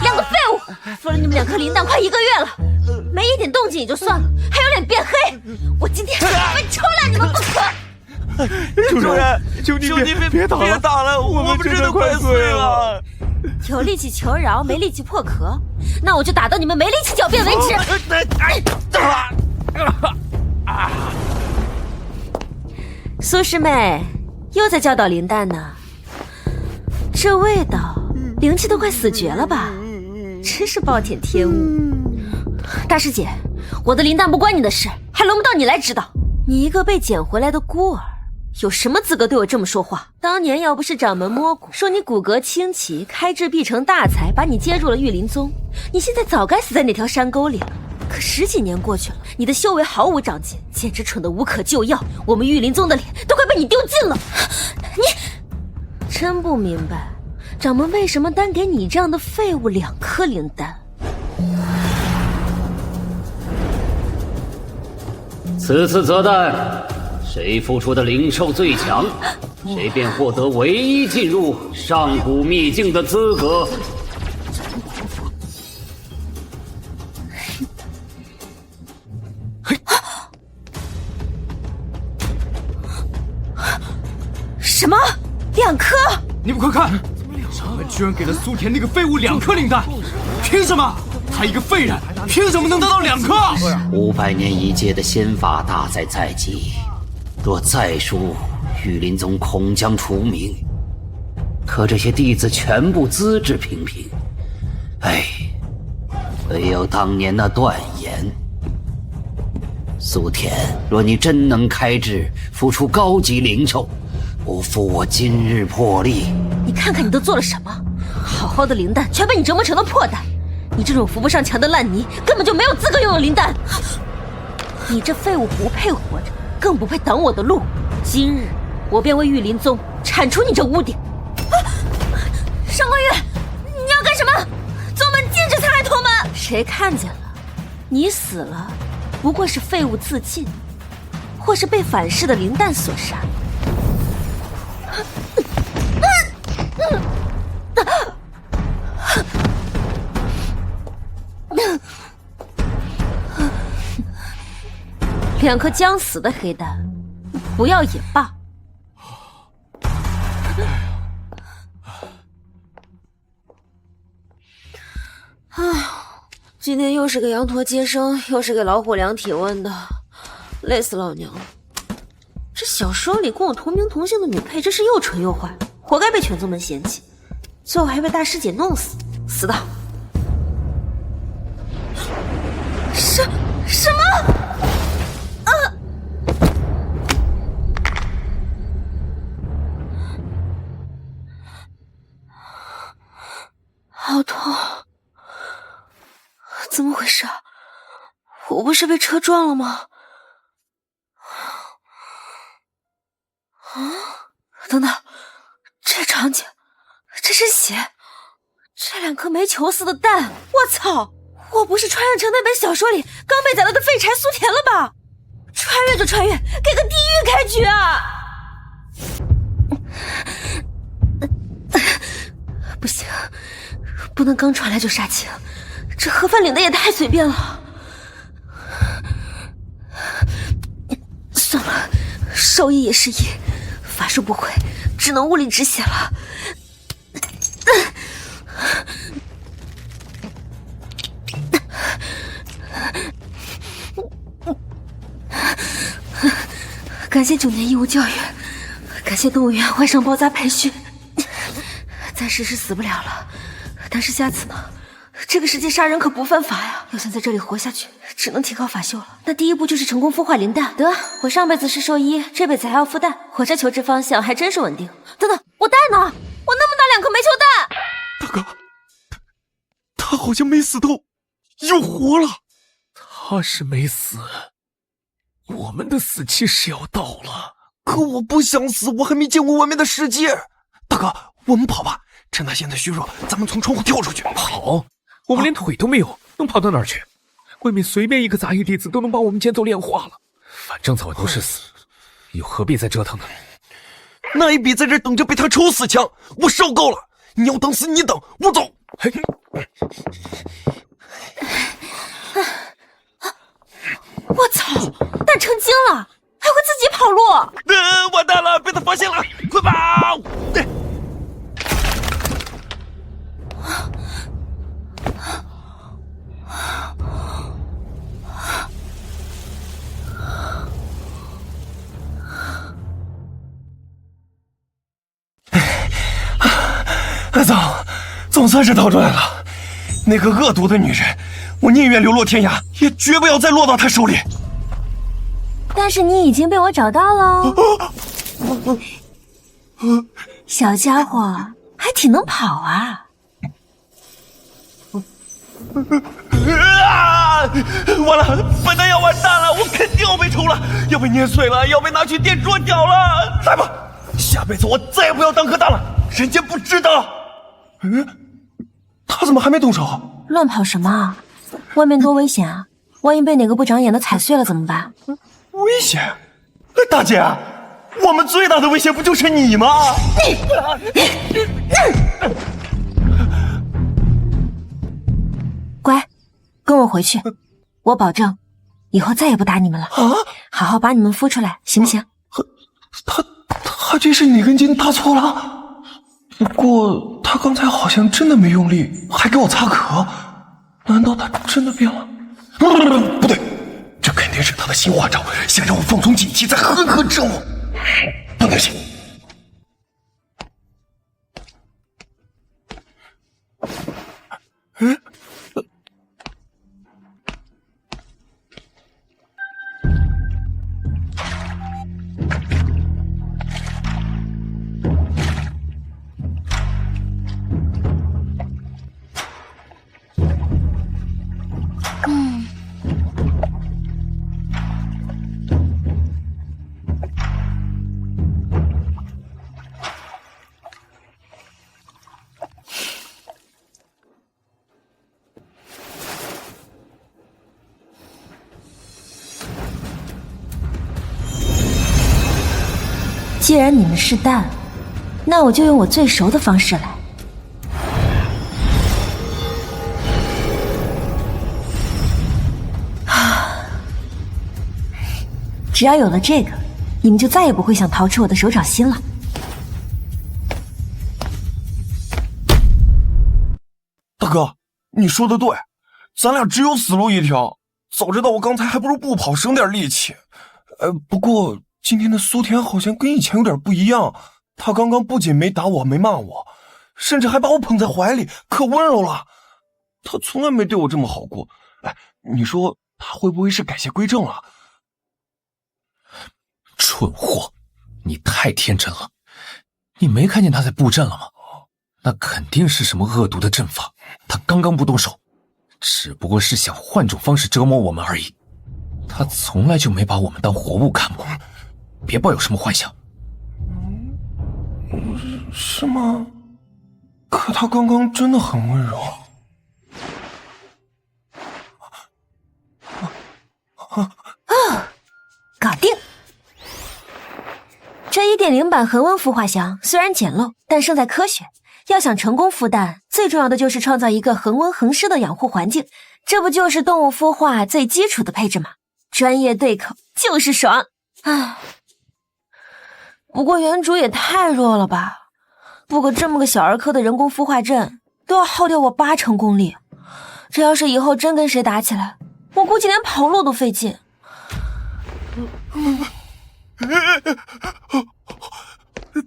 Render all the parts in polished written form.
两个废物，做了你们2颗灵蛋快1个月了，没一点动静也就算了，还有脸变黑！我今天非抽烂你们不可！主人，求你别打了，我们真的快碎了。有力气求饶，没力气破壳，那我就打到你们没力气狡辩为止。苏师妹又在教导灵蛋呢，这味道，灵气都快死绝了吧？真是暴殄天物。大师姐，我的灵蛋不关你的事，还轮不到你来指导。你一个被捡回来的孤儿，有什么资格对我这么说话？当年要不是掌门摸骨说你骨骼清奇，开智必成大才，把你接入了玉灵宗，你现在早该死在那条山沟里了。可10几年过去了，你的修为毫无长进，简直蠢得无可救药。我们玉灵宗的脸都快被你丢尽了。你真不明白，掌门为什么单给你这样的废物2颗灵丹？此次择旦，谁付出的灵兽最强，谁便获得唯一进入上古秘境的资格。什么？2颗？你们快看，掌门居然给了苏田那个废物2颗灵丹，凭什么？他一个废人，凭什么能得到2颗？500年一届的仙法大赛在即，若再输，玉灵宗恐将除名。可这些弟子全部资质平平，唯有当年那断言。苏田，若你真能开智，孵出高级灵兽，不负我今日魄力。你看看你都做了什么？好好的灵丹全被你折磨成了破蛋。你这种扶不上墙的烂泥，根本就没有资格拥有灵丹。你这废物不配活着，更不配挡我的路。今日我便为玉灵宗铲除你这污点。上官月，你要干什么？宗门禁止残害同门。谁看见了？你死了，不过是废物自尽，或是被反噬的灵丹所杀。2颗将死的黑丹，不要也罢。今天又是给羊驼接生，又是给老虎量体温的，累死老娘了。这小说里跟我同名同姓的女配，真是又蠢又坏，活该被全宗门嫌弃，最后还被大师姐弄死，死得好。什么？好痛！怎么回事？我不是被车撞了吗？等等，这场景，这是血，这2颗煤球似的蛋，我操！我不是穿越成那本小说里刚被宰了的废柴苏田了吧？穿越就穿越，给个地狱开局啊！不行，不能刚传来就杀青，这盒饭领的也太随便了。算了，受益也是益，法术不会，只能物理止血了。感谢9年义务教育，感谢动物园外伤包扎培训，暂时是死不了了，但是下次呢？这个世界杀人可不犯法呀！要想在这里活下去，只能提高法修了。那第一步就是成功孵化灵蛋。得，我上辈子是兽医，这辈子还要孵蛋，我这求职方向还真是稳定。等等，我蛋呢？我那么大2颗煤球蛋！大哥，他好像没死透，又活了。他是没死，我们的死期是要到了。可我不想死，我还没见过外面的世界。大哥，我们跑吧，趁他现在虚弱，咱们从窗户跳出去。跑？我们连腿都没有，能跑到哪儿去？外面随便一个杂役弟子都能把我们捡走炼化了，反正早晚都是死，又何必再折腾呢？那也比在这等着被他抽死强。我受够了，你要等死你等，我走。我操，蛋成精了，还会自己跑路！完蛋了，被他发现了，快跑！总算是逃出来了。那个恶毒的女人，我宁愿流落天涯，也绝不要再落到她手里。但是你已经被我找到喽，小家伙还挺能跑啊！完了，笨蛋要完蛋了，我肯定要被抽了，要被碾碎了，要被拿去电捉脚了。来吧，下辈子我再也不要当个蛋了，人间不值得。他怎么还没动手？乱跑什么啊？外面多危险啊！万一被哪个不长眼的踩碎了怎么办？危险？大姐，我们最大的危险不就是你吗？乖，跟我回去，我保证，以后再也不打你们了。好好把你们孵出来，行不行？他这是哪根筋搭错了？不过他刚才好像真的没用力，还给我擦壳，难道他真的变了？不对，这肯定是他的新花招，想让我放松警惕，再狠狠折磨，不能行。既然你们是蛋，那我就用我最熟的方式来。只要有了这个，你们就再也不会想逃出我的手掌心了。大哥，你说的对，咱俩只有死路一条。早知道我刚才还不如不跑，省点力气。不过今天的苏田好像跟以前有点不一样，他刚刚不仅没打我，没骂我，甚至还把我捧在怀里，可温柔了。他从来没对我这么好过。你说他会不会是改邪归正了？蠢货，你太天真了！你没看见他在布阵了吗？那肯定是什么恶毒的阵法。他刚刚不动手，只不过是想换种方式折磨我们而已。他从来就没把我们当活物看过，别抱有什么幻想。是吗？可他刚刚真的很温柔。搞定！这 1.0 版恒温孵化箱虽然简陋，但胜在科学。要想成功孵蛋，最重要的就是创造一个恒温恒湿的养护环境，这不就是动物孵化最基础的配置吗？专业对口就是爽。唉，不过原主也太弱了吧，布个这么个小儿科的人工孵化阵都要耗掉我80%功力，这要是以后真跟谁打起来，我估计连跑路都费劲。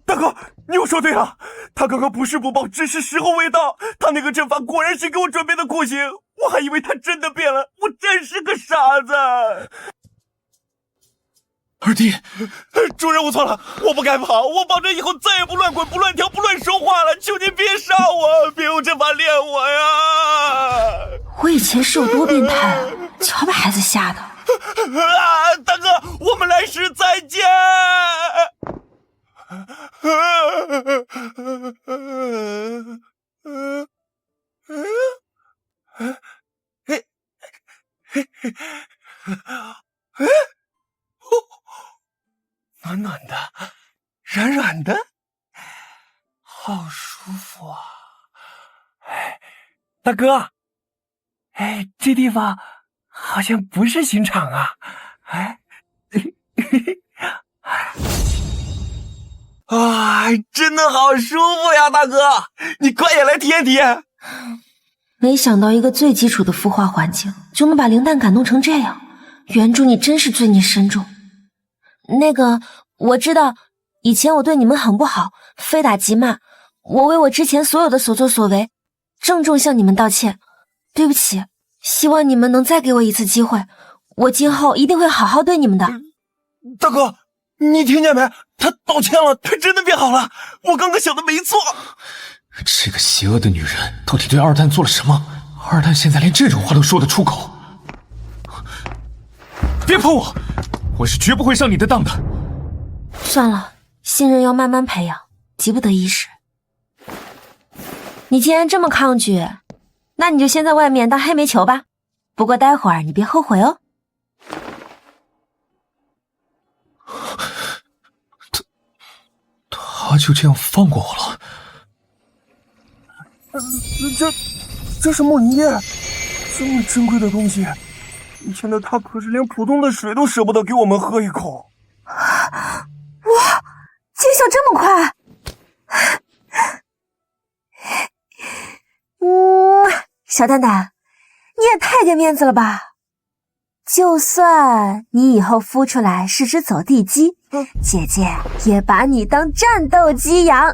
大哥，你又说对了，他刚刚不是不报，只是时候未到。他那个阵法果然是给我准备的酷刑，我还以为他真的变了，我真是个傻子。二弟，主人，我错了，我不该跑，我保证以后再也不乱滚、不乱跳、不乱说话了。求您别杀我，别用阵法练我呀！我以前是有多变态啊，瞧把孩子吓的。大哥，我们来世再见。暖暖的，软软的，好舒服啊！哎。大哥，哎，这地方好像不是刑场啊！哎，啊，真的好舒服呀，大哥，你快点来体验体验。没想到一个最基础的孵化环境就能把灵蛋感动成这样，原主你真是罪孽深重。那个，我知道以前我对你们很不好，非打即骂，我为我之前所有的所作所为郑重向你们道歉，对不起，希望你们能再给我一次机会，我今后一定会好好对你们的。大哥，你听见没？他道歉了，他真的变好了，我刚刚想的没错。这个邪恶的女人到底对二蛋做了什么？二蛋现在连这种话都说得出口。别碰我，我是绝不会上你的当的。算了，信任要慢慢培养，急不得一时。你既然这么抗拒，那你就先在外面当黑煤球吧。不过待会儿你别后悔哦。他就这样放过我了？这是梦叶，这么珍贵的东西，以前的他可是连普通的水都舍不得给我们喝一口。哇，见效这么快！小蛋蛋，你也太给面子了吧！就算你以后孵出来是只走地鸡，姐姐也把你当战斗鸡养。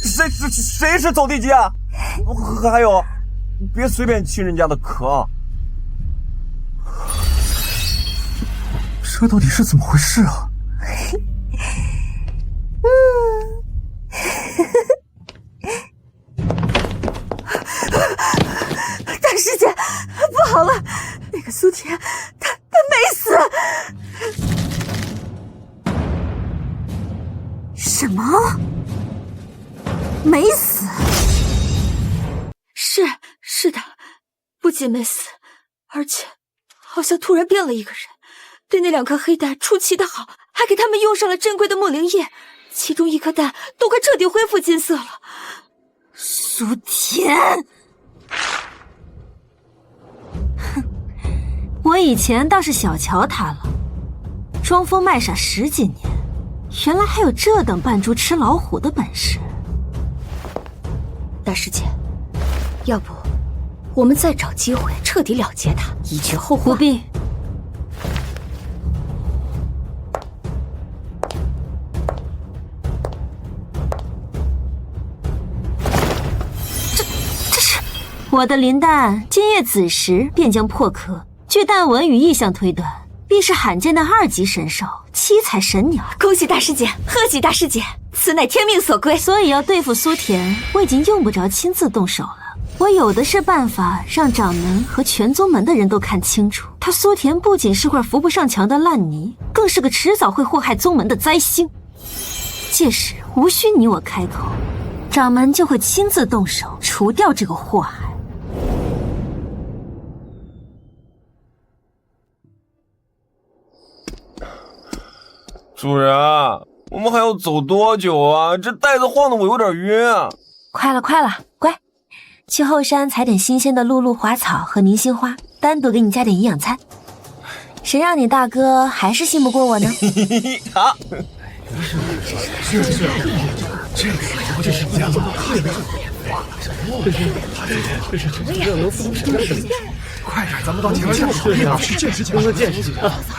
谁是走地鸡啊？还有，别随便亲人家的壳。这到底是怎么回事啊？大师姐，不好了，那个苏田，他没死。什么？没死？是的，不仅没死，而且好像突然变了一个人，对那2颗黑蛋出奇的好，还给他们用上了珍贵的木灵液，其中1颗蛋都快彻底恢复金色了。苏田，哼，我以前倒是小瞧他了，装疯卖傻10几年，原来还有这等扮猪吃老虎的本事。大师姐，要不我们再找机会彻底了结他，以绝后患。不必。这是我的灵蛋，今夜子时便将破壳。据蛋纹与意象推断，必是罕见的2级神兽七彩神鸟。恭喜大师姐，贺喜大师姐，此乃天命所归。所以要对付苏田，我已经用不着亲自动手了。我有的是办法，让掌门和全宗门的人都看清楚，他苏田不仅是块扶不上墙的烂泥，更是个迟早会祸害宗门的灾星。届时无需你我开口，掌门就会亲自动手除掉这个祸害。主人，我们还要走多久啊？这袋子晃得我有点晕啊！快了，乖，去后山采点新鲜的露露花草和凝心花，单独给你加点营养餐。谁让你大哥还是信不过我呢？好。快点，咱们到前面去见识见识。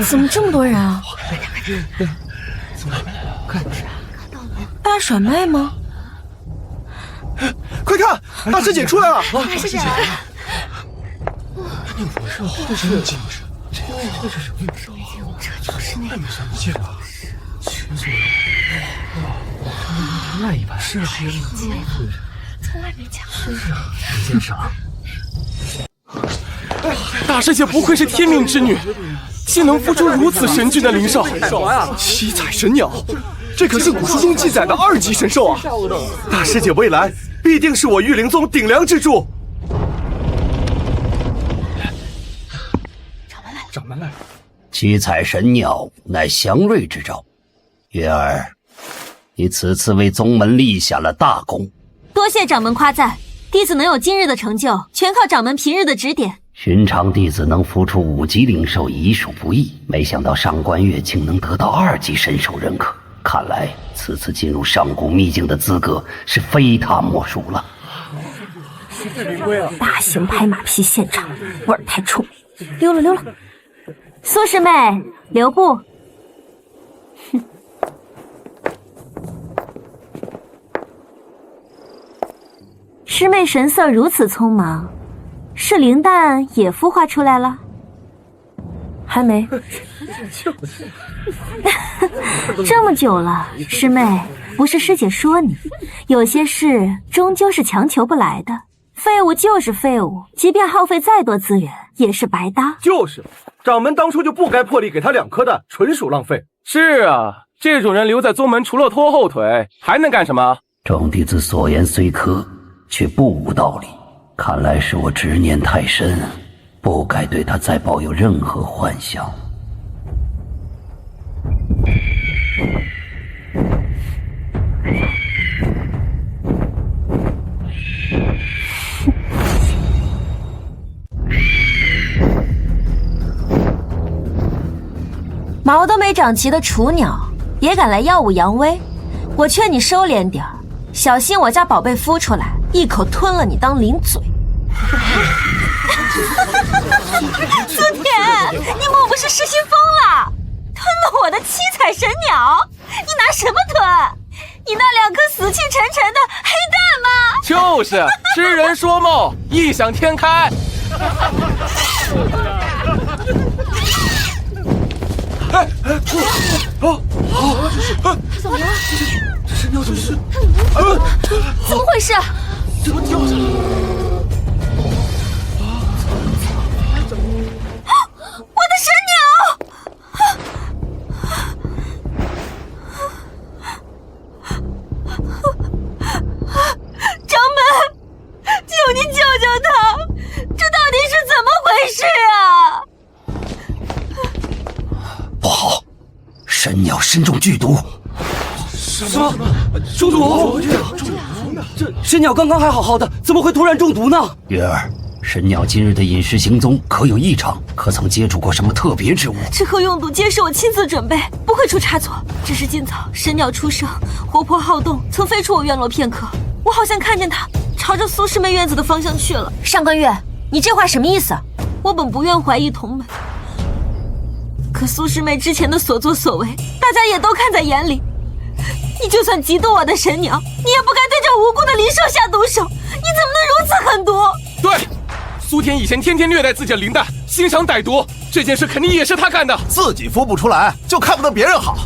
怎么这么多人啊？大甩卖吗？快看，大师姐出来了！大师姐，这是精神，这是什么手啊？这就是那个剑啊！另一半是啊，从来没讲过。是啊，剑圣。大师姐不愧是天命之女，竟能孵出如此神俊的灵兽，七彩神鸟，这可是古书中记载的2级神兽啊！大师姐未来必定是我玉灵宗顶梁之柱。掌门来了。七彩神鸟乃祥瑞之兆，月儿，你此次为宗门立下了大功。多谢掌门夸赞，弟子能有今日的成就，全靠掌门平日的指点。寻常弟子能孵出5级灵兽已属不易，没想到上官月竟能得到2级神兽认可。看来此次进入上古秘境的资格是非他莫属了。大型拍马屁现场，味儿太冲，溜了溜了。苏师妹，留步。哼。师妹神色如此匆忙，是灵蛋也孵化出来了？还没。这么久了，师妹，不是师姐说你，有些事终究是强求不来的。废物就是废物，即便耗费再多资源，也是白搭。就是，掌门当初就不该破例给他2颗蛋，纯属浪费。是啊，这种人留在宗门，除了拖后腿，还能干什么？众弟子所言虽可，却不无道理。看来是我执念太深，不该对他再抱有任何幻想。毛都没长齐的雏鸟也敢来耀武扬威，我劝你收敛点儿，小心我家宝贝孵出来一口吞了你当零嘴。苏田，你莫不是失心疯了？吞了我的七彩神鸟？你拿什么吞？你那2颗死气沉沉的黑蛋吗？就是痴人说梦，异想天开。怎么了？这神鸟怎么是？怎么回事？怎么掉下来？我的神鸟！掌门，求你救救他！这到底是怎么回事啊？不好，神鸟身中剧毒。什么？中毒？这神鸟刚刚还好好的，怎么会突然中毒呢？月儿，神鸟今日的饮食行踪可有异常？可曾接触过什么特别之物？吃喝用度皆是我亲自准备，不会出差错。只是今早神鸟出生，活泼好动，曾飞出我院落片刻。我好像看见它朝着苏师妹院子的方向去了。上官月，你这话什么意思？我本不愿怀疑同门，可苏师妹之前的所作所为，大家也都看在眼里。你就算嫉妒我的神鸟，你也不该对这无辜的灵兽下毒手。你怎么能如此狠毒？对，苏田以前天天虐待自己的灵蛋，欣赏歹毒，这件事肯定也是他干的。自己孵不出来，就看不得别人好。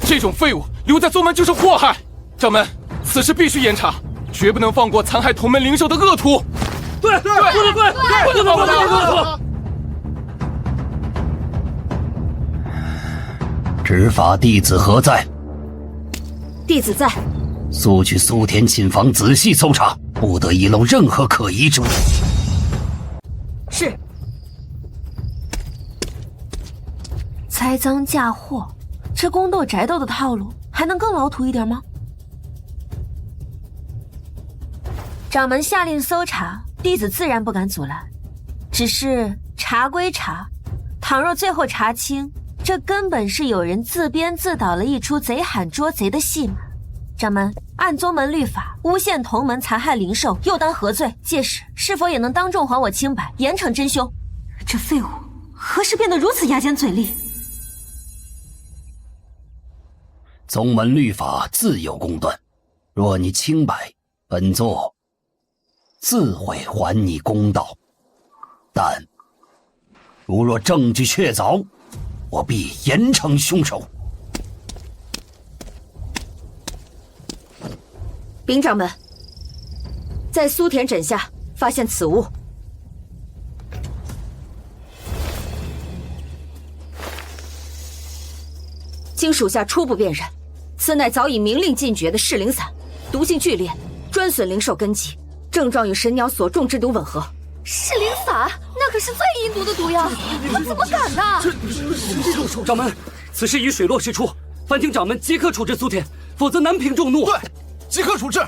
这种废物留在宗门就是祸害。掌门，此事必须严查，绝不能放过残害同门灵兽的恶徒。对，不能放过恶徒。执法弟子何在？弟子在。速去苏田寝房仔细搜查，不得遗漏任何可疑之物。是。栽赃嫁祸，这宫斗宅斗的套路还能更老土一点吗？掌门下令搜查，弟子自然不敢阻拦。只是查归查，倘若最后查清，这根本是有人自编自导了一出贼喊捉贼的戏码。掌门，按宗门律法，诬陷同门残害灵兽，又当何罪？届时是否也能当众还我清白，严惩真凶？这废物何时变得如此牙尖嘴利？宗门律法自有公断，若你清白，本座自会还你公道。但如若证据确凿，我必严惩凶手。禀掌门，在苏田枕下发现此物。经属下初步辨认，此乃早已明令禁绝的噬灵散，毒性剧烈，专损灵兽根基，症状与神鸟所中之毒吻合。噬灵散那可是最阴毒的毒药，他怎么敢呢？掌门，此事已水落石出，烦请掌门即刻处置苏田，否则难平众怒。对，即刻处置。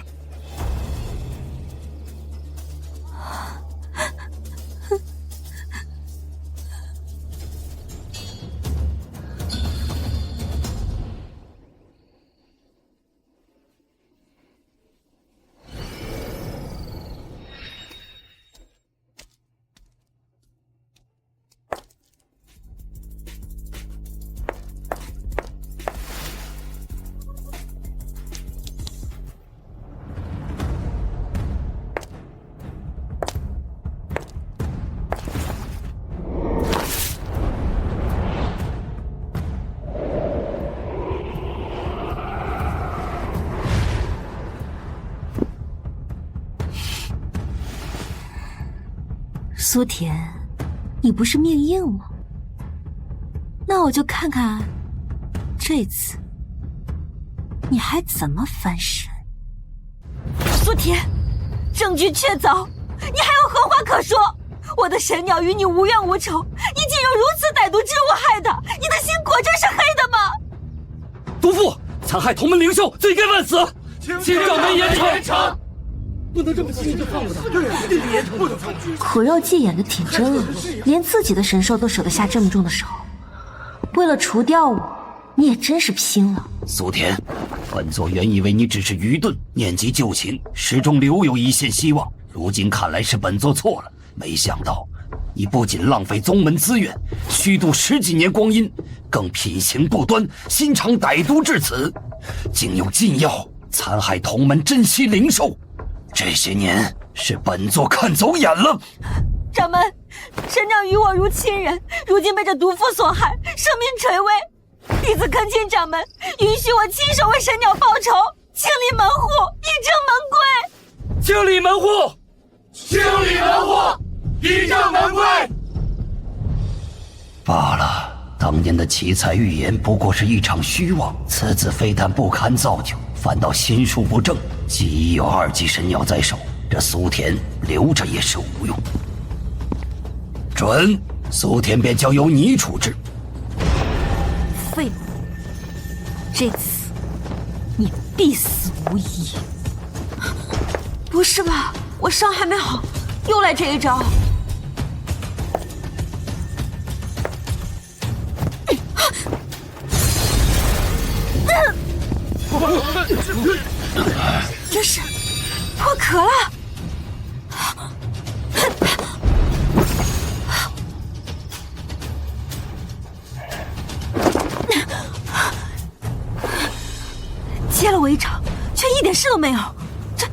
苏田，你不是命硬吗？那我就看看这次你还怎么翻身。苏田，证据确凿，你还有何话可说？我的神鸟与你无冤无仇，你竟有如此歹毒之物害的，你的心果真是黑的吗？毒妇残害同门灵兽，罪该万死，请掌门严惩。不能这么轻易就放了他，对，严惩不能放。苦肉计演得挺真啊，连自己的神兽都舍得下这么重的手。为了除掉我，你也真是拼了。苏田，本座原以为你只是愚钝，念及旧情，始终留有一线希望。如今看来是本座错了，没想到你不仅浪费宗门资源，虚度10几年光阴，更品行不端，心肠歹毒至此，竟用禁药残害同门珍稀灵兽。这些年是本座看走眼了。掌门，神鸟与我如亲人，如今被这毒妇所害，生命垂危。弟子恳请掌门允许我亲手为神鸟报仇，清理门户，以正门规。清理门户，清理门户，以正门规。罢了，当年的奇才预言不过是一场虚妄，此子非但不堪造就，反倒心术不正。既已有2级神鸟在手，这苏田留着也是无用。准，苏田便交由你处置。废物，这次你必死无疑。不是吧，我伤还没好，又来这一招？这是破壳了！接了我一掌，却一点事都没有。这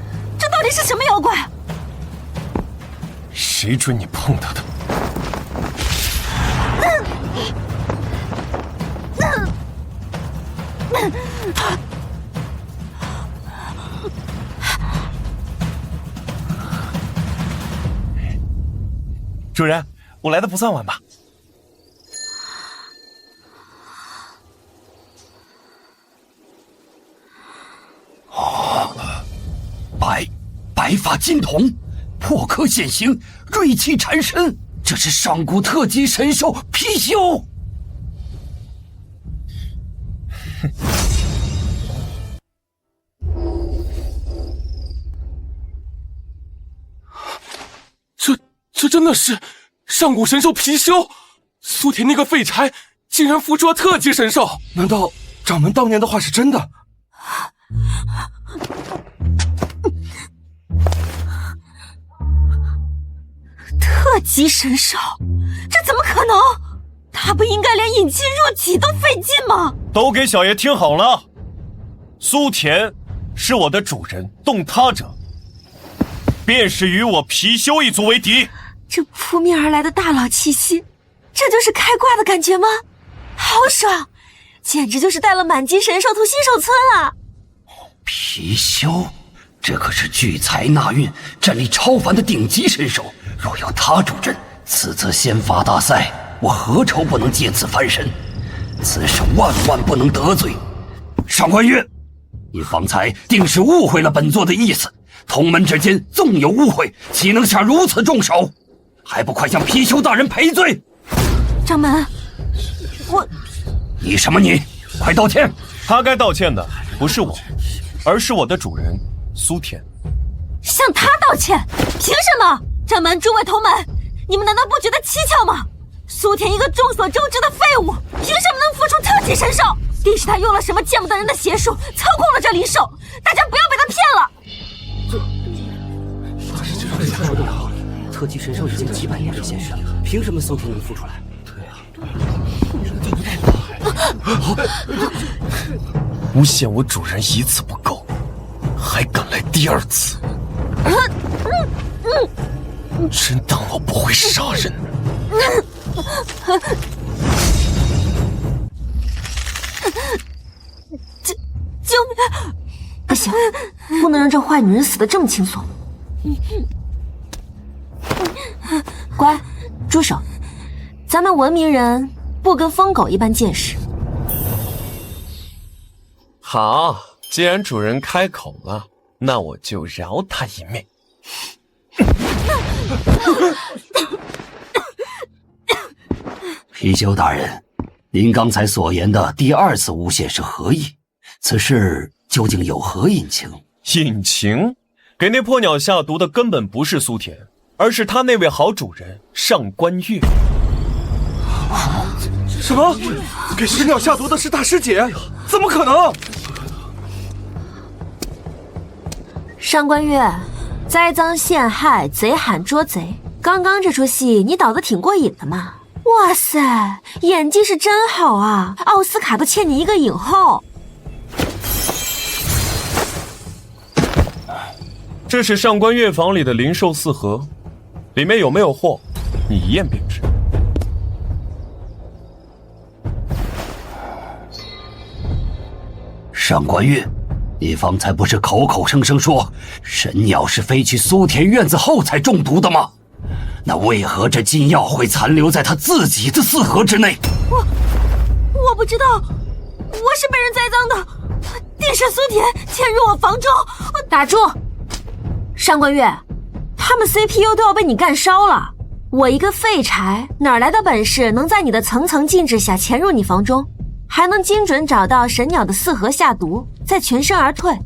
到底是什么妖怪？谁准你碰他的？主人，我来的不算晚吧？白发金瞳，破壳现形，锐气缠身，这是上古特级神兽貔貅。这真的是上古神兽貔貅！苏田那个废柴竟然孵出了特级神兽，难道掌门当年的话是真的？特级神兽，这怎么可能？他不应该连引气入体都费劲吗？都给小爷听好了，苏田是我的主人，动他者便是与我貔貅一族为敌。这扑面而来的大佬气息，这就是开挂的感觉吗？好爽，简直就是带了满级神兽图新手村啊！貔貅，这可是聚财纳运、战力超凡的顶级神兽，若有他助阵，此次仙法大赛，我何愁不能借此翻身？此事万万不能得罪。上官月，你方才定是误会了本座的意思，同门之间纵有误会，岂能下如此重手？还不快向貔貅大人赔罪！掌门，你什么你？快道歉！他该道歉的不是我，而是我的主人苏田。向他道歉？凭什么？掌门，诸位同门，你们难道不觉得蹊跷吗？苏田一个众所周知的废物，凭什么能孵出特级神兽？定是他用了什么见不得人的邪术，操控了这灵兽。大家不要被他骗了。特级神兽已经几百年没现身，凭什么苏田能孵出来？诬陷我主人一次不够，还敢来第2次，真当我不会杀人？救命！不行，不能让这坏女人死得这么轻松。乖，住手！咱们文明人不跟疯狗一般见识。好，既然主人开口了，那我就饶他一命。貔貅大人，您刚才所言的第2次诬陷是何意？此事究竟有何隐情？隐情？给那破鸟下毒的根本不是苏田，而是他那位好主人上官月。什么？给石鸟下毒的是大师姐？怎么可能？上官月，栽赃陷害，贼喊捉贼。刚刚这出戏你导得挺过瘾的嘛。哇塞，演技是真好啊！奥斯卡都欠你一个影后。这是上官月房里的灵兽4盒，里面有没有货，你一验便知。上官月，你方才不是口口声声说神鸟是飞去苏田院子后才中毒的吗？那为何这禁药会残留在他自己的4盒之内？我不知道，我是被人栽赃的。定是苏田潜入我房中。打住！上官月，他们 CPU 都要被你干烧了。我一个废柴，哪来的本事能在你的层层禁制下潜入你房中，还能精准找到神鸟的4盒下毒，再全身而退，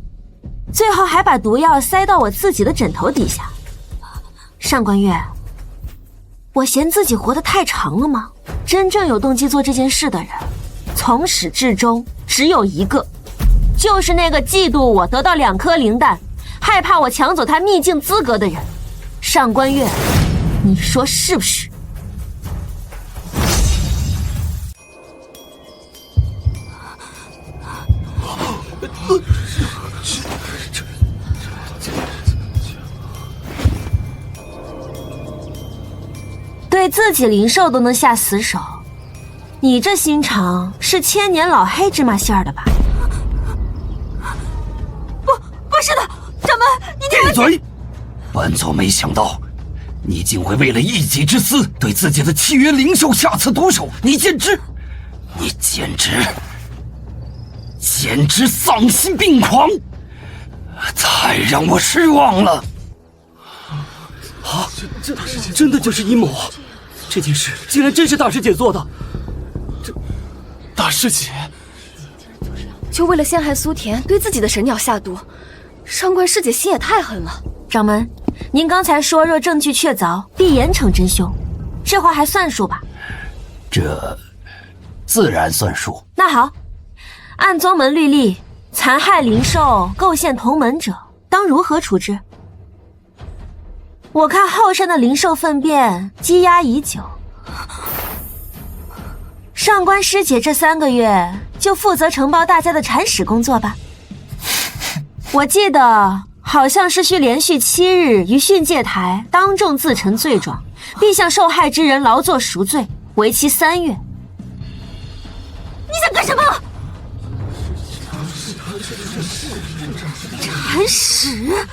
最后还把毒药塞到我自己的枕头底下。上官月，我嫌自己活得太长了吗？真正有动机做这件事的人，从始至终只有一个，就是那个嫉妒我得到2颗灵蛋，害怕我抢走他秘境资格的人。上官月，你说是不是？对自己灵兽都能下死手，你这心肠是千年老黑芝麻馅儿的吧？不是的，掌门，你闭嘴！本座没想到，你竟会为了一己之私，对自己的契约灵兽下此毒手！你简直丧心病狂，太让我失望了！啊，这真的就是阴谋啊！这件事竟然真是大师姐做的。大师姐就为了陷害苏田，对自己的神鸟下毒，上官师姐心也太狠了。掌门，您刚才说若证据确凿，必严惩真凶，这话还算数吧？这自然算数。那好，按宗门律例，残害灵兽、构陷同门者，当如何处置？我看后山的灵兽粪便积压已久，上官师姐这3个月就负责承包大家的铲屎工作吧。我记得好像是需连续7日于训诫台当众自陈罪状，并向受害之人劳作赎罪，为期3月。你想干什么？铲屎！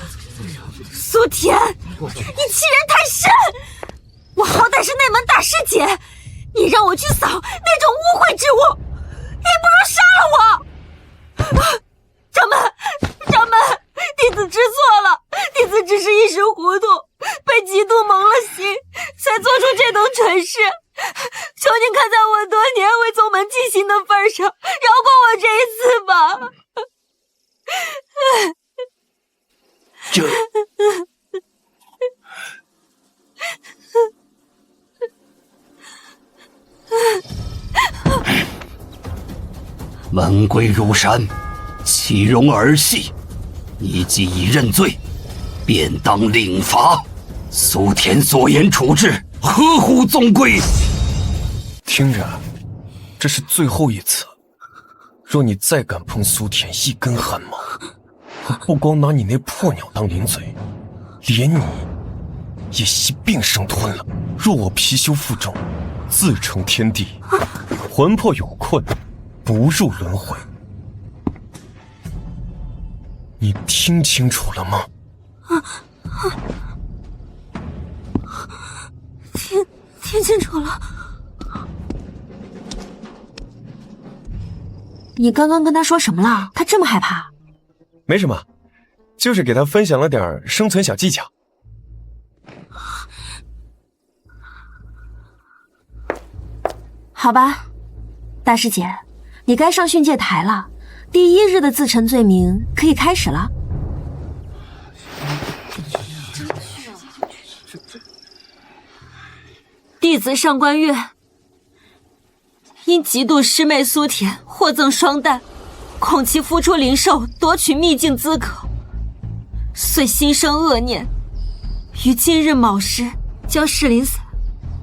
苏田，你欺人太甚！我好歹是内门大师姐，你让我去扫那种污秽之物，你不如杀了我！掌门，弟子知错了，弟子只是一时糊涂，被嫉妒蒙了心，才做出这等蠢事。求您看在我多年为宗门尽心的份上，饶过我这一次吧。这门规如山，岂容儿戏？你既已认罪，便当领罚。苏田所言处置，合乎宗规。听着，这是最后一次。若你再敢碰苏田一根汗毛，我不光拿你那破鸟当零嘴，连你也一并生吞了。若我貔貅腹中自成天地，魂魄永困，不入轮回。你听清楚了吗？听听清楚了。你刚刚跟他说什么了？他这么害怕？没什么，就是给他分享了点生存小技巧。好吧，大师姐，你该上训诫台了。第1日的自陈罪名可以开始了。弟子上官月因嫉妒师妹苏田获赠双蛋，恐其孵出灵兽夺取秘境资格，遂心生恶念，于今日卯时将噬灵伞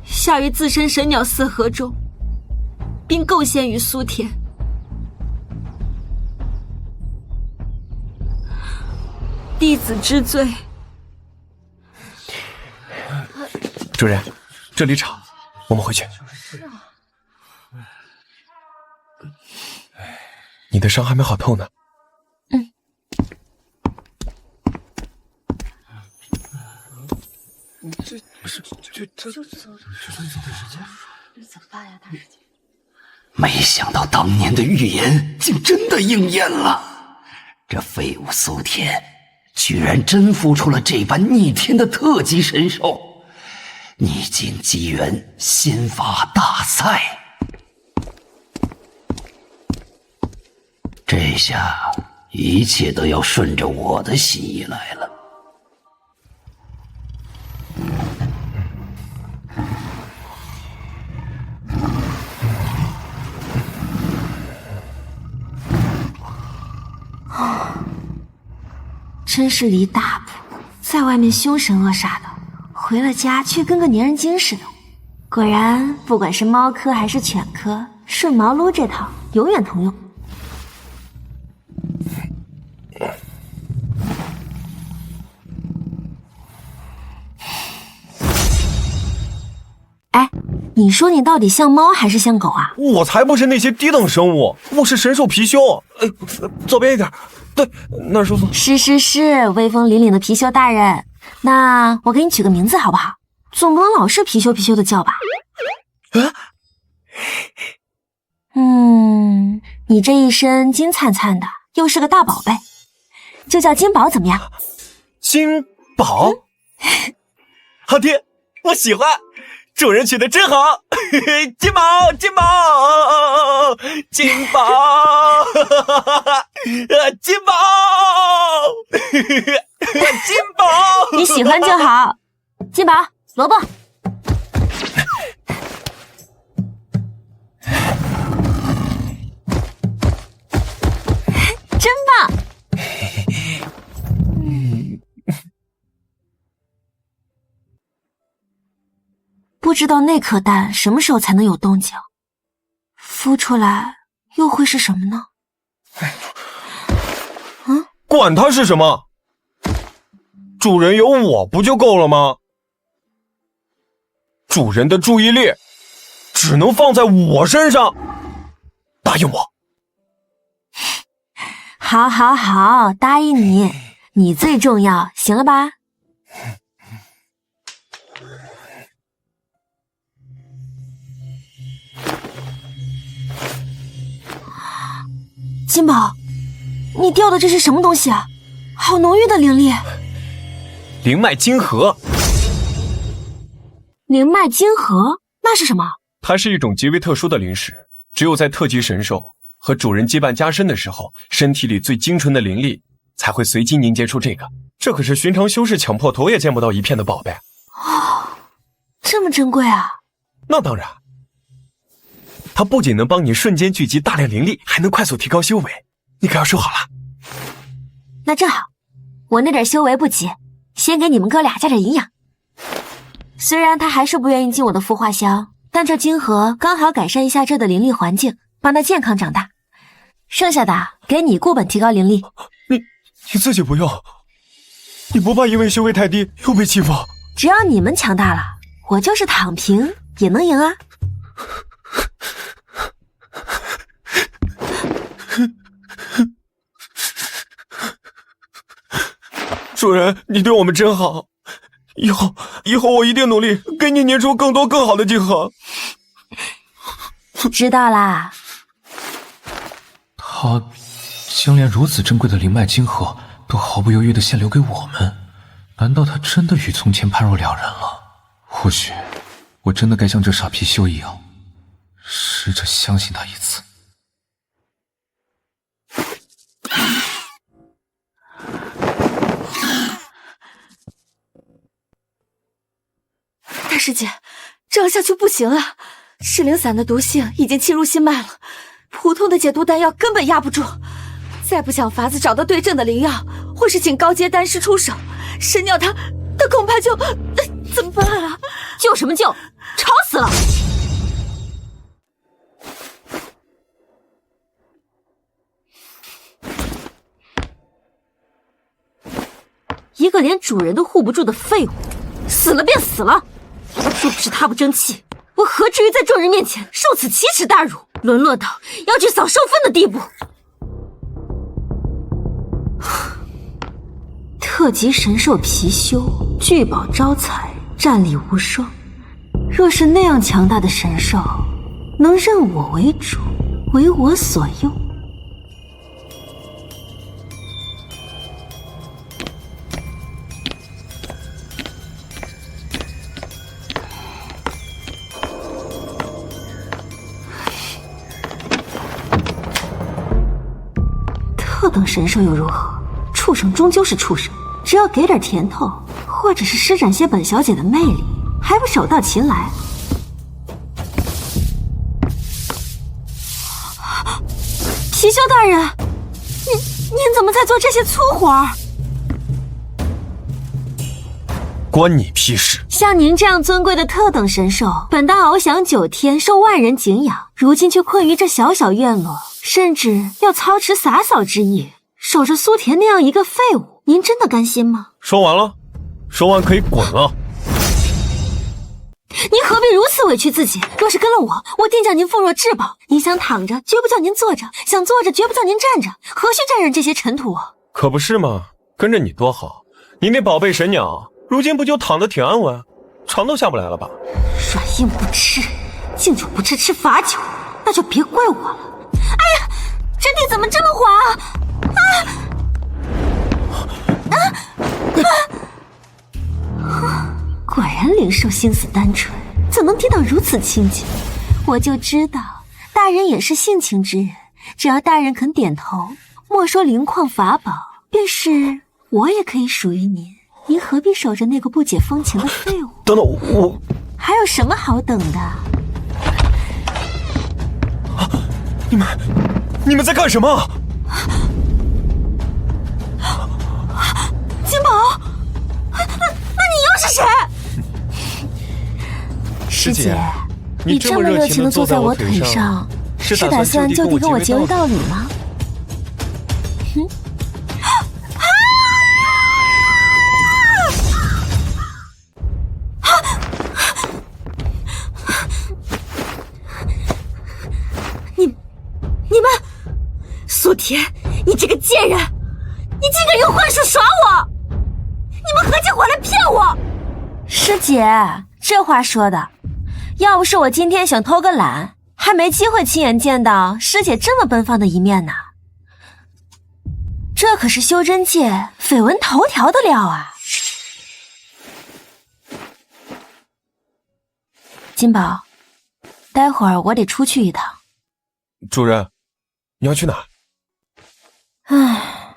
下于自身神鸟4盒中，并构陷于苏田。弟子知罪。主人，这里吵，我们回去。你的伤还没好透呢。怎么办呀，大师姐？没想到当年的预言竟真的应验了，这废物苏田居然真孵出了这般逆天的特级神兽，逆境机缘仙法大赛。这下一切都要顺着我的心意来了。真是离大谱，在外面凶神恶煞的，回了家却跟个粘人精似的。果然，不管是猫科还是犬科，顺毛撸这套永远通用。哎，你说你到底像猫还是像狗啊？我才不是那些低等生物，我是神兽貔貅。左边一点，对，那儿叔叔。是，威风凛凛的貔貅大人。那我给你取个名字好不好？总不能老是貔貅的叫吧？你这一身金灿灿的，又是个大宝贝，就叫金宝怎么样？金宝，好听，我喜欢。主人取得真好，金宝，金宝，金宝，金宝，金宝，你喜欢就好。金宝，萝卜。真棒！不知道那颗蛋什么时候才能有动静，孵出来又会是什么呢？管它是什么，主人有我不就够了吗？主人的注意力只能放在我身上，答应我。好，答应你，你最重要，行了吧？金宝，你掉的这是什么东西啊？好浓郁的灵力！灵脉晶核。灵脉晶核？那是什么？它是一种极为特殊的灵石，只有在特级神兽和主人羁绊加深的时候，身体里最精纯的灵力才会随机凝结出这个。这可是寻常修士抢破头也见不到一片的宝贝。这么珍贵啊！那当然。它不仅能帮你瞬间聚集大量灵力，还能快速提高修为，你可要收好了。那正好，我那点修为不急，先给你们哥俩加点营养。虽然他还是不愿意进我的孵化箱，但这晶核刚好改善一下这的灵力环境，帮他健康长大。剩下的给你固本提高灵力。你自己不用，你不怕因为修为太低又被欺负？只要你们强大了，我就是躺平也能赢啊。主人，你对我们真好，以后我一定努力给你捏出更多更好的金盒。知道啦。他将连如此珍贵的灵脉金盒都毫不犹豫地献留给我们，难道他真的与从前判若两人了？或许我真的该像这傻貔貅一样，试着相信他一次。大师姐，这样下去不行啊！噬灵散的毒性已经侵入心脉了，普通的解毒丹药根本压不住。再不想法子找到对症的灵药，或是请高阶丹师出手，神鸟他恐怕就……怎么办啊？救什么救？吵死了！一个连主人都护不住的废物，死了便死了。若不是他不争气，我何至于在众人面前受此奇耻大辱，沦落到要去扫收分的地步？特级神兽貔貅，聚宝招财，战力无双。若是那样强大的神兽，能认我为主，为我所用。特等神兽又如何？畜生终究是畜生，只要给点甜头，或者是施展些本小姐的魅力，还不手到擒来？貔貅大人，您怎么在做这些粗活儿？关你屁事！像您这样尊贵的特等神兽，本当翱翔9天，受万人敬仰，如今却困于这小小院落，甚至要操持洒扫之意，守着苏田那样一个废物，您真的甘心吗？说完了，说完可以滚了。您何必如此委屈自己？若是跟了我定将您奉若至宝。您想躺着，绝不叫您坐着；想坐着，绝不叫您站着。何须沾染这些尘土？可不是嘛，跟着你多好。你那宝贝神鸟，如今不就躺得挺安稳，床都下不来了吧？软硬不吃，敬酒不吃吃罚酒，那就别怪我了。哎呀，身体怎么这么滑？果然灵兽心思单纯，怎能低到如此清静？我就知道大人也是性情之人，只要大人肯点头，莫说灵矿法宝，便是我也可以属于您。您何必守着那个不解风情的废物？等等，我还有什么好等的？你们在干什么？金宝，那你又是谁？师姐，你这么热情地坐在我腿上，是打算就地跟我结为道侣吗？你们，苏田，你这个贱人，你竟敢用幻术耍我！你们合起伙来骗我！师姐，这话说的，要不是我今天想偷个懒，还没机会亲眼见到师姐这么奔放的一面呢。这可是修真界绯闻头条的料啊！金宝，待会儿我得出去一趟。主人，你要去哪？唉，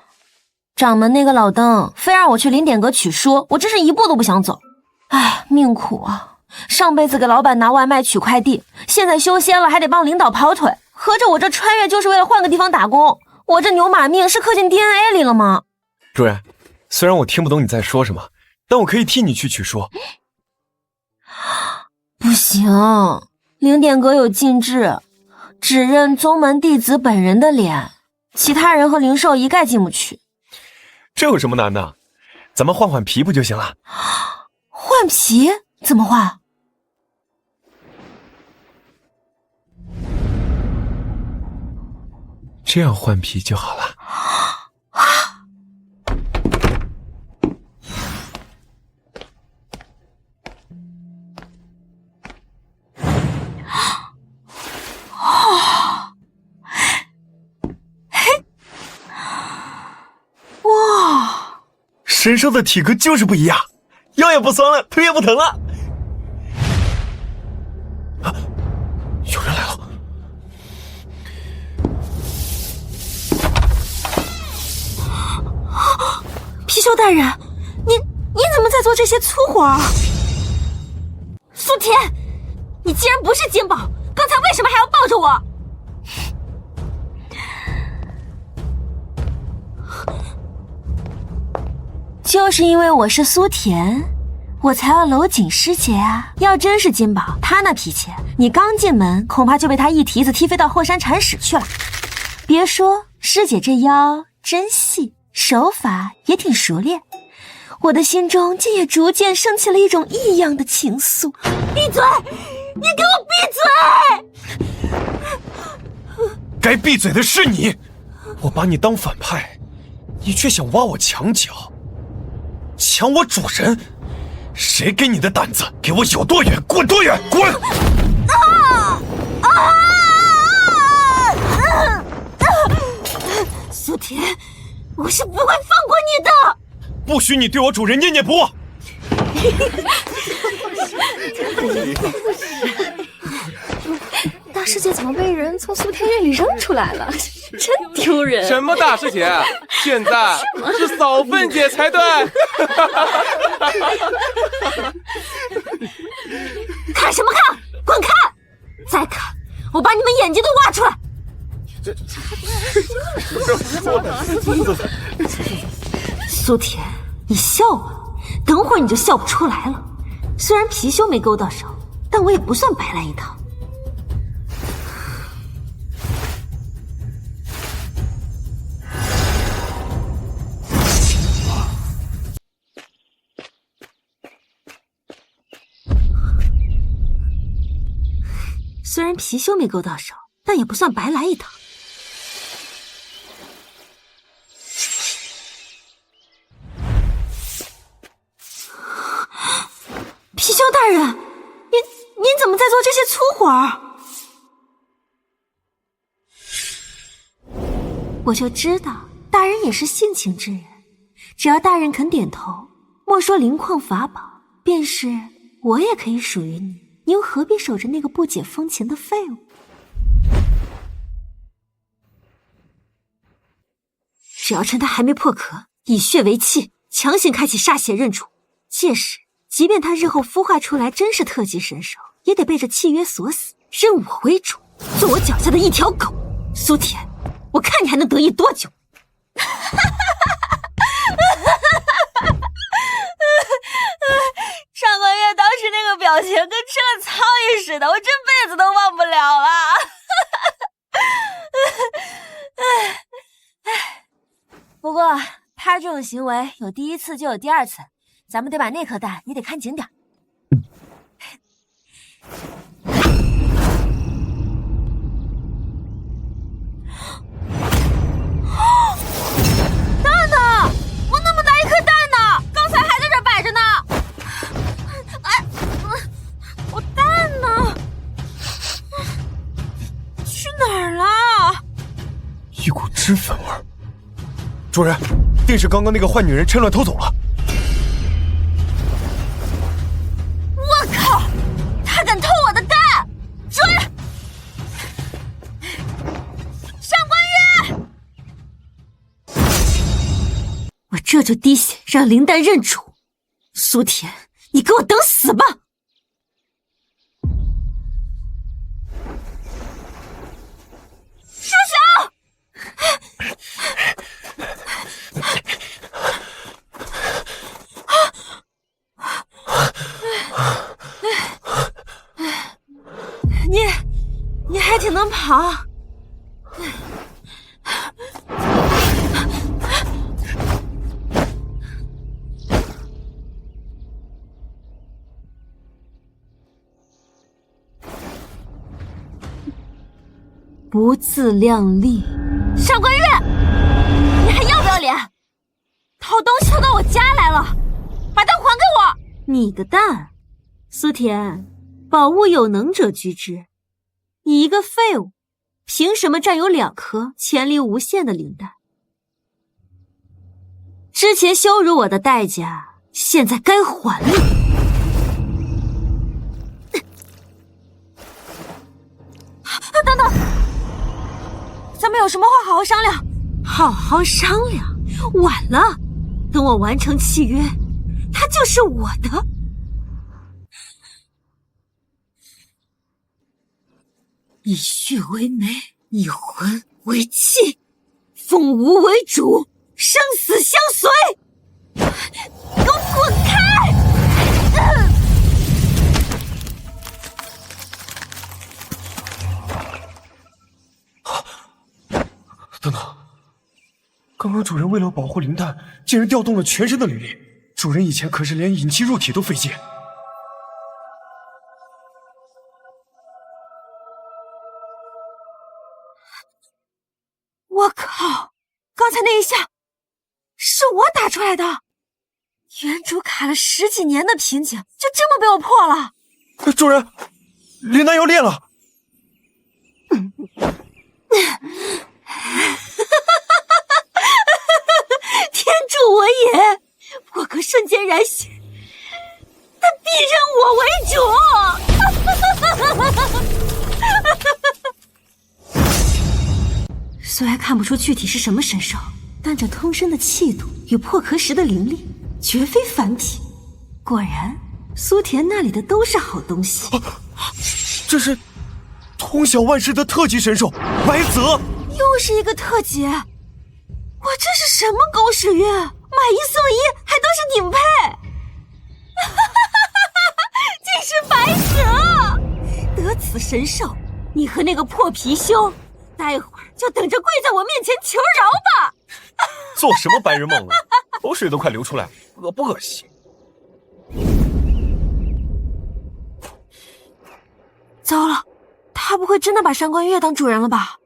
掌门那个老登非让我去灵典阁取书，我真是一步都不想走。唉，命苦啊！上辈子给老板拿外卖取快递，现在修仙了还得帮领导跑腿，合着我这穿越就是为了换个地方打工。我这牛马命是刻进 DNA 里了吗？主人，虽然我听不懂你在说什么，但我可以替你去取书。不行，灵典阁有禁制，只认宗门弟子本人的脸，其他人和灵兽一概进不去。这有什么难的？咱们换换皮不就行了？换皮？怎么换？这样换皮就好了。神兽的体格就是不一样，腰也不酸了，腿也不疼了。啊，有人来了！貔貅大人，你怎么在做这些粗活啊？苏田，你既然不是金宝，刚才为什么还要抱着我？就是因为我是苏田，我才要搂紧师姐啊！要真是金宝，他那脾气，你刚进门恐怕就被他一蹄子踢飞到后山铲屎去了。别说师姐这腰真细，手法也挺熟练，我的心中竟也逐渐升起了一种异样的情愫。闭嘴！你给我闭嘴！该闭嘴的是你，我把你当反派，你却想挖我墙角，抢我主人，谁给你的胆子？给我有多远滚多远，滚！苏田，我是不会放过你的！不许你对我主人念念不忘！大师姐怎么被人从苏天院里扔出来了？真丢人！什么大师姐？现在是嫂芬姐才对。看什么看？滚开！再看，我把你们眼睛都挖出来！苏田，你笑啊？等会儿你就笑不出来了。虽然貔貅没勾到手，但我也不算白来一趟。虽然貔貅没勾到手，但也不算白来一趟。貔貅大人，您怎么在做这些粗活儿？我就知道大人也是性情之人，只要大人肯点头，莫说灵矿法宝，便是我也可以属于你。你又何必守着那个不解风情的废物？只要趁他还没破壳，以血为契，强行开启歃血认主，届时即便他日后孵化出来真是特级神兽，也得被这契约锁死，认我为主，做我脚下的一条狗。苏田，我看你还能得意多久？上个月当时那个表情跟吃了苍蝇似的，我这辈子都忘不了了。不过他这种行为有第一次就有第二次，咱们得把那颗蛋也得看紧点。蛋呢？我那么大一颗蛋呢？刚才还在这摆着呢。我蛋呢？去哪儿了？一股脂粉味儿。主人，定是刚刚那个坏女人趁乱偷走了。我靠！她敢偷我的蛋！追！上官月！我这就滴血让灵丹认主。苏田，你给我等死吧！住手！你还挺能跑。不自量力，上官月，你还要不要脸？偷东西偷到我家来了，把蛋还给我！你的蛋，苏田，宝物有能者居之，你一个废物，凭什么占有2颗潜力无限的灵蛋？之前羞辱我的代价，现在该还了。等等，咱们有什么话好好商量。好好商量？晚了，等我完成契约，它就是我的。以血为媒，以魂为契，奉吾为主，生死相随。给我滚开！等等，刚刚主人为了保护灵蛋，竟然调动了全身的灵力。主人以前可是连引气入体都费劲。我靠！刚才那一下是我打出来的，原主卡了10几年的瓶颈，就这么被我破了。主人，灵丹要裂了！天助我也！破壳瞬间燃血，他必认我为主。虽然看不出具体是什么神兽，但这通身的气度与破壳时的灵力绝非凡品。果然，苏田那里的都是好东西。这是通晓万事的特级神兽白泽，又是一个特级。我这是什么狗屎运？买一送一，还都是顶配。竟是白蛇！得此神兽，你和那个破貔貅，待会儿就等着跪在我面前求饶吧！做什么白日梦了？口水都快流出来了，恶不恶心？糟了，他不会真的把上官月当主人了吧？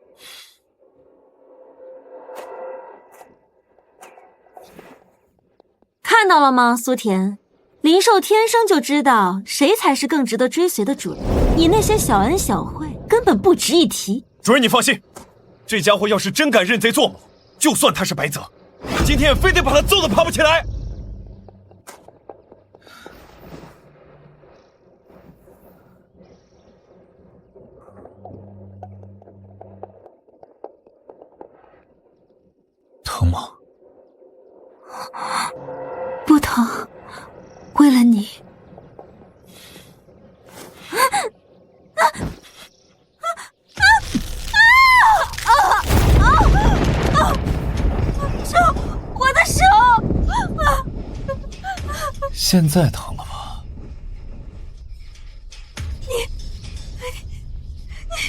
看到了吗，苏田？灵兽天生就知道谁才是更值得追随的主人，你那些小恩小惠根本不值一提。主人，你放心，这家伙要是真敢认贼作谋，就算他是白泽，今天也非得把他揍得爬不起来。疼吗？不疼，为了你。手，我的手！现在疼了吧？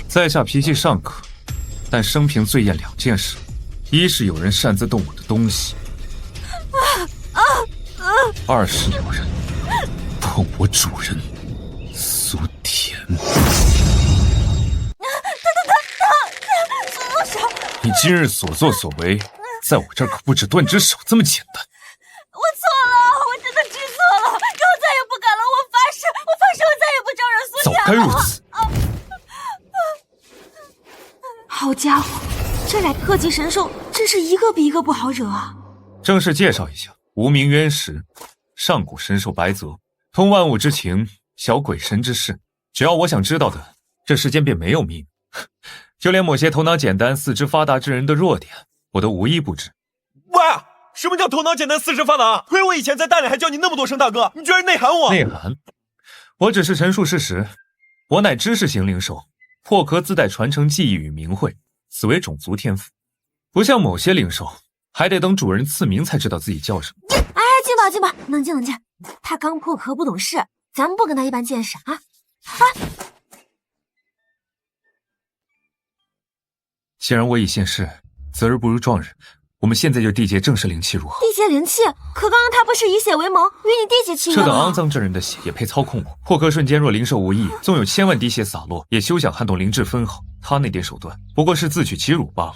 在下脾气尚可，但生平最厌2件事：一是有人擅自动我的东西，二是有人碰我主人苏田。你今日所作所为，在我这儿可不止断只手这么简单。我错了，我真的知错了，以后再也不敢了。我发誓，我再也不招惹苏早田了。该如此。好家伙，这俩特级神兽真是一个比一个不好惹啊！正式介绍一下，无名渊石，上古神兽白泽，通万物之情，晓鬼神之事。只要我想知道的，这世间便没有秘密。就连某些头脑简单、四肢发达之人的弱点，我都无一不知。喂，什么叫头脑简单、四肢发达？亏我以前在大连还叫你那么多声大哥，你居然内涵我！内涵？我只是陈述事实。我乃知识型灵兽，破壳自带传承记忆与名讳，此为种族天赋。不像某些灵兽，还得等主人赐名才知道自己叫什么。哎，金宝，金宝，冷静冷静。他刚破壳不懂事，咱们不跟他一般见识啊！既然我已现世，择日不如撞日，我们现在就缔结正式灵契如何？缔结灵契？可刚刚他不是以血为盟，与你缔结契约这吗？等肮脏之人的血也配操控我？破壳瞬间若灵兽无益，纵有1000万滴血洒落，也休想撼动灵智分毫。他那点手段，不过是自取其辱罢了。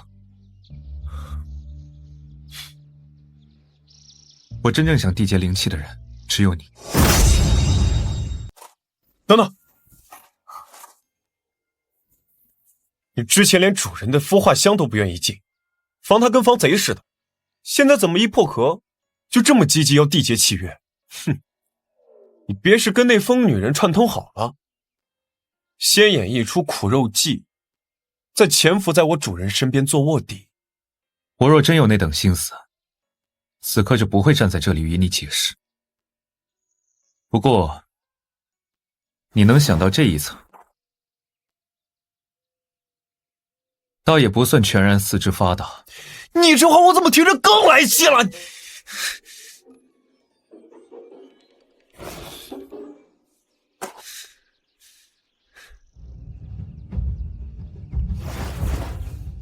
我真正想缔结灵契的人，只有你。等等，你之前连主人的孵化箱都不愿意进，防他跟防贼似的，现在怎么一破壳就这么积极要缔结契约？哼！你别是跟那疯女人串通好了，先演一出苦肉计，再潜伏在我主人身边做卧底。我若真有那等心思，此刻就不会站在这里与你解释。不过，你能想到这一层，倒也不算全然四肢发达。你这话我怎么听着更来气了？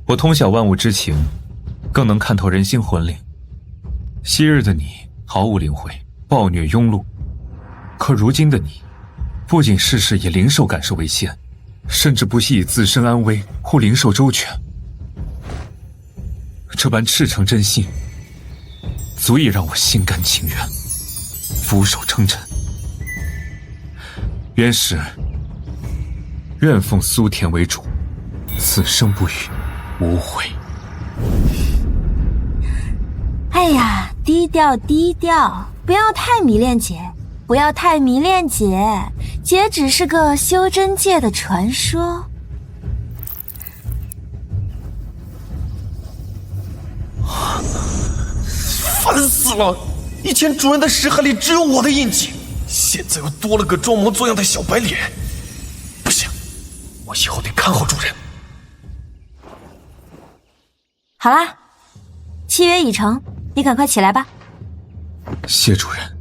我通晓万物之情，更能看透人心魂灵。昔日的你毫无灵慧，暴虐庸碌，可如今的你，不仅事事以灵兽感受为先，甚至不惜以自身安危护灵兽周全。这般赤诚真心，足以让我心甘情愿，俯首称臣。原是愿奉苏田为主，此生不渝，无悔。哎呀，低调低调，不要太迷恋姐，不要太迷恋姐，姐只是个修真界的传说。烦死了！以前主人的识海里只有我的印记，现在又多了个装模作样的小白脸。不行，我以后得看好主人。好啦，契约已成，你赶快起来吧。谢主人。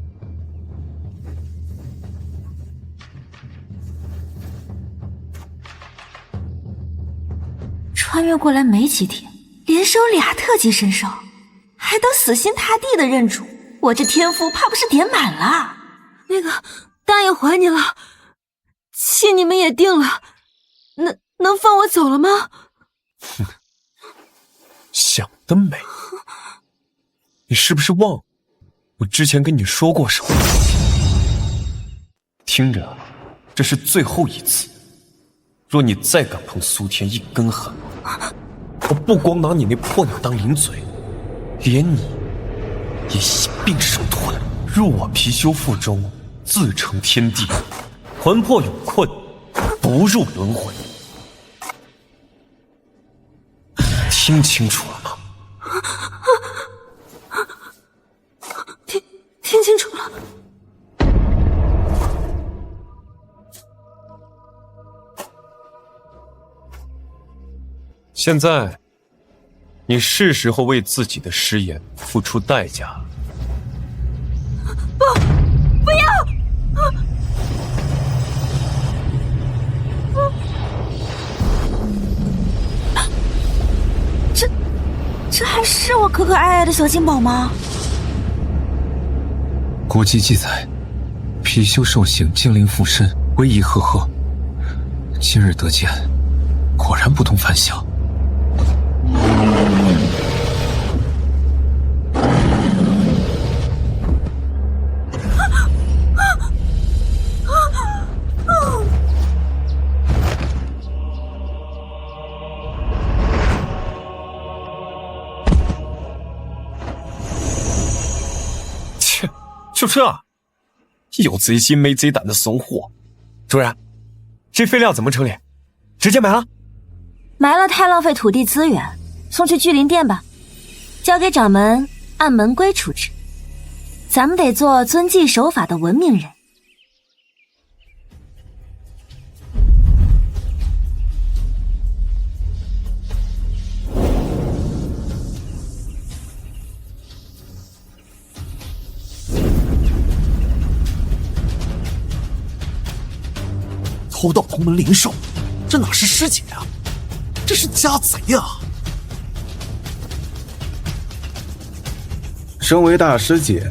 穿越过来没几天，连收俩特级神兽，还都死心塌地的认主，我这天赋怕不是点满了。那个蛋也还你了，亲你们也定了，能放我走了吗？哼，想得美！你是不是忘了我之前跟你说过什么？听着，这是最后一次。若你再敢碰苏田一根汗毛，我不光拿你那破鸟当零嘴，连你也一并生吞，入我貔貅腹中，自成天地，魂魄永困，不入轮回。听清楚了吗？听清楚了。现在，你是时候为自己的誓言付出代价了。不要！这还是我可可爱爱的小金宝吗？古籍记载，貔貅受刑，精灵附身，威仪赫赫。今日得见，果然不同凡响。切，就这，有贼心没贼胆的怂货！主人，这废料怎么处理？直接埋了？埋了太浪费土地资源，送去聚灵殿吧，交给掌门按门规处置。咱们得做遵纪守法的文明人。偷盗同门灵兽，这哪是师姐啊，这是家贼啊！身为大师姐，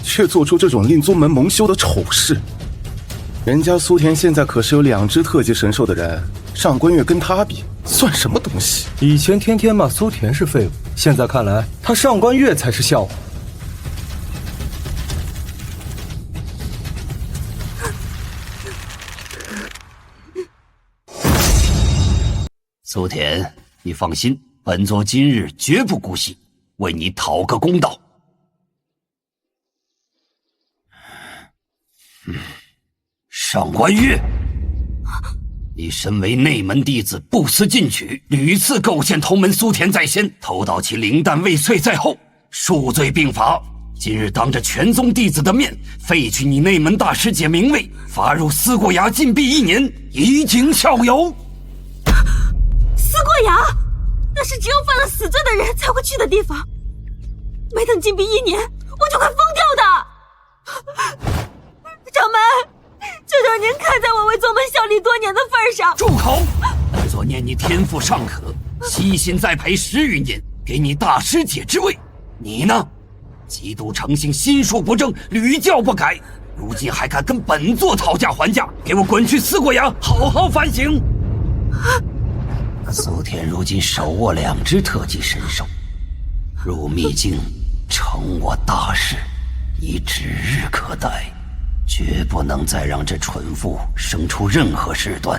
却做出这种令宗门蒙羞的丑事。人家苏田现在可是有2只特级神兽的人，上官月跟他比，算什么东西？以前天天骂苏田是废物，现在看来他上官月才是笑话。苏田，你放心，本座今日绝不姑息，为你讨个公道。上官月，你身为内门弟子，不思进取，屡次构陷同门苏田在先，偷盗其灵丹未遂在后，数罪并罚。今日当着全宗弟子的面，废去你内门大师姐名位，罚入思过崖禁闭1年，以儆效尤。思过崖，那是只有犯了死罪的人才会去的地方，没等禁闭1年，我就快疯掉的。掌门，求求您看在我为宗门效力多年的份上。住口！本座念你天赋尚可，悉心栽培10余年，给你大师姐之位。你呢？极度诚信，心术不正，屡教不改，如今还敢跟本座讨价还价，给我滚去思过崖，好好反省！苏田如今手握2只特级神兽，入秘境成我大事，已指日可待，绝不能再让这蠢妇生出任何事端。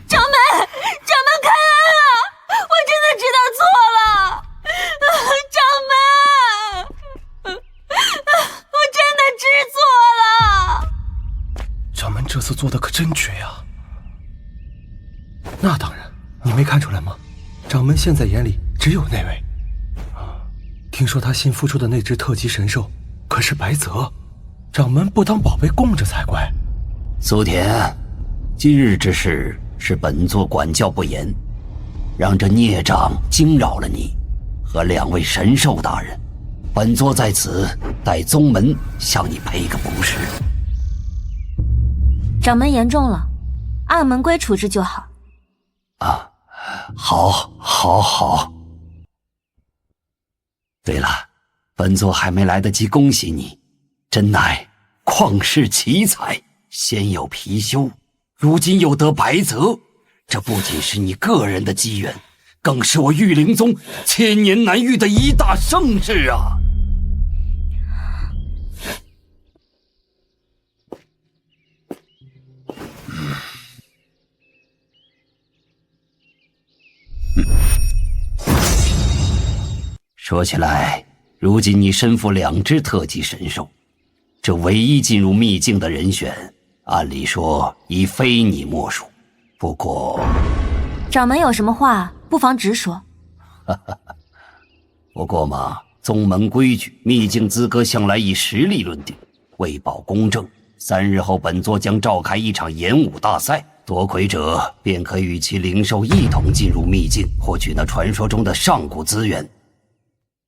掌门开恩啊！我真的知道错了，掌门，我真的知错了。掌门这次做的可真绝呀！那当然，你没看出来吗？掌门现在眼里只有那位。听说他新孵出的那只特级神兽可是白泽，掌门不当宝贝供着才怪。苏田，今日之事是本座管教不严，让这孽障惊扰了你和2位神兽大人，本座在此代宗门向你赔个不是。掌门言重了，按门规处置就好。啊，好。对了，本座还没来得及恭喜你，真乃旷世奇才，先有貔貅，如今又得白泽，这不仅是你个人的机缘，更是我玉灵宗千年难遇的一大盛事啊！说起来，如今你身负2只特级神兽，这唯一进入秘境的人选，按理说已非你莫属。不过，掌门有什么话，不妨直说。不过嘛，宗门规矩，秘境资格向来以实力论定，为保公正，3日后本座将召开一场演武大赛，夺魁者便可与其灵兽一同进入秘境，获取那传说中的上古资源。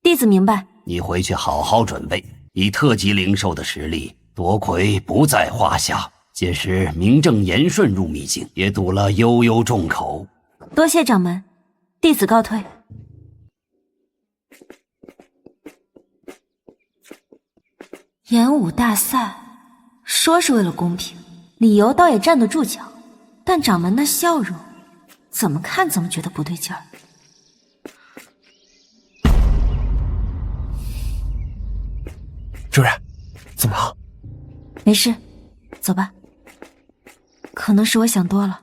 弟子明白。你回去好好准备，以特级灵兽的实力，夺魁不在话下。届时名正言顺入秘境，也堵了悠悠众口。多谢掌门，弟子告退。演武大赛，说是为了公平，理由倒也站得住脚，但掌门那笑容，怎么看怎么觉得不对劲儿。主人，怎么了？没事，走吧。可能是我想多了。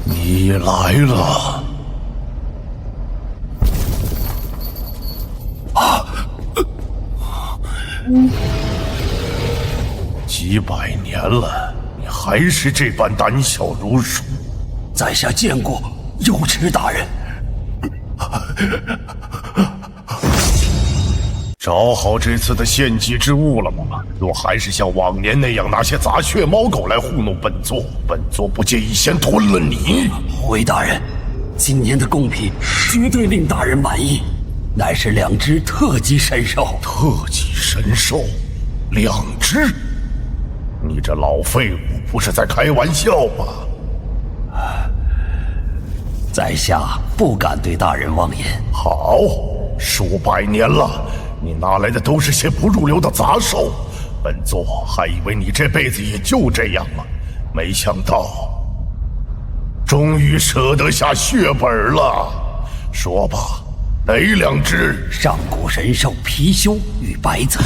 你来了。几百年了，你还是这般胆小如鼠。在下见过右持大人。找好这次的献祭之物了吗？若还是像往年那样拿些杂血猫狗来糊弄本座，本座不介意先吞了你。回大人，今年的贡品绝对令大人满意，乃是2只特级神兽。特级神兽，2只？你这老废物，不是在开玩笑吧？在下不敢对大人妄言。好，数百年了，你拿来的都是些不入流的杂兽。本座还以为你这辈子也就这样了，没想到终于舍得下血本了。说吧，哪2只？上古神兽貔貅与白泽。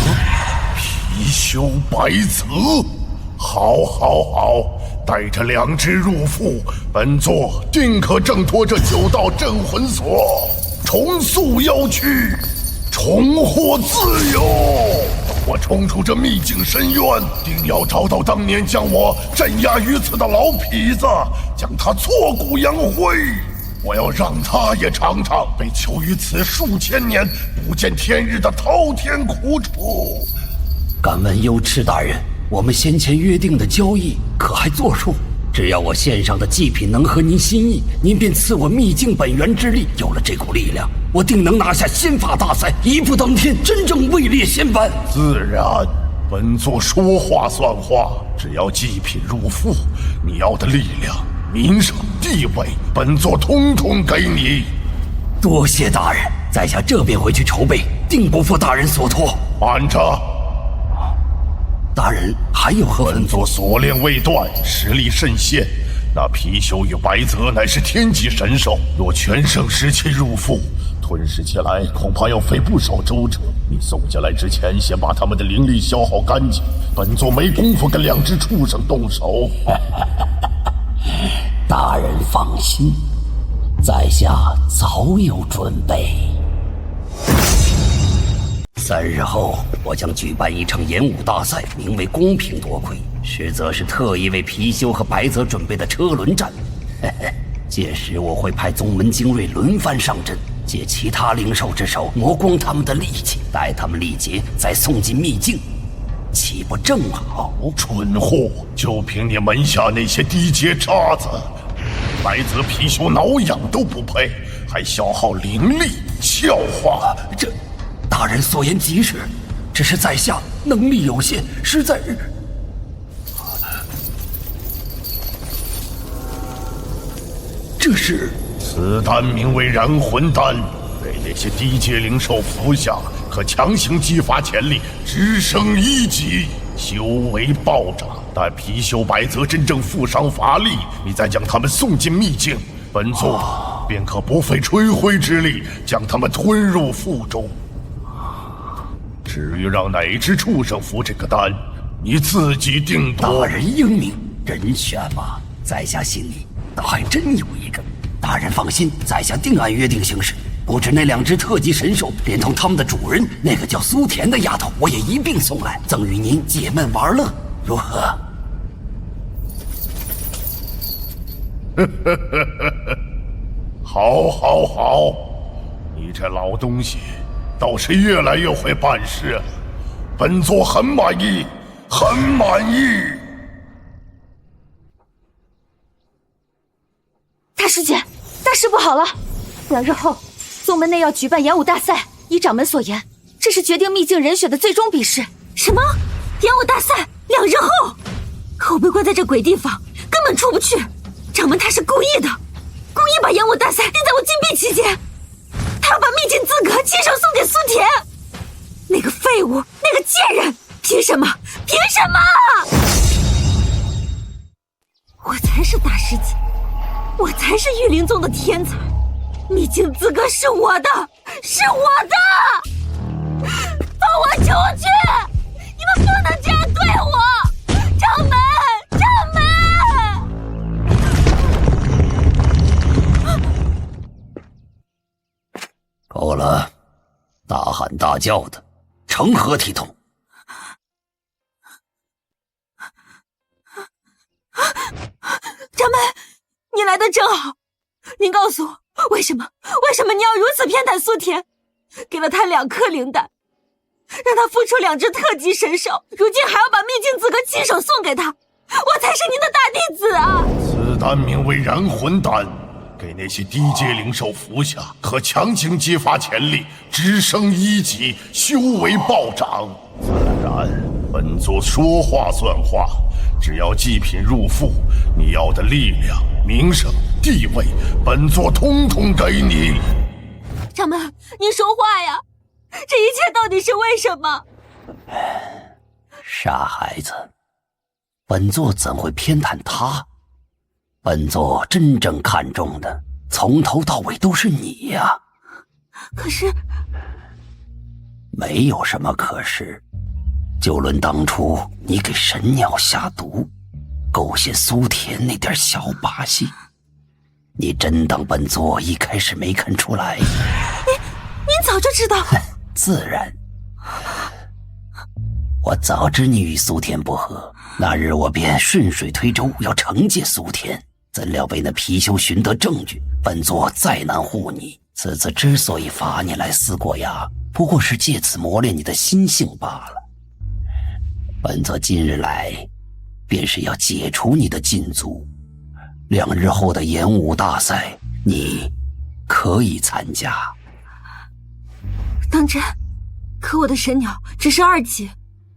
貔貅白泽，好，好，好，带着2只入腹，本座定可挣脱这9道镇魂锁，重塑妖躯，重获自由。我冲出这秘境深渊，定要找到当年将我镇压于此的老痞子，将他挫骨扬灰。我要让他也尝尝被囚于此数千年不见天日的滔天苦楚。敢问右赤大人，我们先前约定的交易可还作数？只要我献上的祭品能合您心意，您便赐我秘境本源之力。有了这股力量，我定能拿下仙法大赛，一步登天，真正位列仙班。自然，本座说话算话，只要祭品入腹，你要的力量、名声、地位，本座统统给你。多谢大人，在下这便回去筹备，定不负大人所托。慢着！大人还有何吩咐？本座锁链未断，实力甚现。那貔貅与白泽乃是天级神兽，若全盛时期入腹，吞噬起来恐怕要费不少周折。你送进来之前，先把他们的灵力消耗干净，本座没工夫跟2只畜生动手。大人放心，在下早有准备。3日后，我将举办一场演武大赛，名为公平夺魁，实则是特意为貔貅和白泽准备的车轮战。届时我会派宗门精锐轮番上阵，借其他灵兽之手磨光他们的力气，待他们力竭，再送进秘境，岂不正好？蠢货，就凭你门下那些低阶渣子，白泽貔貅挠痒都不配，还消耗灵力，笑话！这大人所言极是，只是在下能力有限，实在这是此丹名为燃魂丹，给那些低阶灵兽服下，可强行激发潜力，直升1级，修为暴涨。待貔貅白泽真正负伤乏力，你再将他们送进秘境，本座便可不费吹灰之力将他们吞入腹中。至于让哪只畜生服这个丹，你自己定夺。大人英明，人选嘛，在下心里倒还真有一个。大人放心，在下定按约定行事。不止那2只特级神兽，连同他们的主人那个叫苏田的丫头，我也一并送来，赠与您解闷玩乐，如何？好，好，好！你这老东西倒是越来越会办事了，本座很满意，很满意。大师姐，大事不好了！2日后，宗门内要举办演武大赛。依掌门所言，这是决定秘境人选的最终比试。什么？演武大赛2日后？可我被关在这鬼地方，根本出不去。掌门他是故意的，故意把演武大赛定在我禁闭期间。他要把秘境资格亲手送给苏田，那个废物，那个贱人，凭什么？凭什么？我才是大师姐，我才是御灵宗的天才，秘境资格是我的，是我的！放我出去！你们不能这样对我！掌门，掌门！够了，大喊大叫的，成何体统？掌门，你来的正好。您告诉我，为什么你要如此偏袒苏田，给了他2颗灵丹，让他付出2只特级神兽，如今还要把秘境资格亲手送给他，我才是您的大弟子啊！此丹名为燃魂丹，给那些低阶灵兽服下，可强行激发潜力，直升1级，修为暴涨。自然，本座说话算话，只要祭品入腹，你要的力量、名声、地位，本座统统给你。掌门，您说话呀！这一切到底是为什么？傻孩子，本座怎会偏袒他？本座真正看重的，从头到尾都是你呀。可是，没有什么可是，就论当初你给神鸟下毒，勾结苏田那点小把戏，你真当本座一开始没看出来？您早就知道。自然，我早知你与苏田不和，那日我便顺水推舟要惩戒苏田，怎料被那貔貅寻得证据，本座再难护你。此次之所以罚你来思过崖，不过是借此磨练你的心性罢了。本座今日来，便是要解除你的禁足。2日后的演武大赛，你可以参加。当真？可我的神鸟只是2级，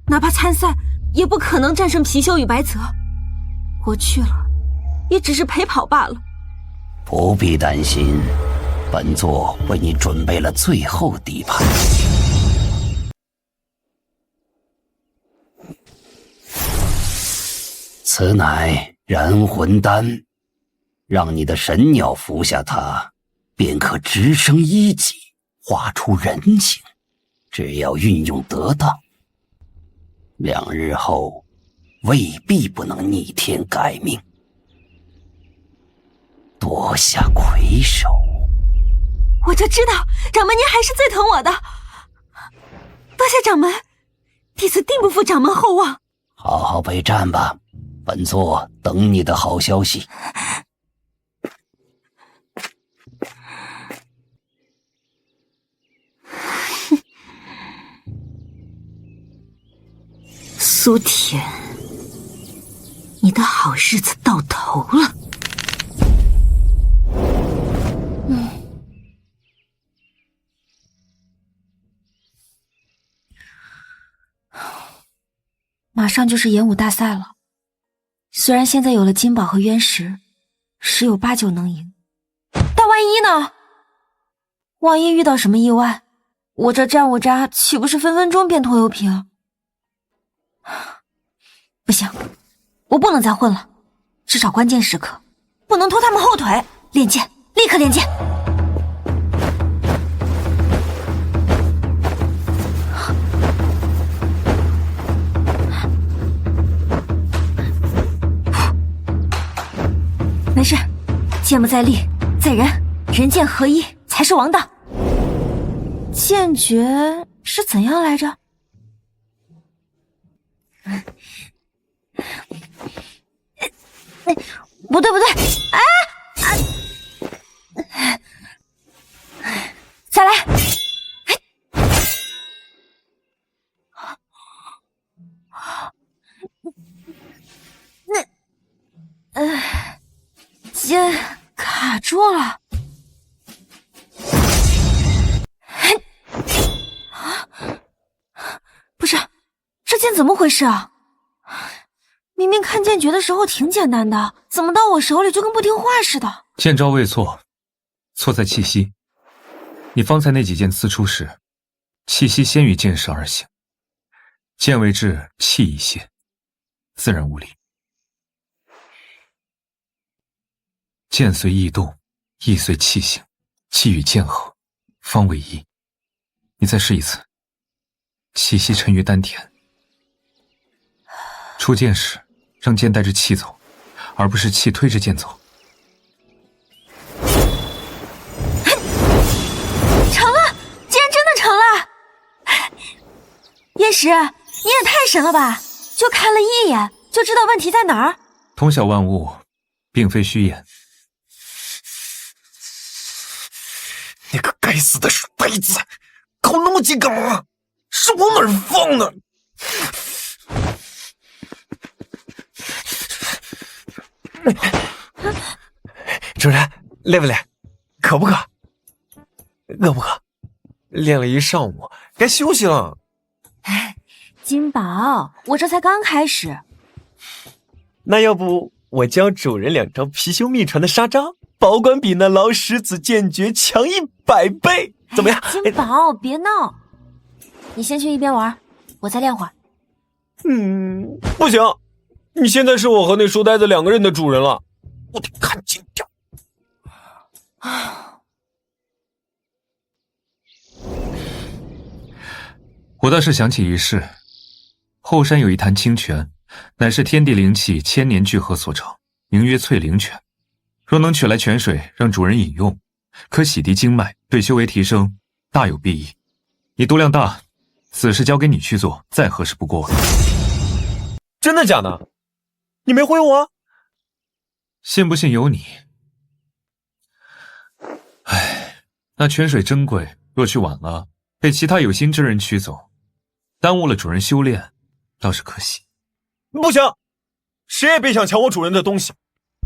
哪怕参赛，也不可能战胜貔貅与白泽。我去了，也只是陪跑罢了。不必担心，本座为你准备了最后底盘。此乃燃魂丹，让你的神鸟服下它，便可直升1级，化出人形。只要运用得当，2日后未必不能逆天改命。夺下魁首。我就知道掌门您还是最疼我的。多谢掌门，弟子定不负掌门厚望。好好备战吧，本座等你的好消息。苏田，你的好日子到头了。马上就是演武大赛了，虽然现在有了金宝和渊石，十有八九能赢，但万一呢？万一遇到什么意外，我这战五渣岂不是分分钟变拖油瓶？不行，我不能再混了，至少关键时刻不能拖他们后腿。练剑，立刻练剑。没事，剑不在力，在人，人剑合一才是王道。剑诀是怎样来着？不对不对，再来。剑卡住了。不是，这剑怎么回事啊？明明看剑诀的时候挺简单的，怎么到我手里就跟不听话似的？剑招未错，错在气息。你方才那几剑刺出时，气息先于剑势而行，剑为至气一泄，自然无力。剑随意动，意随气行，气与剑合，方为一。你再试一次，气息沉于丹田。出剑时，让剑带着气走，而不是气推着剑走。成了，竟然真的成了！叶石，你也太神了吧！就看了一眼，就知道问题在哪儿。通晓万物，并非虚言。那个该死的书呆子，搞那么几杆啊，是往哪儿放的？主人，累不累？渴不渴？饿不饿？练了一上午，该休息了。金宝，我这才刚开始。那要不我教主人2招貔貅秘传的杀招，保管比那老狮子剑诀强100倍，怎么样？金宝，别闹！你先去一边玩，我再练会儿。不行，你现在是我和那书呆子2个人的主人了，我得看紧点。我倒是想起一事，后山有一潭清泉，乃是天地灵气千年聚合所成，名曰翠灵泉。若能取来泉水让主人饮用，可洗涤经脉，对修为提升大有裨益。你度量大，此事交给你去做，再合适不过了。真的假的？你没回我？信不信由你。唉，那泉水珍贵，若去晚了，被其他有心之人取走，耽误了主人修炼，倒是可惜。不行，谁也别想抢我主人的东西。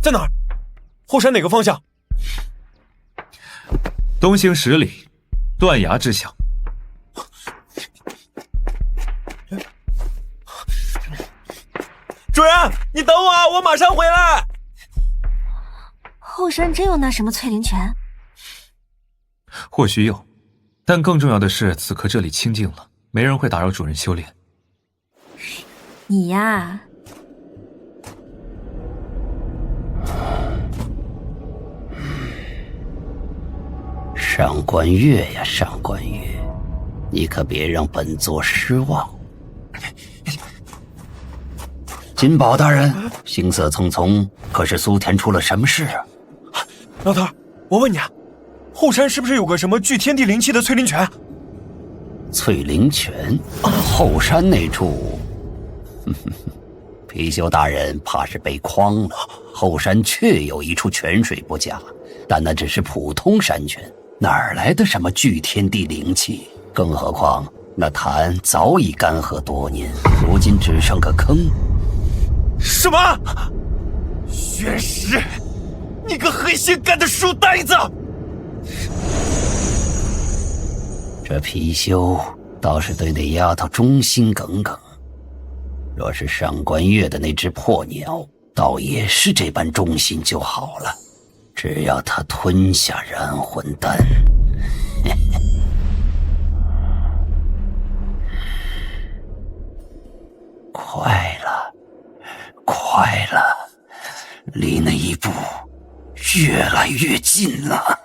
在哪儿？后山哪个方向？东行10里，断崖之下。主人，你等我啊，我马上回来。后山真有那什么翠灵泉？或许有，但更重要的是，此刻这里清静了，没人会打扰主人修炼。你呀，上官月呀，上官月，你可别让本座失望。金宝大人，行色匆匆，可是苏田出了什么事啊？老头，我问你啊，后山是不是有个什么聚天地灵气的翠灵泉？翠灵泉，后山那处，貔貅大人怕是被诓了。后山确有一处泉水不假，但那只是普通山泉，哪来的什么聚天地灵气？更何况那潭早已干涸多年，如今只剩个坑。什么？宣誓！你个黑心干的书呆子！这貔貅倒是对那丫头忠心耿耿，若是上官月的那只破鸟，倒也是这般忠心就好了。只要他吞下燃魂丹，快了，快了，离那一步越来越近了。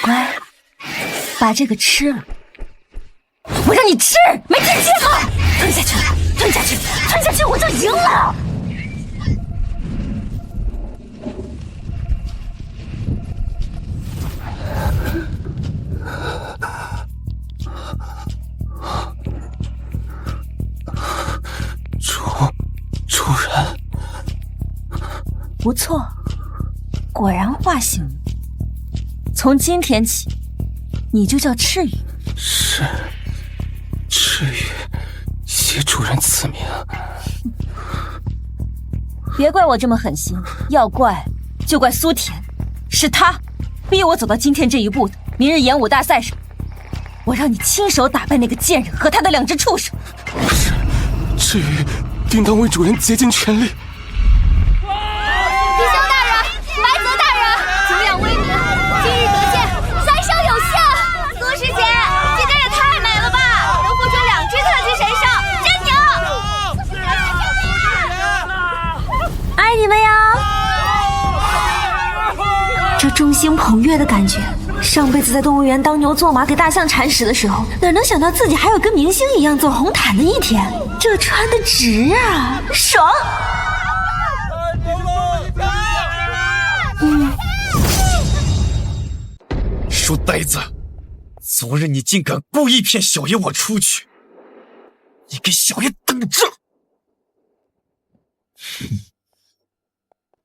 乖，把这个吃了。我让你吃，没听见吗？吞下去，吞下去，吞下去，我就赢了。主人，不错，果然化形。从今天起，你就叫赤羽。是，赤羽，谢主人赐名。别怪我这么狠心，要怪就怪苏田，是他逼我走到今天这一步的。明日演武大赛上，我让你亲手打败那个贱人和他的2只畜生。是，赤羽定当为主人竭尽全力。貔貅大人，白泽大人，久仰威名，今日得见，3生有幸。苏师姐，今天也太美了吧，能孵出2只特级神兽，真牛！爱你们哟！这众星捧月的感觉，上辈子在动物园当牛做马给大象铲屎的时候，哪能想到自己还有跟明星一样走红毯的一天？这穿的值啊，爽！书呆子，昨日你竟敢故意骗小爷我出去，你给小爷等着！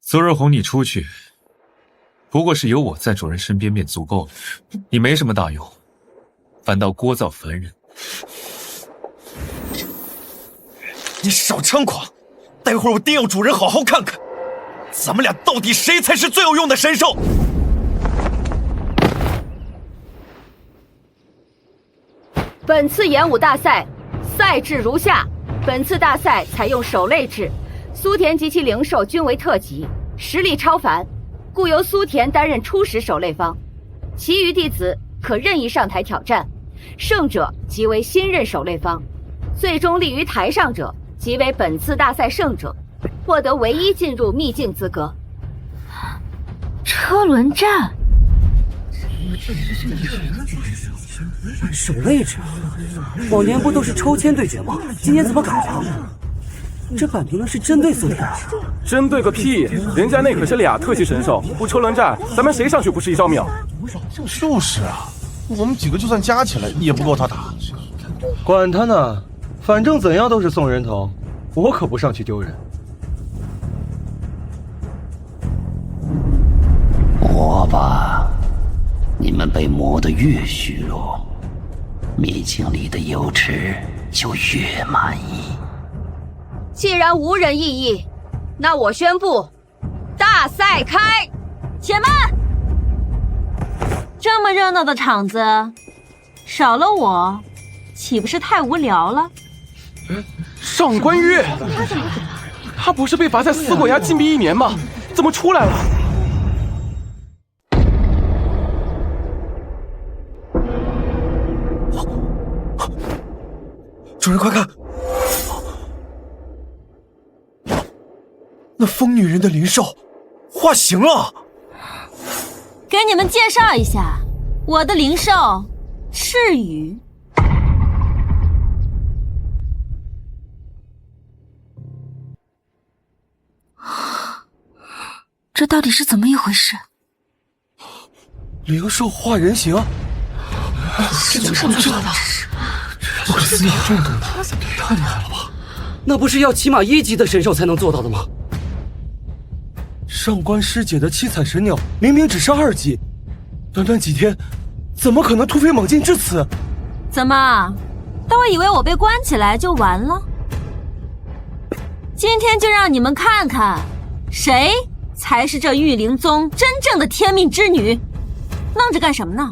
昨日哄你出去，不过是有我在主人身边便足够了，你没什么大用，反倒聒噪烦人。你少猖狂！待会儿我定要主人好好看看，咱们俩到底谁才是最有用的神兽！本次演武大赛赛制如下：本次大赛采用守擂制，苏田及其灵兽均为特级，实力超凡，故由苏田担任初始守擂方，其余弟子可任意上台挑战，胜者即为新任守擂方，最终立于台上者即为本次大赛胜者，获得唯一进入秘境资格。车轮战，守擂制，往年不都是抽签对决吗？今年怎么改了？这摆明了是针对苏田。针对个屁！人家那可是俩特级神兽，不车轮战，咱们谁上去不是一招命？就是啊，我们几个就算加起来也不够他打。管他呢，反正怎样都是送人头，我可不上去丢人。磨吧，你们被磨得越虚弱，秘境里的油池就越满意。既然无人异议，那我宣布，大赛开！且慢！这么热闹的场子，少了我，岂不是太无聊了？上官月，他不是被罚在思过崖禁闭1年吗？怎么出来了？主人快看，那疯女人的灵兽化形了。给你们介绍一下，我的灵兽赤羽。这到底是怎么一回事？灵兽化人形，这怎么做到的？不可思议，这么多，太厉害了吧？那不是要起码1级的神兽才能做到的吗？上官师姐的七彩神鸟明明只是2级，短短几天，怎么可能突飞猛进至此？怎么，都以为我被关起来就完了？今天就让你们看看，谁才是这御灵宗真正的天命之女！愣着干什么呢？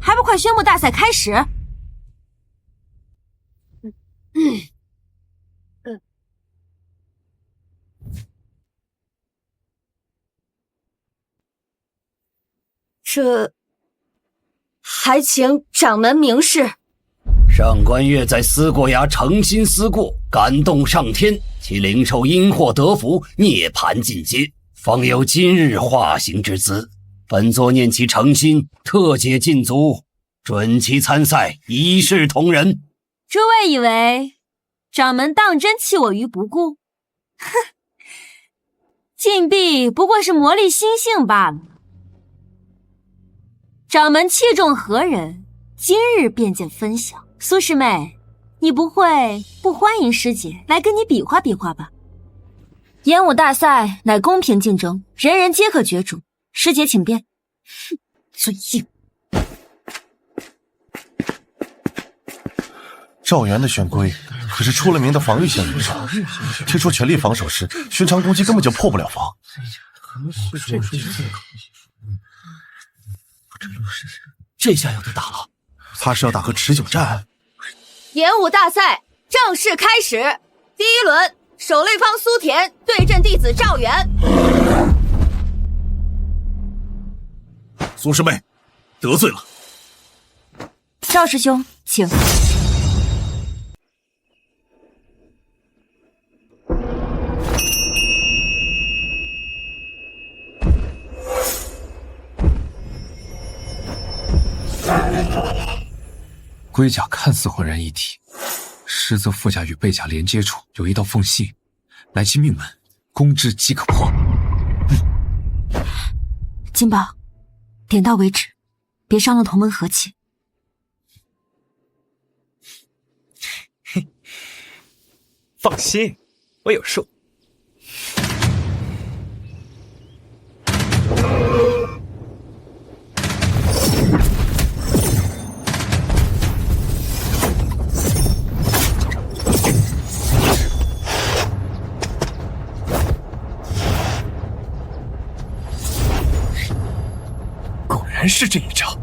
还不快宣布大赛开始！这还请掌门明示。上官月在思过崖诚心思过，感动上天，其灵兽因祸得福，涅槃进阶，方有今日化形之姿。本座念其诚心，特解禁足，准其参赛，一视同仁。诸位以为掌门当真弃我于不顾？哼，禁闭不过是魔力心性罢了。掌门器重何人，今日便见分晓。苏师妹，你不会不欢迎师姐来跟你比划比划吧？演武大赛乃公平竞争，人人皆可角逐。师姐请便。哼，嘴硬。赵元的玄龟可是出了名的防御型灵兽，推出全力防守时，寻常攻击根本就破不了防。这下有的打了，怕是要打个持久战。演武大赛正式开始，第1轮，守擂方苏田对阵弟子赵元。苏师妹，得罪了。赵师兄，请。龟甲看似浑然一体，实则腹甲与背甲连接处有一道缝隙，乃其命门，攻之即可破。金宝，点到为止，别伤了同门和气。放心，我有数。果然是这一招。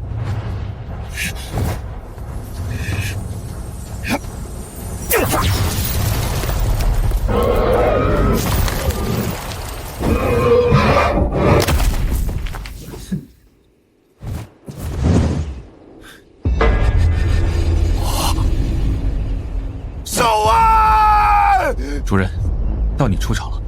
手啊！主人，到你出场了。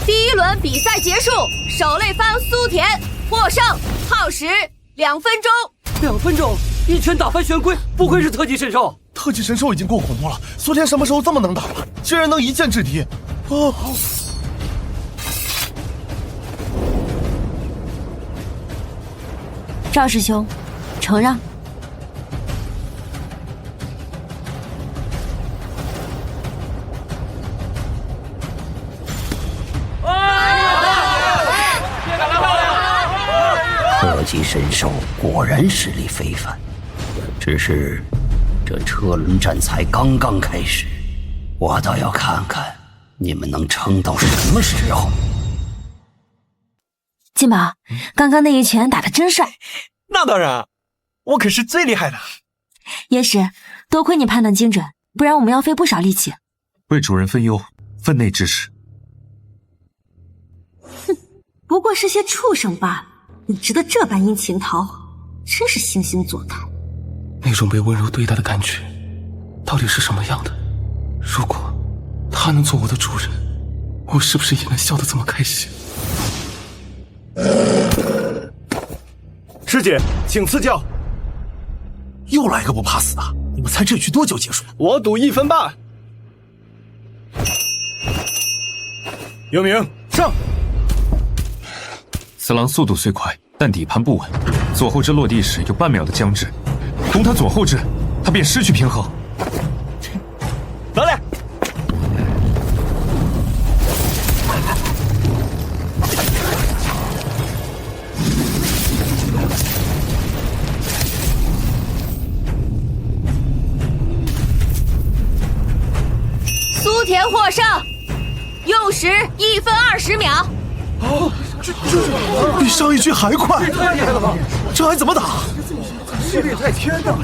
第一轮比赛结束，守擂方苏田获胜，耗时2分钟。2分钟，一拳打翻玄龟，不愧是特级神兽。特级神兽已经够恐怖了，苏田什么时候这么能打了？竟然能一剑制敌！哦，赵师兄，承让。特级神兽果然实力非凡，只是这车轮战才刚刚开始，我倒要看看你们能撑到什么时候。金宝，刚刚那一拳打得真帅。那当然，我可是最厉害的。也是，多亏你判断精准，不然我们要费不少力气。为主人分忧，分内之事。哼，不过是些畜生罢了。你值得这般殷勤讨好，真是惺惺作态。那种被温柔对待的感觉，到底是什么样的？如果他能做我的主人，我是不是也能笑得这么开心？师姐，请赐教。又来个不怕死的，你们猜这局多久结束？我赌1分半。有名上。此狼速度虽快，但底盘不稳，左后肢落地时有半秒的僵滞，攻他左后肢，他便失去平衡。来来，苏田获胜，用时1分20秒。哦，这比上一局还快，太厉害了吧？这还怎么打？实力在天呐！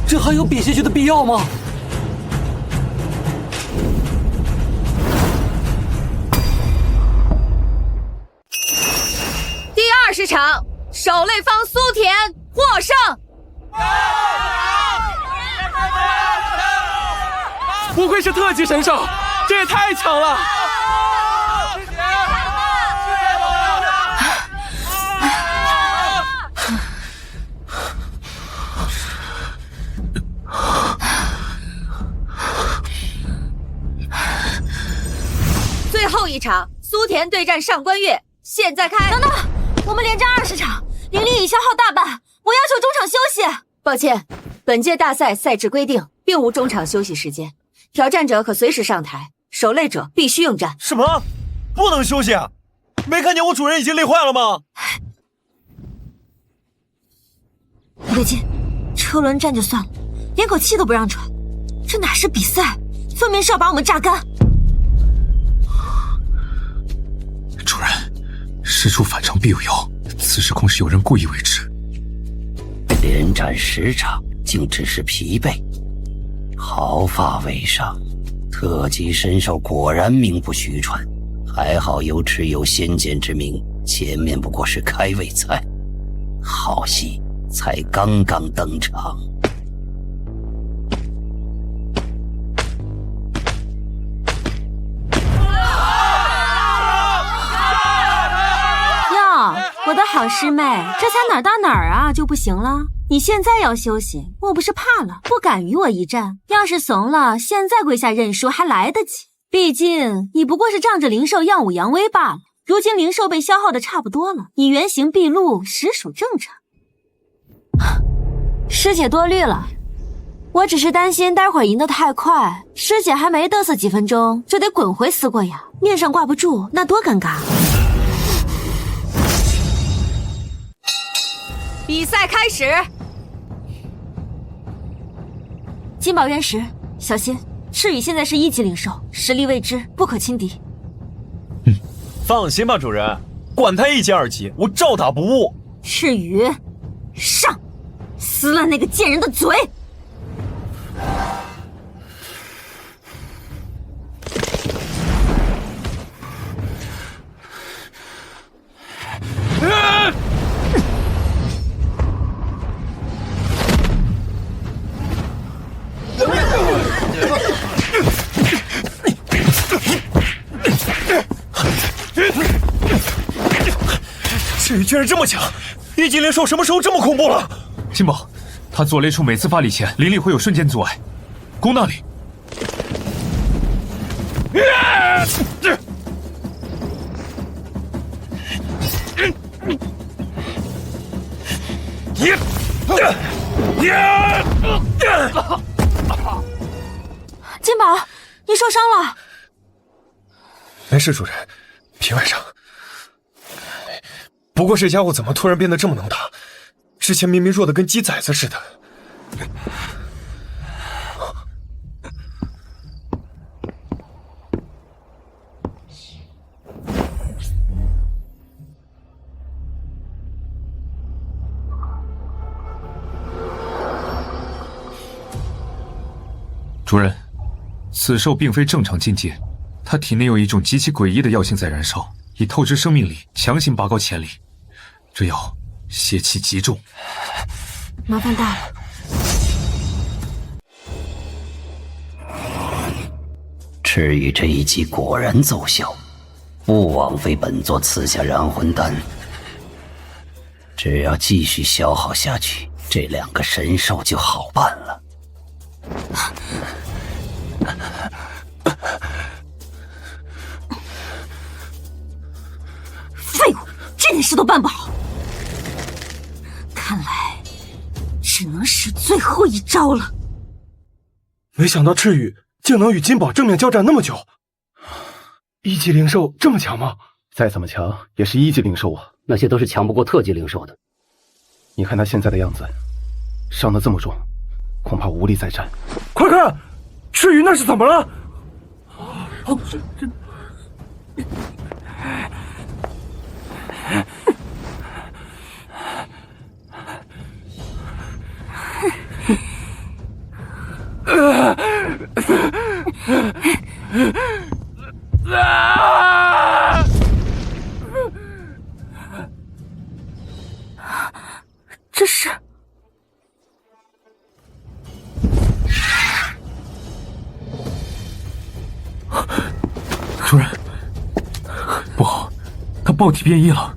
这还有比下去的必要吗？第20场，守擂方苏田获胜。不愧是特级神兽，这也太强了！最后一场，苏田对战上官月，现在开。等等，我们连战20场，灵力已消耗大半，我要求中场休息。抱歉，本届大赛赛制规定，并无中场休息时间，挑战者可随时上台，守擂者必须应战。什么？不能休息？没看见我主人已经累坏了吗？不对劲，车轮战就算了，连口气都不让喘，这哪是比赛，分明是要把我们榨干。主人，事出反常必有妖，此事恐是有人故意为之。连战10场，竟只是疲惫，毫发未伤。特级神兽果然名不虚传，还好有齿有先见之明，前面不过是开胃菜，好戏才刚刚登场。我的好师妹，这才哪儿到哪儿啊就不行了？你现在要休息，莫不是怕了，不敢与我一战？要是怂了，现在跪下认输还来得及。毕竟你不过是仗着灵兽耀武扬威罢了。如今灵兽被消耗的差不多了，你原形毕露，实属正常。师姐多虑了，我只是担心待会儿赢得太快，师姐还没嘚瑟几分钟就得滚回思过崖，面上挂不住，那多尴尬。比赛开始。金宝渊石，小心，赤羽现在是1级灵兽，实力未知，不可轻敌。放心吧，主人，管他1级2级，我照打不误。赤羽，上，撕烂那个贱人的嘴！赤羽居然这么强！1级灵兽什么时候这么恐怖了？金宝，他左肋处每次发力前，灵力会有瞬间阻碍，攻那里。金宝，你受伤了？没事，主人，皮外伤。不过这家伙怎么突然变得这么能打？之前明明弱得跟鸡崽子似的。主人，此兽并非正常境界，它体内有一种极其诡异的药性在燃烧，以透支生命力，强行拔高潜力。这药邪气极重，麻烦大了。赤羽这一击果然奏效，不枉费本座赐下燃魂丹。只要继续消耗下去，这2个神兽就好办了。废物，这点事都办不好。看来只能使最后一招了。没想到赤羽竟能与金宝正面交战那么久。1级灵兽这么强吗？再怎么强也是1级灵兽啊，那些都是强不过特级灵兽的。你看他现在的样子，伤得这么重，恐怕无力再战。快看，赤羽那是怎么了？这是主人，不好，他爆体变异了。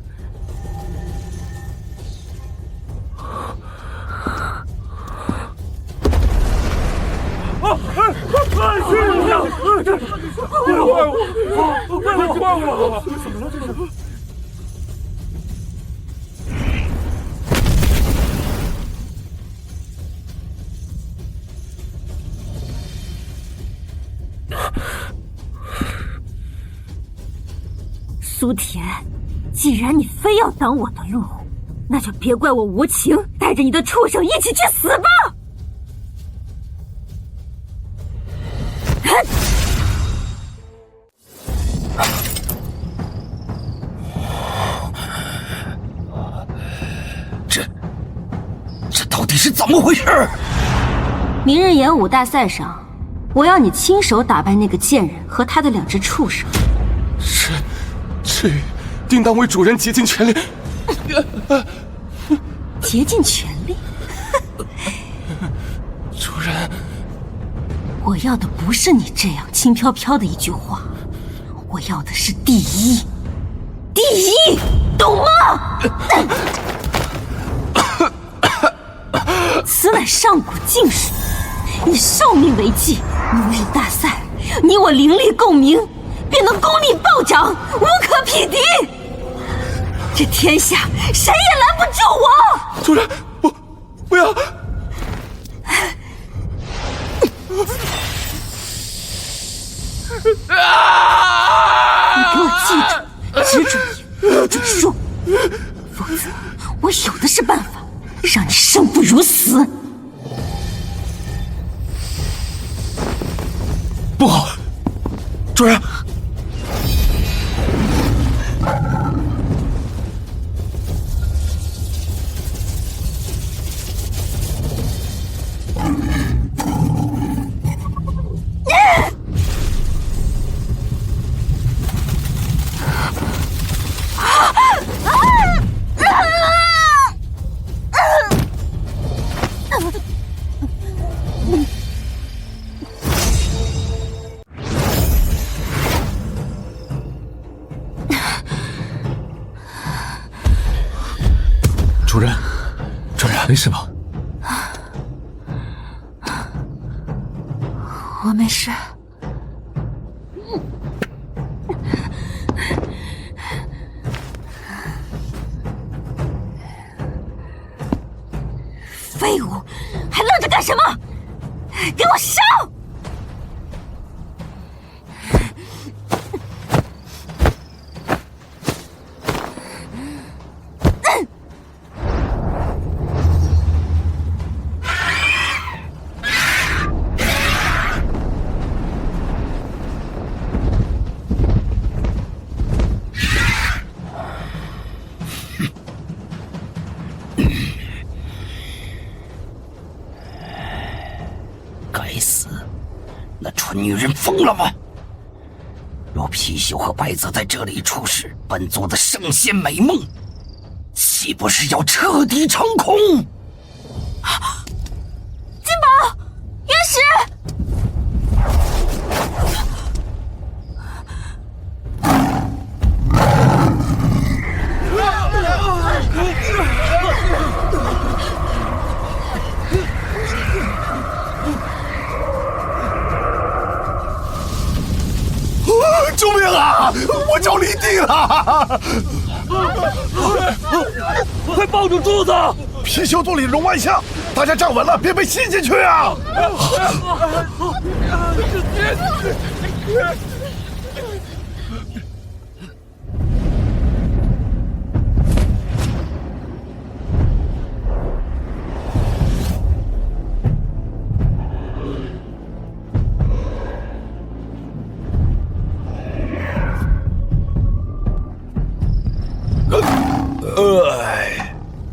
苏田，既然你非要挡我的路，那就别怪我无情，带着你的畜生一起去死吧！这到底是怎么回事？明日演武大赛上，我要你亲手打败那个贱人和他的2只畜生。赤羽定当为主人竭尽全力。竭尽全力？主人，我要的不是你这样轻飘飘的一句话，我要的是第一，懂吗？此乃上古禁术，以寿命为祭，明日大赛你我灵力共鸣，便能功力暴涨，无可匹敌。这天下谁也拦不住我！主人，不要！你给我记住，只准赢，不准输，否则我有的是办法让你生不如死。不好，主人！主人，没事吧？我没事。废物，还愣着干什么？给我烧！该死！那蠢女人疯了吗？若貔貅和白泽在这里出事，本座的圣仙美梦岂不是要彻底成空？金宝，原石。救命啊！我脚离地了！快抱住柱子！貔貅肚里容万象，大家站稳了，别被吸进去啊！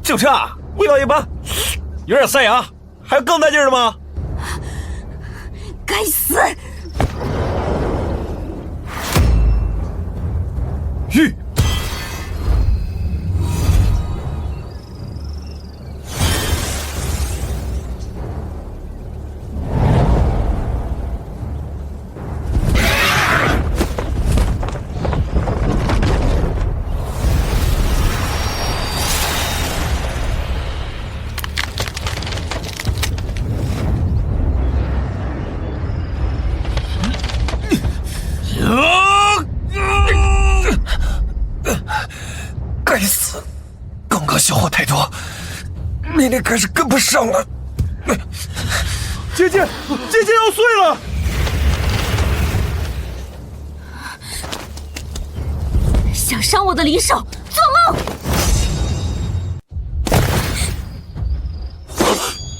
就这，味道一般，有点塞牙，还有更带劲的吗？该死！玉。该死！刚刚消耗太多，力量开始跟不上了。结界要碎了！想伤我的灵兽，做梦！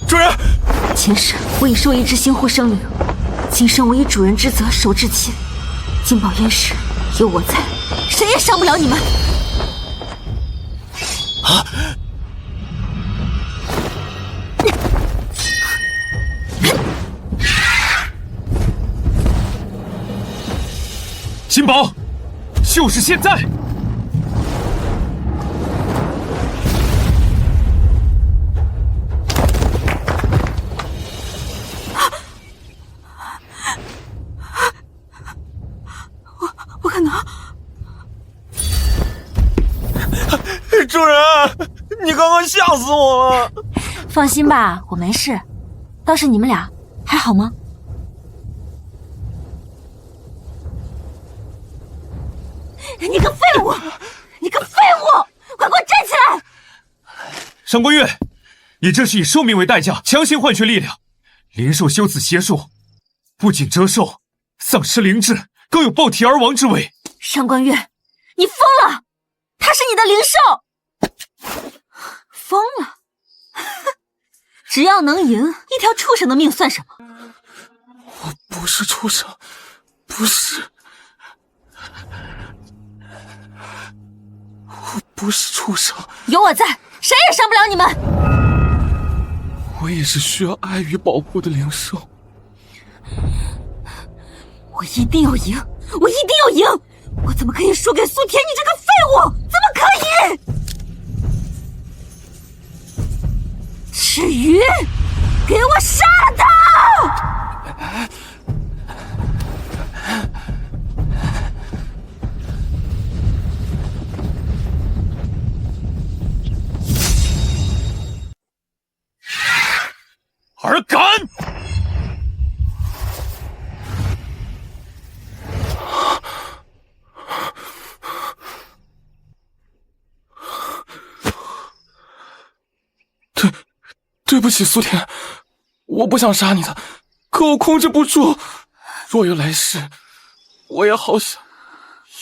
主人，前世我已受一只星护生灵，今生我以主人之责守至亲。金宝渊石有我在，谁也伤不了你们。啊！金宝，就是现在！不可能！主人，你刚刚吓死我了！放心吧，我没事。倒是你们俩还好吗？你个废物！你个废物！快给我站起来！上官月，你这是以寿命为代价强行换取力量，灵兽修此邪术，不仅折寿，丧失灵智，更有爆体而亡之危。上官月，你疯了！他是你的灵兽，疯了！只要能赢，一条畜生的命算什么？我不是畜生，不是，我不是畜生。有我在，谁也伤不了你们。我也是需要爱与保护的灵兽。我一定要赢，我一定要赢！我怎么可以输给苏田你这个废物？怎么可以？赤羽，给我杀了他！尔敢！对不起，苏田，我不想杀你的，可我控制不住。若有来世，我也好想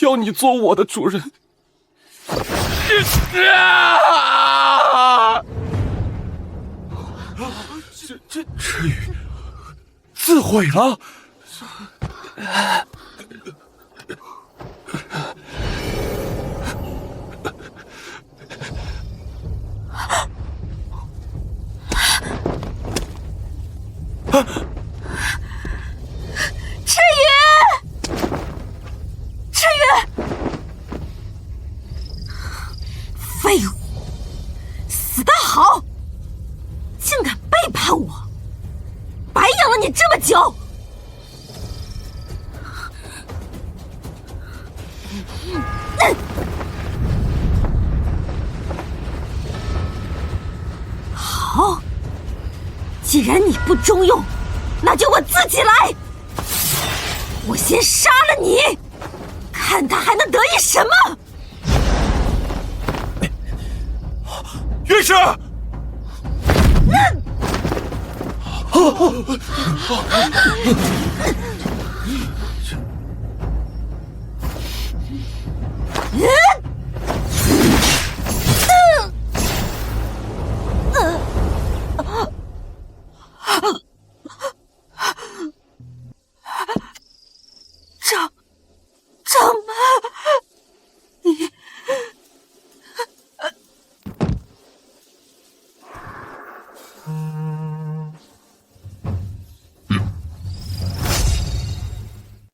要你做我的主人。赤羽自毁了。赤羽，赤羽，废物，死得好！竟敢背叛我，白养了你这么久！好，既然你不中用，那就我自己来。我先杀了你，看他还能得意什么！岳师，掌门，你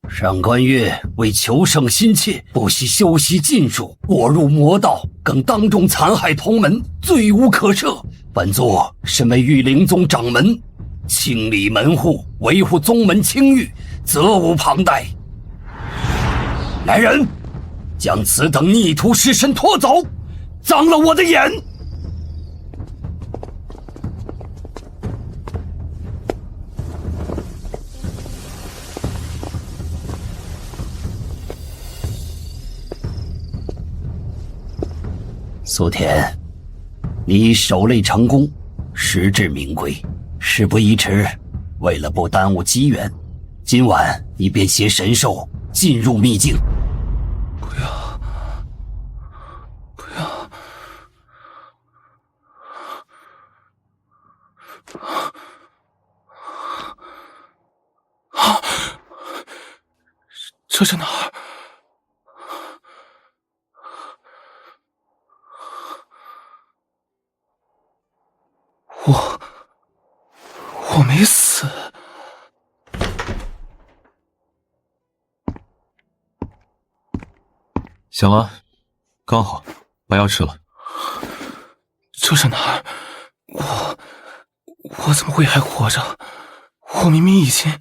上官月为求胜心切，不惜修习禁术，堕入魔道，更当众残害同门，罪无可赦。本座身为御灵宗掌门，清理门户，维护宗门清誉，责无旁贷。来人，将此等逆徒尸身拖走，脏了我的眼！苏田，你守擂成功，实至名归。事不宜迟，为了不耽误机缘，今晚你便携神兽进入秘境。不要，不要！啊！这是哪儿？我没死。行了，刚好把药吃了。这是哪儿？我怎么会还活着？我明明已经……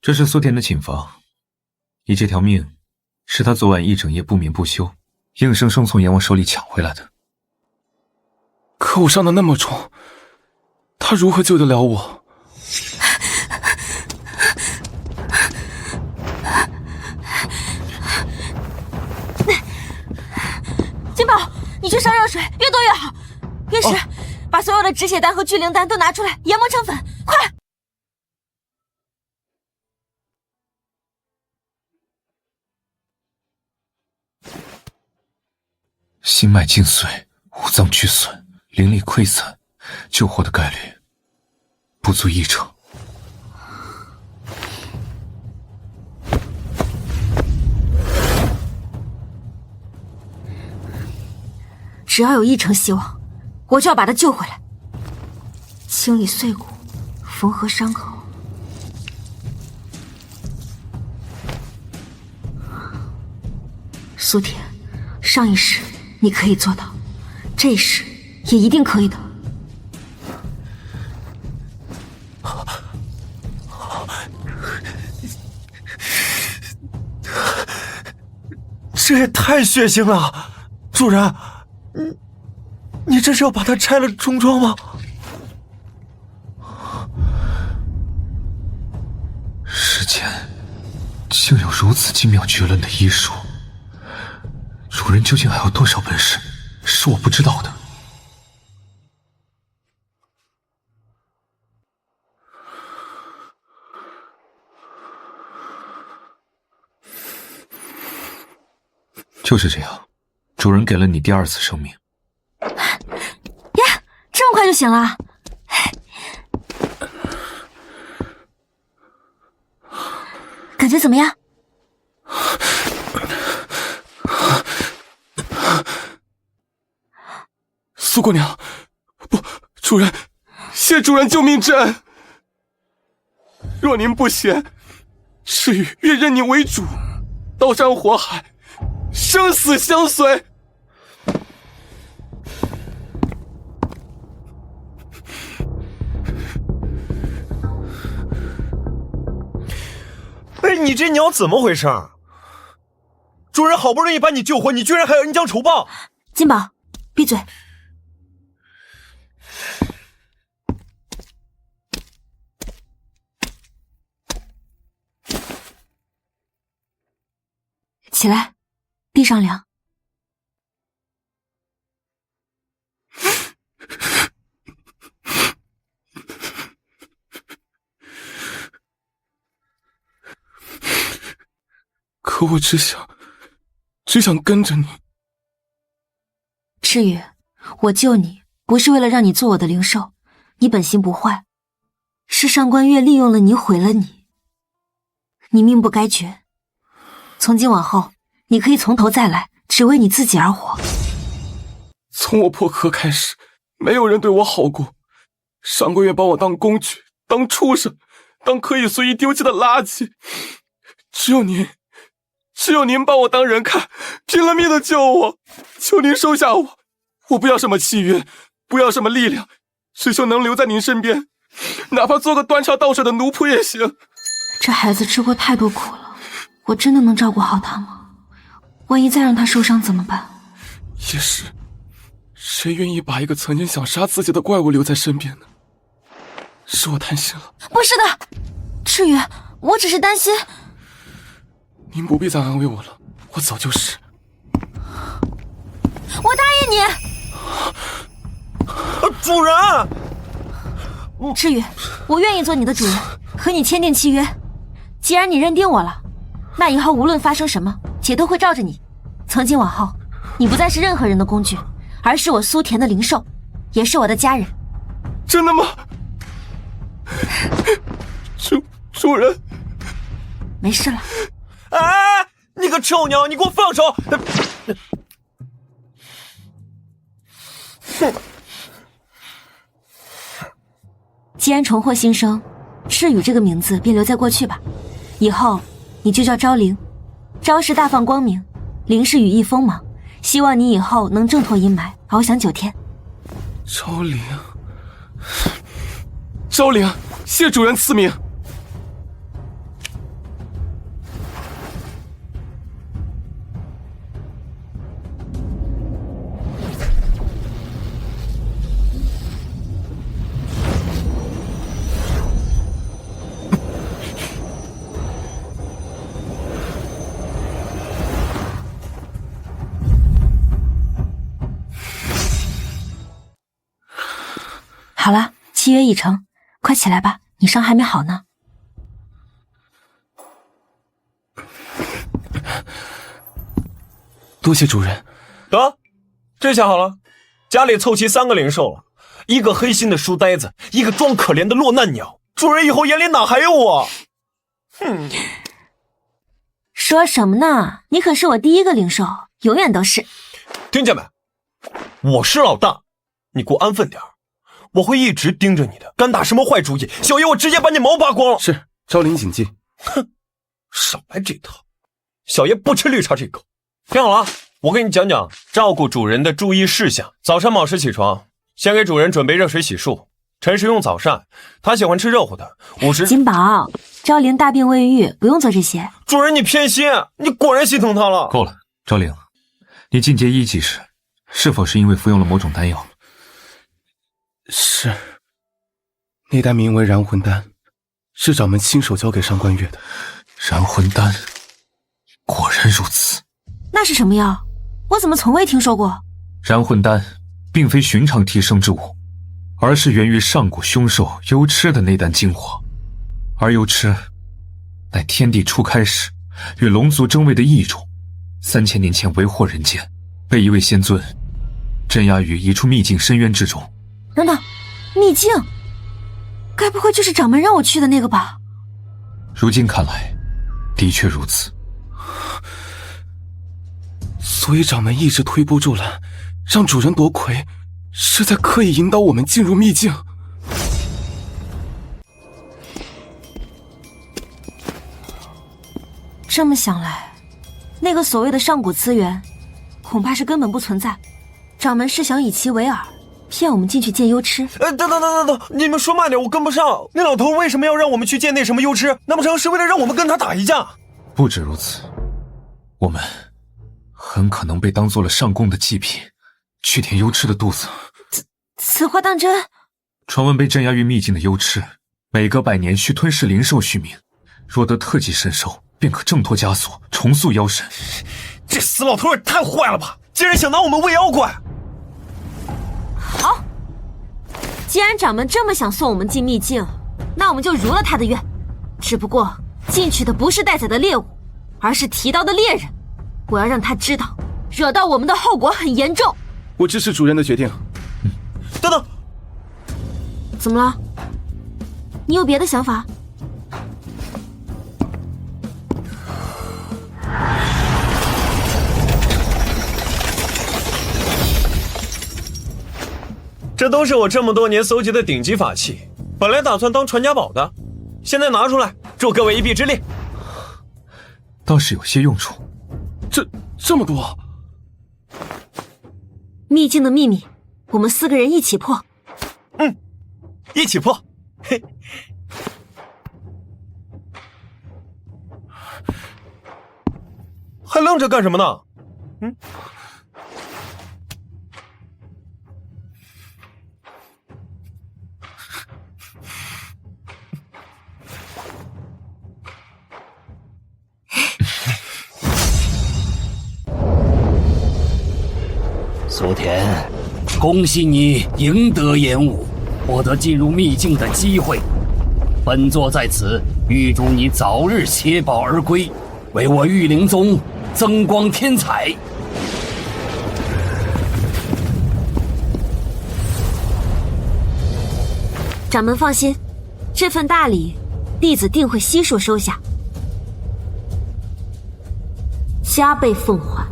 这是苏田的寝房，你这条命是他昨晚一整夜不眠不休，硬生生从阎王手里抢回来的。可我伤得那么重，他如何救得了我？你去烧热水，越多越好。乐师，把所有的止血丹和聚灵丹都拿出来，研磨成粉，快！心脉尽碎，五脏俱损，灵力溃散，救活的概率不足1成。只要有1成希望，我就要把他救回来，清理碎骨，缝合伤口。苏田，上一世你可以做到，这一世也一定可以的。这也太血腥了，主人，你这是要把它拆了重装吗？世间竟有如此精妙绝伦的医术，主人究竟还有多少本事，是我不知道的。就是这样，主人给了你第2次生命。呀，这么快就醒了？感觉怎么样？苏姑娘，不，主人，谢主人救命之恩。若您不嫌，赤羽愿认您为主，刀山火海，生死相随。哎，你这鸟怎么回事？主人好不容易把你救活，你居然还要恩将仇报！金宝，闭嘴！起来，地上凉。可我只想跟着你。赤羽，我救你不是为了让你做我的灵兽，你本性不坏，是上官月利用了你毁了你，你命不该绝。从今往后，你可以从头再来，只为你自己而活。从我破壳开始，没有人对我好过。上官月把我当工具，当畜生，当可以随意丢弃的垃圾。只有您把我当人看，拼了命的救我。求您收下我，我不要什么契约，不要什么力量，只求能留在您身边，哪怕做个端茶倒水的奴仆也行。这孩子吃过太多苦了，我真的能照顾好他吗？万一再让他受伤怎么办？也是，谁愿意把一个曾经想杀自己的怪物留在身边呢？是我贪心了。不是的，赤羽，我只是担心。您不必再安慰我了，我早就是。我答应你。主人，赤羽，我愿意做你的主人，和你签订契约。既然你认定我了，那以后无论发生什么，姐都会罩着你。从今往后，你不再是任何人的工具，而是我苏田的灵兽，也是我的家人。真的吗？主人，没事了。哎，你个臭鸟，你给我放手！既然重获新生，赤羽这个名字便留在过去吧。以后你就叫昭灵，昭是大放光明，灵是羽翼锋芒。希望你以后能挣脱阴霾，翱翔9天。昭灵，谢主人赐名。好了，契约已成，快起来吧，你伤还没好呢。多谢主人。得，这下好了，家里凑齐3个灵兽了，一个黑心的书呆子，一个装可怜的落难鸟，主人以后眼里哪还有我？哼！说什么呢？你可是我第1个灵兽，永远都是。听见没？我是老大，你给我安分点，我会一直盯着你的。敢打什么坏主意，小爷我直接把你毛拔光了。是，昭陵谨记。哼，少来这套，小爷不吃绿茶这口。听好了，我给你讲讲照顾主人的注意事项。早上卯时起床，先给主人准备热水洗漱。辰时用早膳，他喜欢吃热乎的。午时，金宝，昭陵大病未愈，不用做这些。主人你偏心，你果然心疼他了。够了，昭陵，你进阶1级时，是否是因为服用了某种丹药？是，那丹名为燃魂丹，是掌门亲手交给上官月的。燃魂丹，果然如此。那是什么药？我怎么从未听说过？燃魂丹并非寻常提升之物，而是源于上古凶兽幽螭的那丹精华。而幽螭乃天地初开时与龙族争位的异种，3000年前为祸人间，被一位仙尊镇压于一处秘境深渊之中。等等，秘境，该不会就是掌门让我去的那个吧？如今看来，的确如此。所以掌门一直推波助澜，让主人夺魁，是在刻意引导我们进入秘境。这么想来，那个所谓的上古资源，恐怕是根本不存在。掌门是想以其为饵，骗我们进去见幽螭。等，你们说慢点，我跟不上。那老头为什么要让我们去见那什么幽螭？难不成是为了让我们跟他打一架？不止如此，我们很可能被当做了上贡的祭品，去填幽螭的肚子。此话当真？传闻被镇压于秘境的幽螭，每隔100年需吞噬灵兽续命，若得特级神兽，便可挣脱枷锁，重塑妖神。这死老头也太坏了吧！竟然想拿我们喂妖怪！好，既然掌门这么想送我们进秘境，那我们就如了他的愿。只不过进去的不是待宰的猎物，而是提刀的猎人。我要让他知道，惹到我们的后果很严重。我支持主人的决定。等等，怎么了？你有别的想法？这都是我这么多年搜集的顶级法器，本来打算当传家宝的，现在拿出来助各位一臂之力。倒是有些用处。这么多，秘境的秘密，我们4个人一起破。一起破。嘿，还愣着干什么呢？苏田，恭喜你赢得演武，获得进入秘境的机会。本座在此预祝你早日携宝而归，为我御灵宗增光添彩。掌门放心，这份大礼，弟子定会悉数收下，加倍奉还。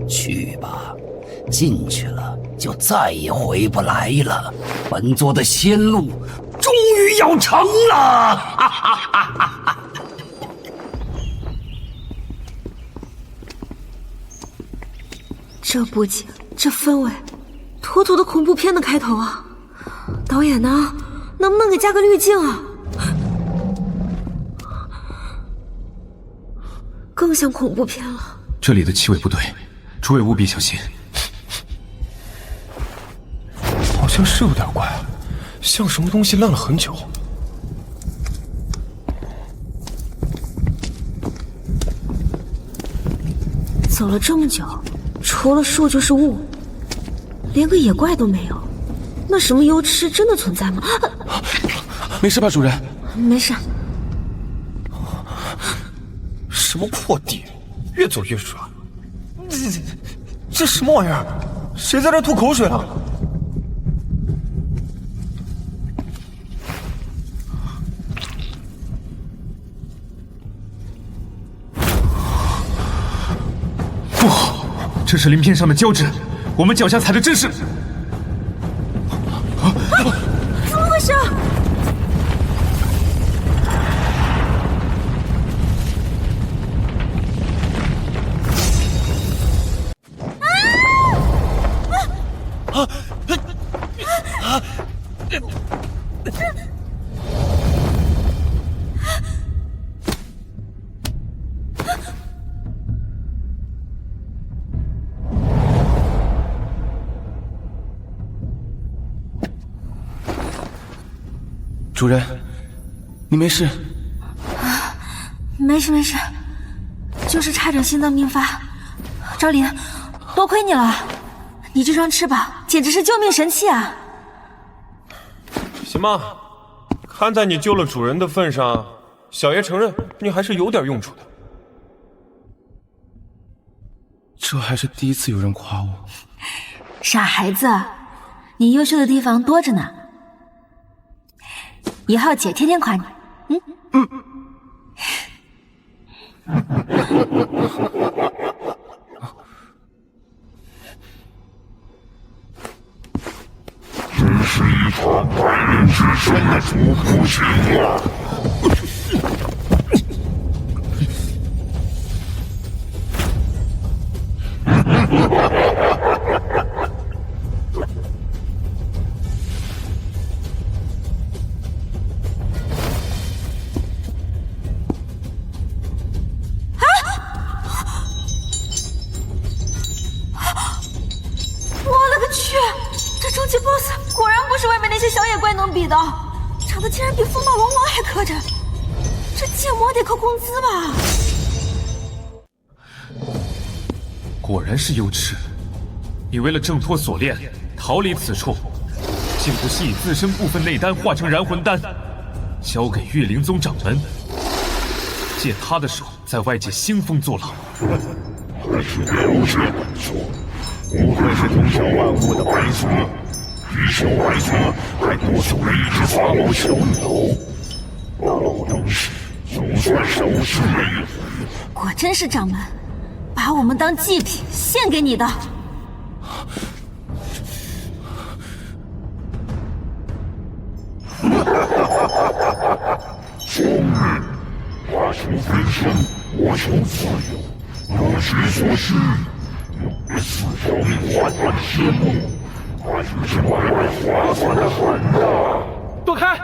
去吧，进去了就再也回不来了。本座的仙路终于要成了！哈哈哈哈哈！这布景，这氛围，妥妥的恐怖片的开头啊！导演呢？能不能给加个滤镜啊？更像恐怖片了。这里的气味不对，诸位务必小心。好像是有点怪，像什么东西烂了很久。走了这么久，除了树就是雾，连个野怪都没有。那什么幽痴真的存在吗？没事吧，主人？没事。什么破地，越走越软。这什么玩意儿？谁在这吐口水了？不好，这是鳞片上的胶质，我们脚下踩的真是……怎么回事？主人，你没事？没事没事，就是差点心脏病发。昭林，多亏你了，你这双翅膀简直是救命神器啊！行吧，看在你救了主人的份上，小爷承认你还是有点用处的。这还是第一次有人夸我。傻孩子，你优秀的地方多着呢。以后姐天天夸你。真是一场百人之争的独孤情呀！终极 BOSS 果然不是外面那些小野怪能比的，长得竟然比风暴龙王还磕碜，这建模得扣工资吧？果然是幽痴，你为了挣脱锁链，逃离此处，竟不惜以自身部分内丹化成燃魂丹，交给玉灵宗掌门，借他的手在外界兴风作浪。还是了解说，不愧是通晓万物的白蛇，一小白蛇还多出了一只发毛小鸟，老东西总算收拾了。果真是掌门，把我们当祭品献给你的。终日他求分身，我求自由。各取所需，用4条命换断天幕，还是买卖划算的很呐！躲开！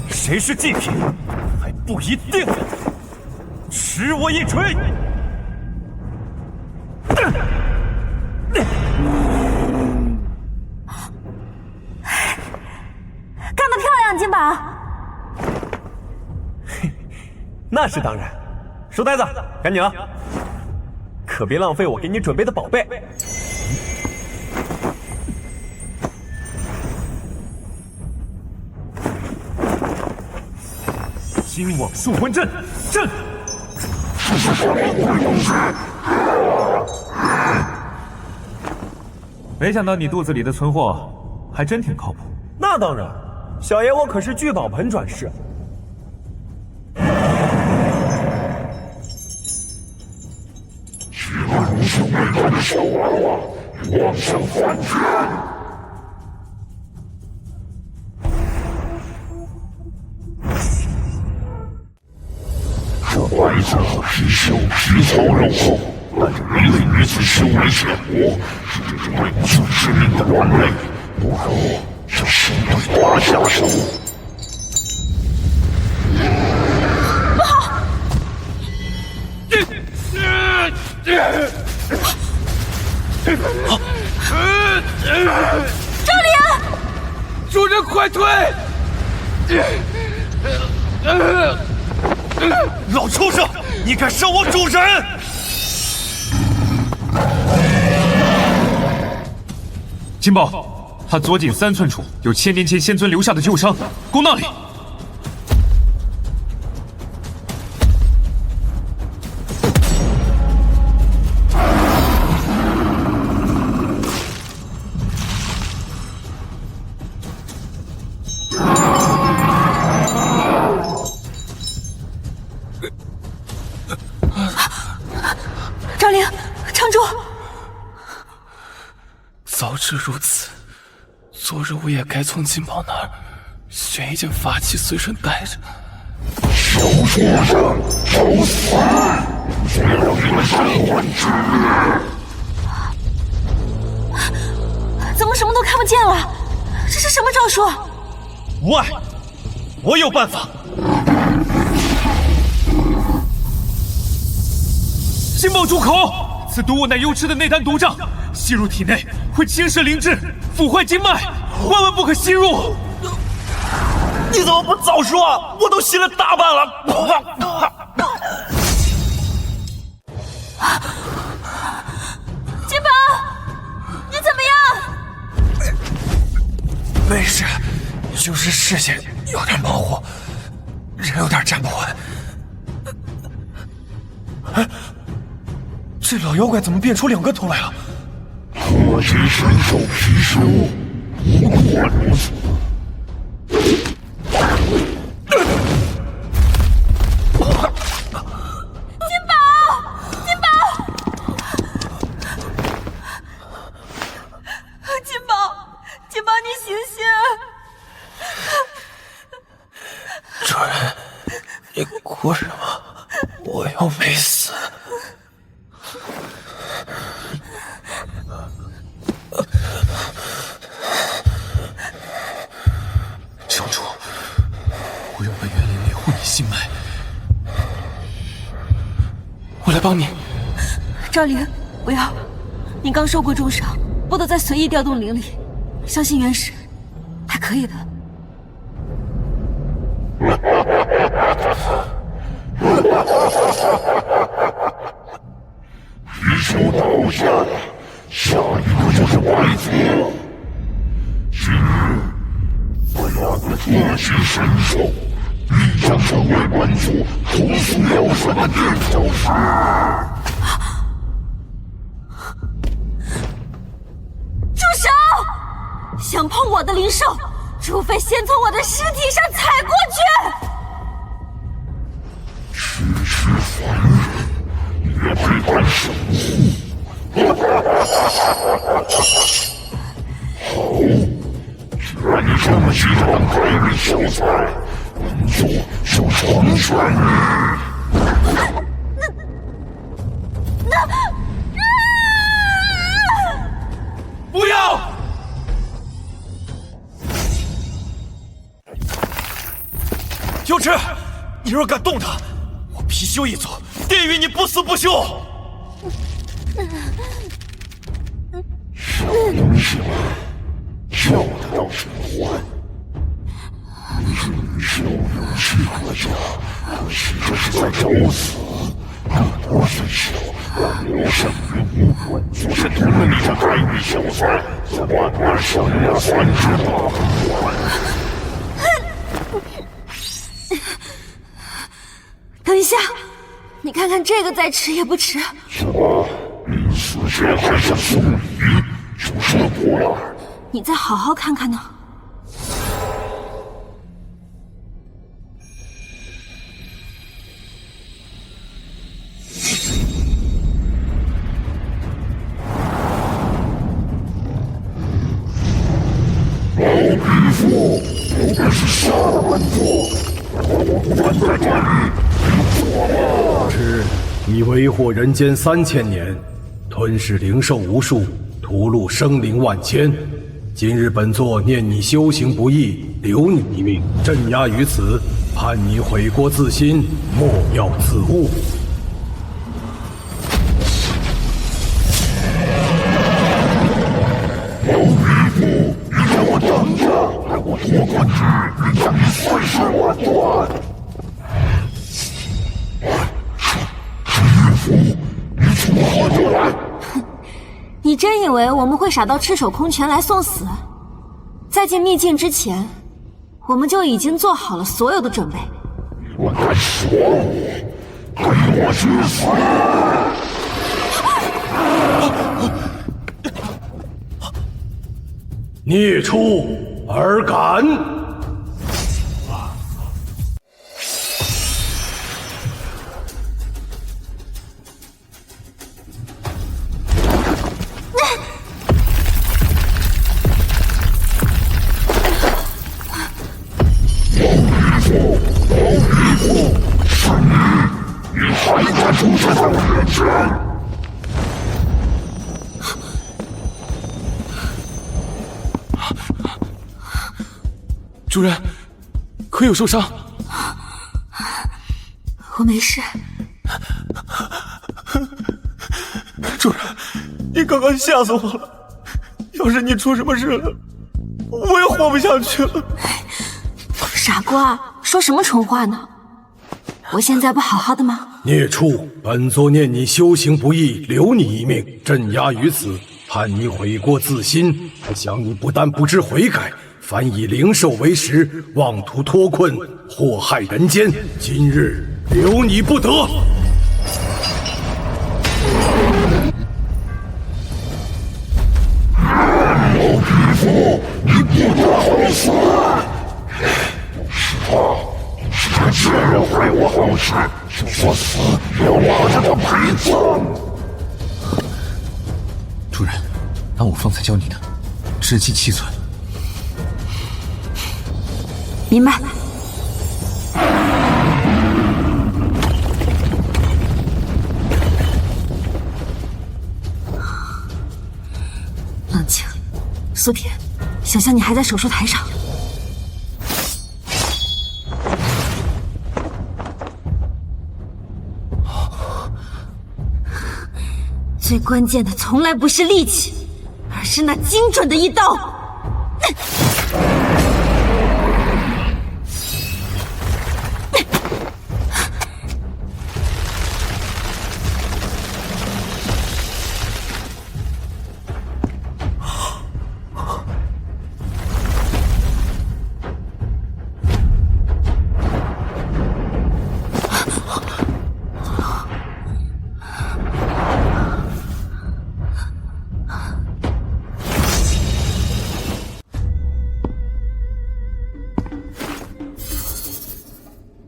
谁是祭品还不一定，吃我一锤！干得漂亮，金宝！那是当然，书呆子，赶紧了，可别浪费我给你准备的宝贝。金网速魂阵，阵！没想到你肚子里的存货还真挺靠谱。那当然，小爷我可是聚宝盆转世。取个如此伟大的小娃娃，妄想反权！这白蛇皮秀皮糙肉厚，但是人类于此修为浅薄，是对自致命的软肋。不可就先对他下手。不好！赵灵，主人快退！老畜生，你敢伤我主人！金宝，他左颈3寸处有1000年前仙尊留下的旧伤，攻那里。赵灵，撑住！早知如此，昨日我也该从金宝那儿选一件法器随身带着。小畜生，找死！再让你们3魂之灭！怎么什么都看不见了？这是什么招数？无碍，我有办法。金宝住口！此毒物乃幽吃的内丹毒瘴，吸入体内会侵蚀灵智，腐坏经脉，万万不可吸入。你怎么不早说啊？我都吸了大半了。金宝，你怎么样？没事，就是视线有点模糊，人有点站不稳。哎，这老妖怪怎么变出2个头来了？特级神兽貔貅，不过如此。金宝，你醒醒！主人，你哭什么？我又没死。城主，我用本源灵力护你心脉，我来帮你。赵灵，不要！你刚受过重伤，不得再随意调动灵力。相信元始还可以的。貔貅倒下了，下一个就是白泽。今日这2个特级神兽必将成为本座同宿疗伤的垫脚石。住手！想碰我的灵兽，除非先从我的尸体上踩过去。区区凡人也配管守护？好，既然你这么急着当百里小菜，本座就成全你。不要！幽池，你若敢动他，我貔貅一族定与你不死不休！小东西嘛，叫得倒是欢。貔貅有气可嘉，可惜这是在找死。个头虽小，但留胜于无。本座是吞了你这百里小菜，万万想要3只大魂。等一下，你看看这个再迟也不迟。什么？临死前还想送礼？出什么破烂？你再好好看看呢。老匹夫，有本事杀了本座，我关在这里，你做吗？是你为祸人间3000年，吞噬灵兽无数，屠戮生灵万千，今日本座念你修行不易，留你一命，镇压于此，盼你悔过自新，莫要自误。刘匹夫，你给我等着！待我脱过纸，你将你碎尸万段！匹夫，你从何处来？你真以为我们会傻到赤手空拳来送死？在进秘境之前，我们就已经做好了所有的准备。我敢说我，给我去死！孽畜，尔敢！主人，可有受伤？我没事。主人，你刚刚吓死我了！要是你出什么事了，我也活不下去了。傻瓜，说什么蠢话呢？我现在不好好的吗？孽畜，本座念你修行不易，留你一命，镇压于此，盼你悔过自新。我想你不但不知悔改，反以灵兽为食，妄图脱困，祸害人间。今日留你不得！刘匹夫，你不得好死！是他这人坏我好事，就说死也要拉着他陪葬。主人，按我方才教你的，只记7寸。明白。冷静，苏田，想象你还在手术台上。最关键的从来不是力气，而是那精准的一刀。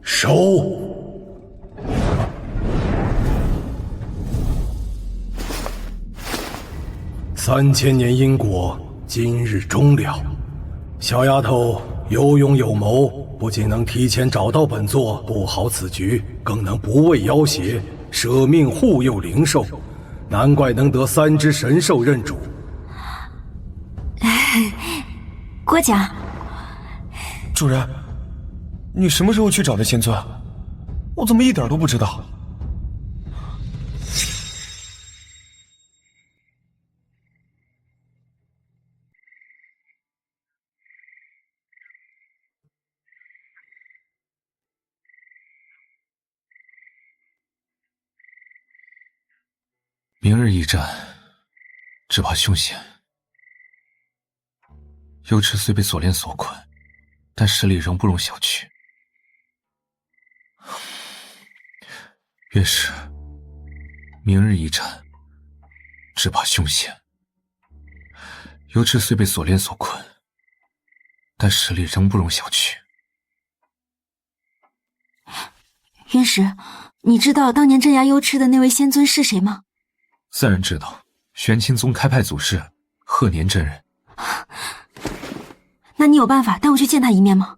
收！3000年因果，今日终了。小丫头有勇有谋，不仅能提前找到本座，布好此局，更能不畏要挟，舍命护佑灵兽，难怪能得3只神兽认主。郭奖，主人，你什么时候去找的仙尊？我怎么一点都不知道？明日一战，只怕凶险。幽池虽被锁链所困，但实力仍不容小觑。岳师，明日一战，只怕凶险。幽池虽被锁链所困，但实力仍不容小觑。云石，你知道当年镇压幽池的那位仙尊是谁吗3人知道，玄清宗开派祖师鹤年真人。那你有办法带我去见他一面吗？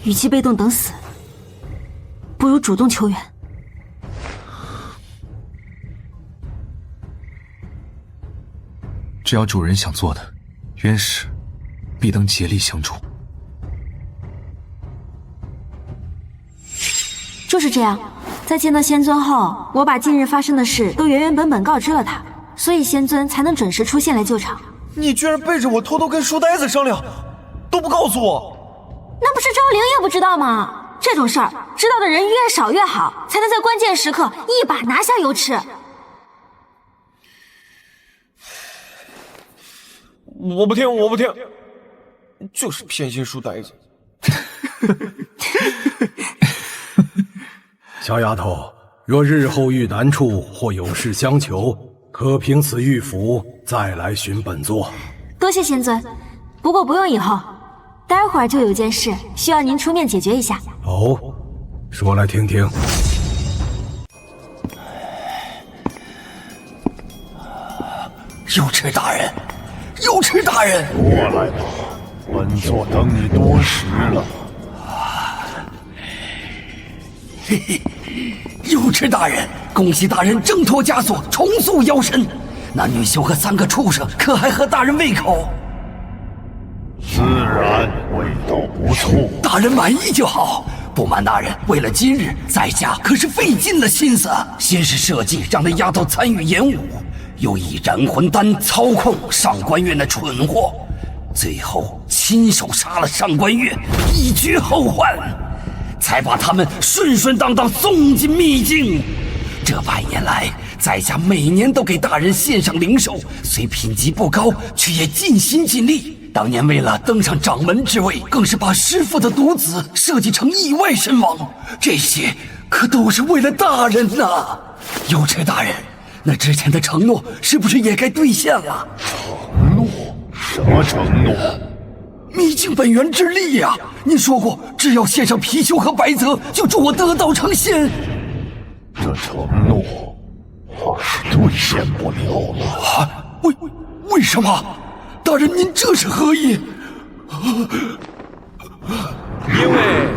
与其被动等死，不如主动求援。只要主人想做的，元始必当竭力相助。就是这样，在见到仙尊后，我把近日发生的事都原原本本告知了他，所以仙尊才能准时出现来救场。你居然背着我偷偷跟书呆子商量，都不告诉我。那不是昭灵也不知道吗？这种事儿知道的人越少越好，才能在关键时刻一把拿下油池。我不听，我不听，就是偏心书呆子。小丫头，若日后遇难处或有事相求，可凭此玉符再来寻本座。多谢仙尊，不过不用以后，待会儿就有件事需要您出面解决一下。哦，说来听听。有池大人，有池大人，过来吧，本座等你多时了。嘿嘿，有池大人，恭喜大人挣脱枷锁，重塑妖身。那女修和3个畜生可还合大人胃口？自然，味道不错。大人满意就好。不瞒大人，为了今日，在下可是费尽了心思。先是设计让那丫头参与演武，又以燃魂丹操控上官月那蠢货，最后亲手杀了上官月，以绝后患，才把他们顺顺当当送进秘境。这100年来，在下每年都给大人献上灵兽，虽品级不高，却也尽心尽力。当年为了登上掌门之位，更是把师父的独子设计成意外身亡，这些可都是为了大人呐！有池大人，那之前的承诺是不是也该兑现了？承诺？什么承诺？秘境本源之力呀！您说过，只要献上貔貅和白泽，就助我得道成仙。这承诺怕是兑现不了了。为什么？大人，您这是何意？因为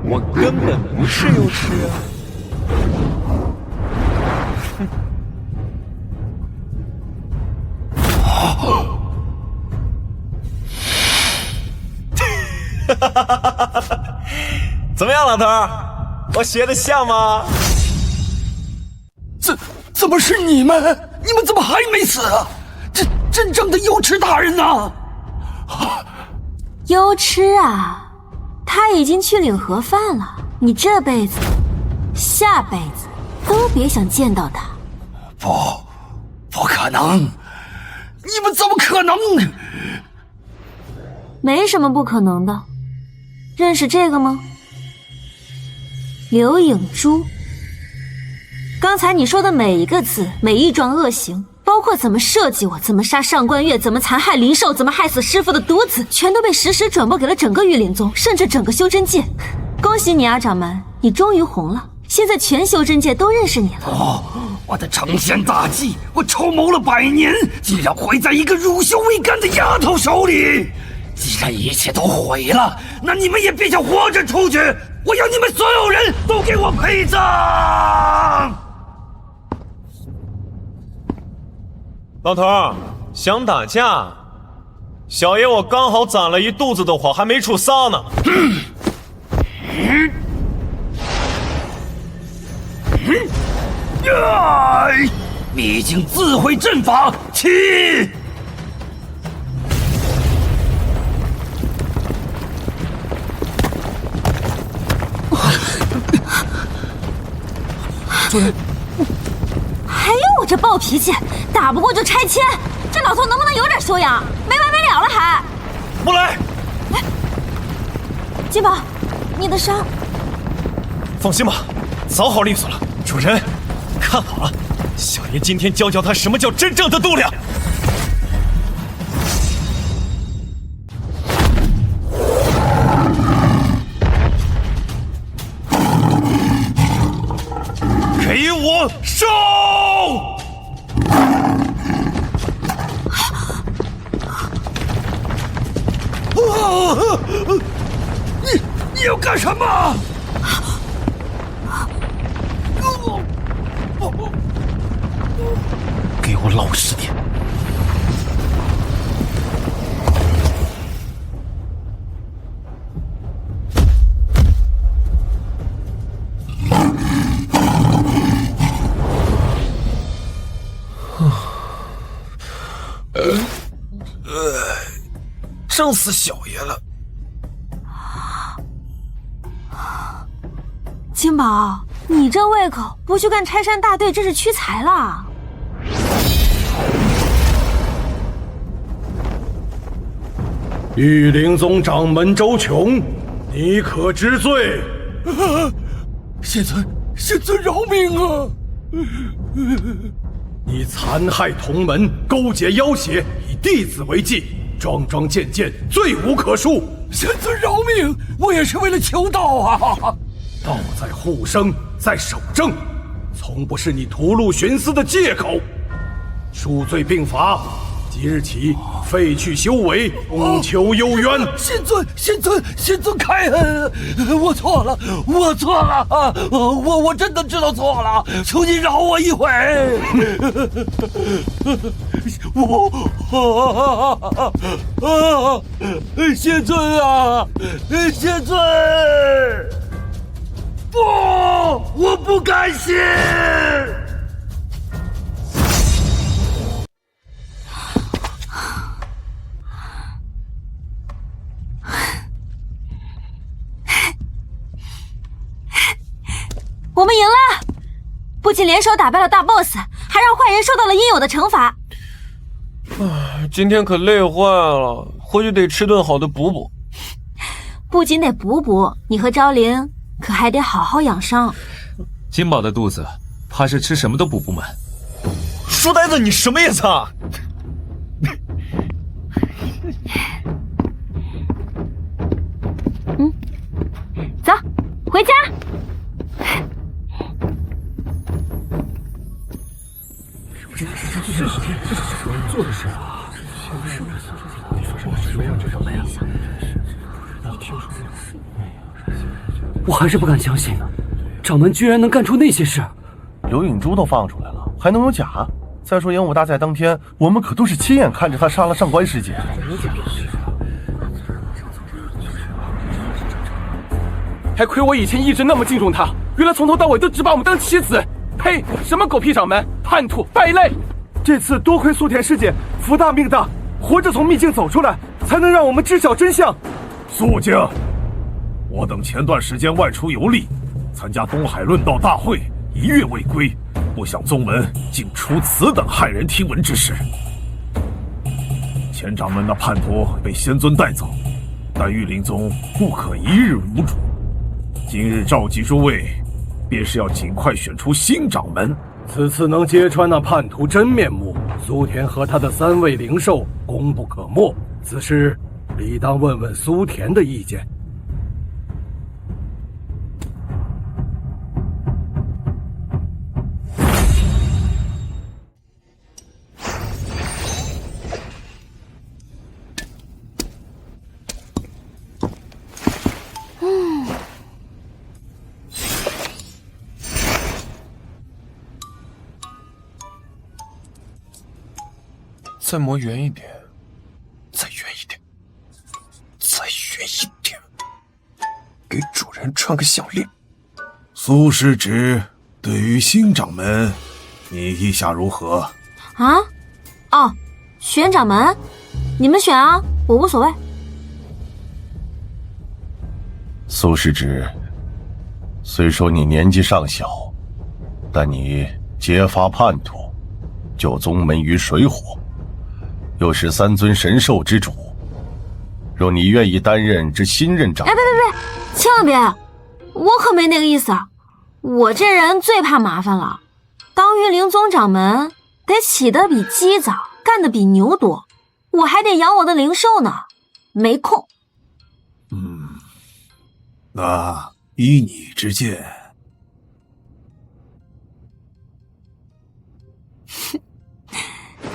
我根本不是有池啊！怎么样，老头儿？我学的像吗？怎么是你们？你们怎么还没死啊？真正的有池大人呐！有池啊，他已经去领盒饭了。你这辈子、下辈子都别想见到他。不可能！你们怎么可能？没什么不可能的。认识这个吗？刘影珠。刚才你说的每一个字，每一桩恶行，包括怎么设计我，怎么杀上官月，怎么残害灵兽，怎么害死师父的独子，全都被实时转播给了整个御林宗，甚至整个修真界。恭喜你啊，掌门，你终于红了，现在全修真界都认识你了。我的成仙大计，我筹谋了100年，竟然毁在一个乳臭未干的丫头手里。既然一切都毁了，那你们也别想活着出去！我要你们所有人都给我陪葬！老头儿，想打架？小爷我刚好攒了一肚子的火，还没处撒呢。秘境自毁阵法，起！主人，还有我这暴脾气，打不过就拆迁，这老头能不能有点修养？没完没了了还！莫来，金宝，你的伤……放心吧，早好利索了。主人，看好了，小爷今天教教他什么叫真正的度量。给我烧！你要干什么？给我老实点！剩死小爷了。金宝，你这胃口，不去干拆山大队，真是屈才了。玉灵宗掌门周琼，你可知罪？仙尊饶命啊！你残害同门，勾结妖邪，以弟子为祭，桩桩件件，罪无可恕。仙尊饶命，我也是为了求道啊！道在护生，在守正，从不是你屠戮徇私的借口。数罪并罚，即日起废去修为，共求幽渊。仙尊开恩，我错了，我真的知道错了，求你饶我一回。仙尊啊，仙尊！不，我不甘心。我们赢了，不仅联手打败了大 boss， 还让坏人受到了应有的惩罚。今天可累坏了，回去得吃顿好的补补。不仅得补补，你和昭灵可还得好好养伤。金宝的肚子怕是吃什么都补不满。书呆子，你什么意思啊？走，回家。做的事啊！我还是不敢相信，掌门居然能干出那些事。刘允珠都放出来了，还能有假？再说演武大赛当天，我们可都是亲眼看着他杀了上官师姐。还亏我以前一直那么敬重他，原来从头到尾都只把我们当棋子。呸！什么狗屁掌门，叛徒败类！这次多亏苏田师姐福大命大，活着从秘境走出来，才能让我们知晓真相。肃静！我等前段时间外出游历，参加东海论道大会，1月未归，不想宗门竟出此等骇人听闻之事。前掌门那叛徒被仙尊带走，但玉灵宗不可一日无主。今日召集诸位，便是要尽快选出新掌门。此次能揭穿那叛徒真面目，苏田和他的3位灵兽功不可没。此事理当问问苏田的意见。再磨圆一点，再圆一点，再圆一点，给主人穿个项链。苏师侄，对于新掌门，你意下如何？啊？哦，选掌门，你们选啊，我无所谓。苏师侄，虽说你年纪尚小，但你揭发叛徒，救宗门于水火，又是3尊神兽之主，若你愿意担任这新任掌门，别，千万别，我可没那个意思。我这人最怕麻烦了，当玉灵宗掌门得起得比鸡早，干得比牛多，我还得养我的灵兽呢，没空。那依你之见。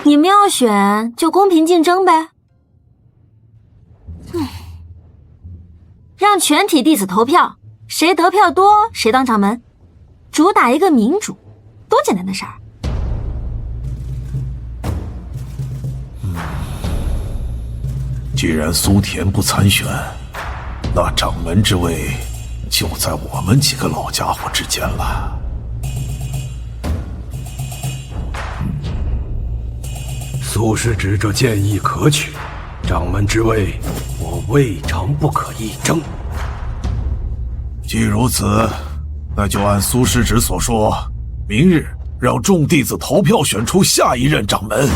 你们要选就公平竞争呗。让全体弟子投票，谁得票多谁当掌门，主打一个民主，多简单的事儿。既然苏田不参选，那掌门之位就在我们几个老家伙之间了。苏师侄这建议可取，掌门之位，我未尝不可一争。既如此，那就按苏师侄所说，明日让众弟子投票选出下一任掌门。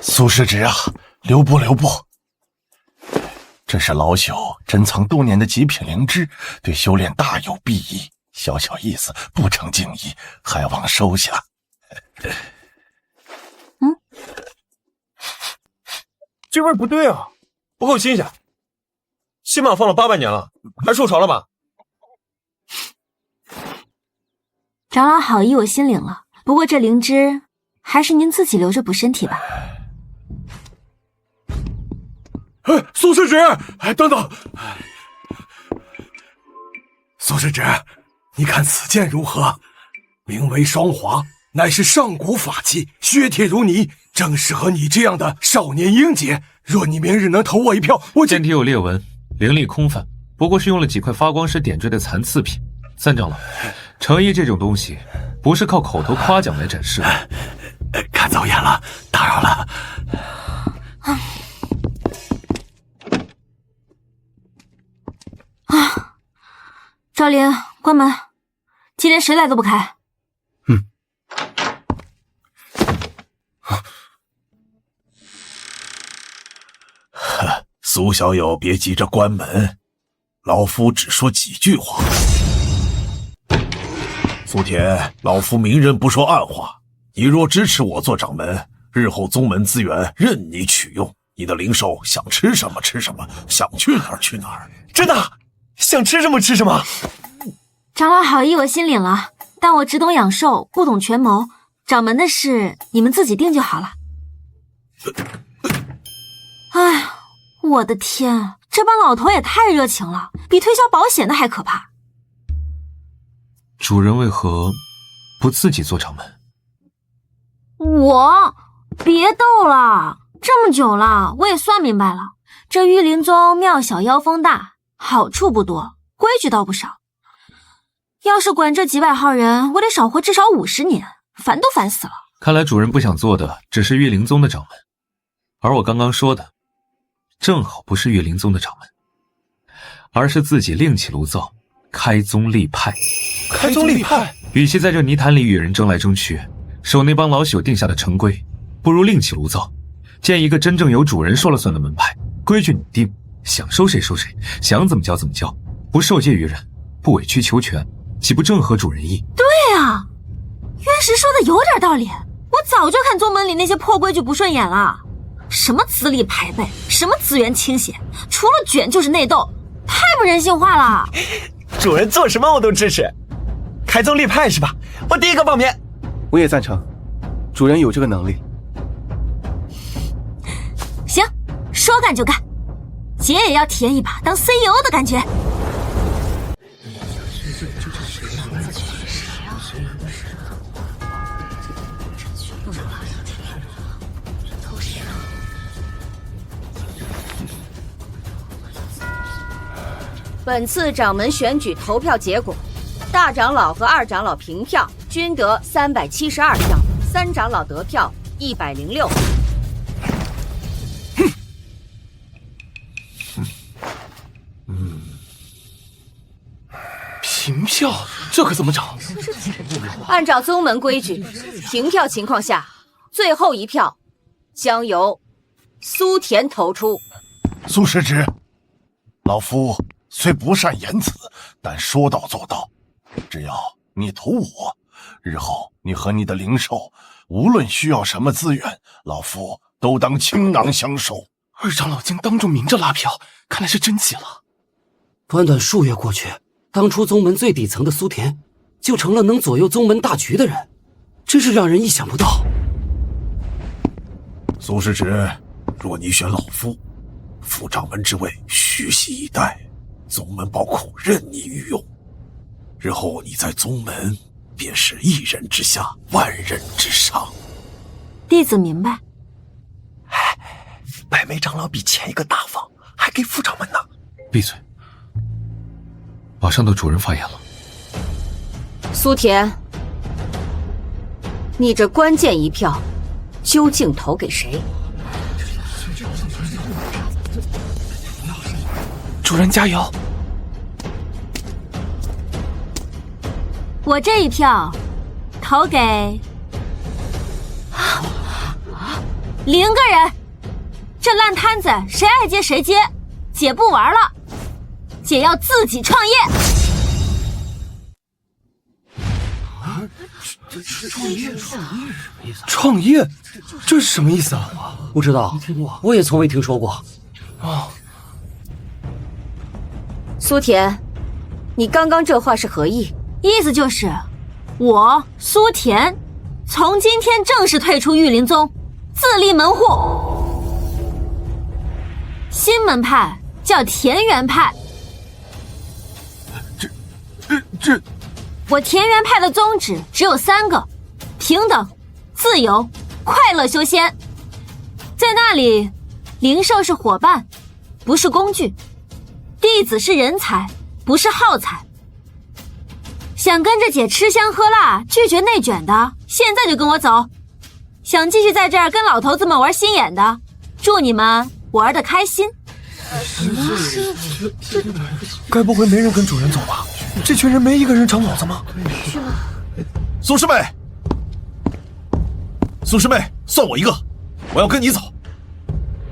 苏师侄啊，留步留步！这是老朽珍藏多年的极品灵芝，对修炼大有裨益。小小意思，不成敬意，还望收下。这味儿不对啊，不够新鲜。起码放了800年了，还受潮了吧？长老好意我心领了，不过这灵芝还是您自己留着补身体吧。苏师侄，等等，苏师侄，你看此剑如何？名为双华，乃是上古法器，削铁如泥，正适合你这样的少年英杰。若你明日能投我一票，我剑体有裂纹，灵力空泛，不过是用了几块发光石点缀的残次品。三长老，诚意这种东西，不是靠口头夸奖来展示的。看走眼了，打扰了。赵灵，关门！今天谁来都不开。苏小友别急着关门，老夫只说几句话。苏田，老夫明人不说暗话，你若支持我做掌门，日后宗门资源任你取用，你的灵兽想吃什么吃什么，想去哪儿去哪儿。真的？想吃什么吃什么？长老好意我心领了，但我只懂养兽，不懂权谋，掌门的事你们自己定就好了。哎，我的天，这帮老头也太热情了，比推销保险的还可怕。主人为何不自己做掌门？我？别逗了，这么久了，我也算明白了，这玉灵宗庙小妖风大，好处不多，规矩倒不少。要是管这几百号人，我得少活至少50年，烦都烦死了。看来主人不想做的只是玉灵宗的掌门，而我刚刚说的正好不是玉灵宗的掌门，而是自己另起炉灶，开宗立派。开宗立派？与其在这泥潭里与人争来争去，守那帮老朽定下的成规，不如另起炉灶，建一个真正由主人说了算的门派，规矩你定，想收谁收谁，想怎么教怎么教，不受戒于人，不委曲求全，岂不正合主人意？对啊，渊石说的有点道理，我早就看宗门里那些破规矩不顺眼了。什么资历排辈，什么资源倾斜，除了卷就是内斗，太不人性化了。主人做什么我都支持，开宗立派是吧？我第一个报名。我也赞成，主人有这个能力。行，说干就干，姐也要体验一把当 CEO 的感觉。本次掌门选举投票结果，大长老和二长老平票均得372票，三长老得票106。平票，这可怎么整？按照宗门规矩，平票情况下，最后一票将由苏田投出。苏师侄，老夫虽不善言辞，但说到做到。只要你投我，日后你和你的灵兽，无论需要什么资源，老夫都当倾囊相授。二长老竟当众明着拉票，看来是真急了。短短数月过去，当初宗门最底层的苏田，就成了能左右宗门大局的人，真是让人意想不到。苏师侄，若你选老夫，副掌门之位虚席以待，宗门宝库任你运用。日后你在宗门便是一人之下，万人之上。弟子明白。百媚长老比前一个大方，还给副掌门呢。闭嘴！马上到主人发言了。苏田，你这关键一票，究竟投给谁？主人加油！我这一票投给0个人。这烂摊子谁爱接谁接，姐不玩了，姐要自己创业。创业，这是什么意思啊？不知道，我也从未听说过。哦，苏田，你刚刚这话是何意？意思就是，我苏田从今天正式退出玉灵宗，自立门户。新门派叫田园派。这，我田园派的宗旨只有3个：平等、自由、快乐修仙。在那里，灵兽是伙伴，不是工具；弟子是人才，不是耗材。想跟着姐吃香喝辣，拒绝内卷的，现在就跟我走。想继续在这儿跟老头子们玩心眼的，祝你们玩得开心。该不会没人跟主人走吧？这群人没一个人长脑子吗？是吗？苏师妹，苏师妹，算我一个，我要跟你走。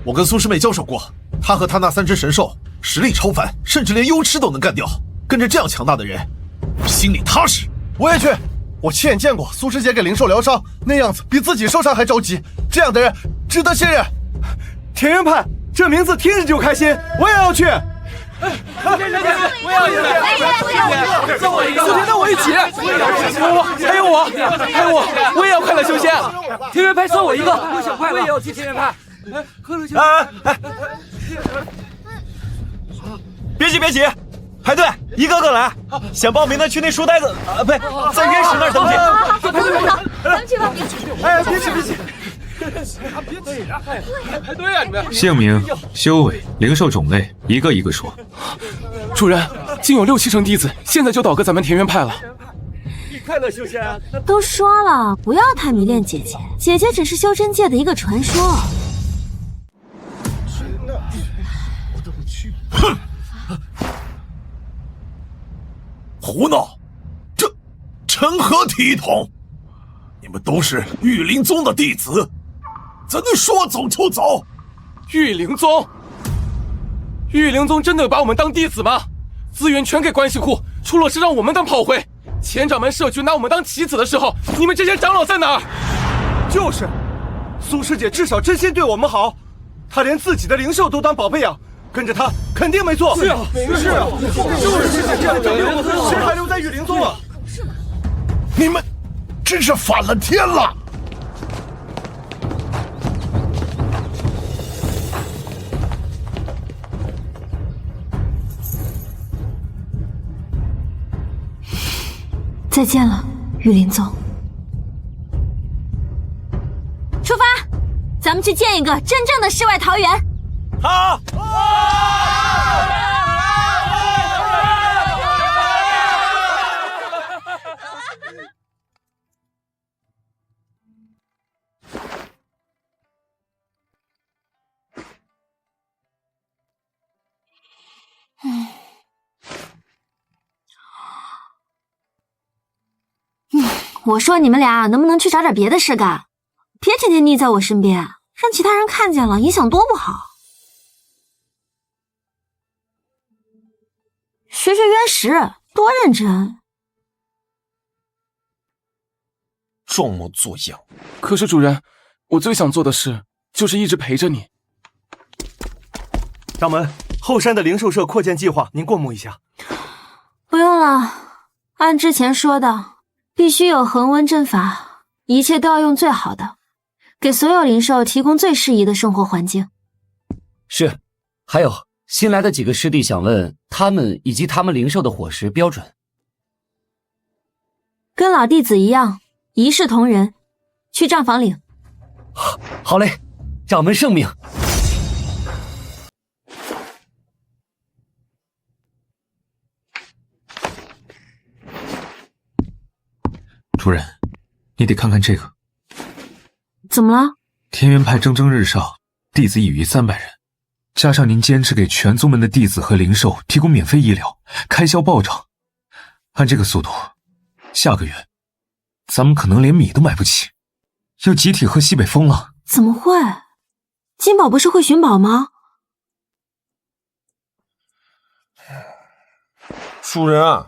我跟苏师妹交手过，她和她那3只神兽实力超凡，甚至连幽痴都能干掉。跟着这样强大的人，我心里踏实。我也去。我亲眼见过苏师姐给灵兽疗伤，那样子比自己受伤还着急。这样的人值得信任。田园派这名字听着就开心，我也要去。我也要去，再我一个，苏田，跟我一起。还有我，我也要快乐修仙。田园派算我一个，我想快乐，我也要去田园派。别急，排队，一个个来。想报名的去那书呆子呸，在人石那儿登记。好，咱们去吧。哎，别急。排队啊！你们姓名、修为、灵兽种类，一个一个说。主人，竟有6、7成弟子，现在就倒戈咱们田园派了。快乐修仙，都说了不要太迷恋姐姐，姐姐只是修真界的一个传说。哼！胡闹！这成何体统？你们都是玉灵宗的弟子，怎能说走就走？玉灵宗真的把我们当弟子吗？资源全给关系户，出了事让我们当炮灰。前掌门社区拿我们当棋子的时候，你们这些长老在哪儿？就是，苏师姐至少真心对我们好，她连自己的灵兽都当宝贝养，跟着她肯定没错。是啊，就是师姐这样长留，谁还留在玉灵宗啊？是吗？你们真是反了天了！再见了，玉灵宗。出发，咱们去见一个真正的世外桃源。好。我说你们俩能不能去找点别的事干，别天天腻在我身边，让其他人看见了，影响多不好。学学渊石，多认真。装模作样。可是主人，我最想做的事就是一直陪着你。掌门，后山的灵兽社扩建计划，您过目一下。不用了，按之前说的。必须有恒温阵法，一切都要用最好的，给所有灵兽提供最适宜的生活环境。是，还有新来的几个师弟想问他们以及他们灵兽的伙食标准。跟老弟子一样，一视同仁，去账房领。好嘞，掌门圣命。主人，你得看看这个。怎么了？天元派蒸蒸日上，弟子已逾300人，加上您坚持给全宗门的弟子和灵兽提供免费医疗，开销暴涨。按这个速度，下个月咱们可能连米都买不起，要集体喝西北风了。怎么会？金宝不是会寻宝吗？主人，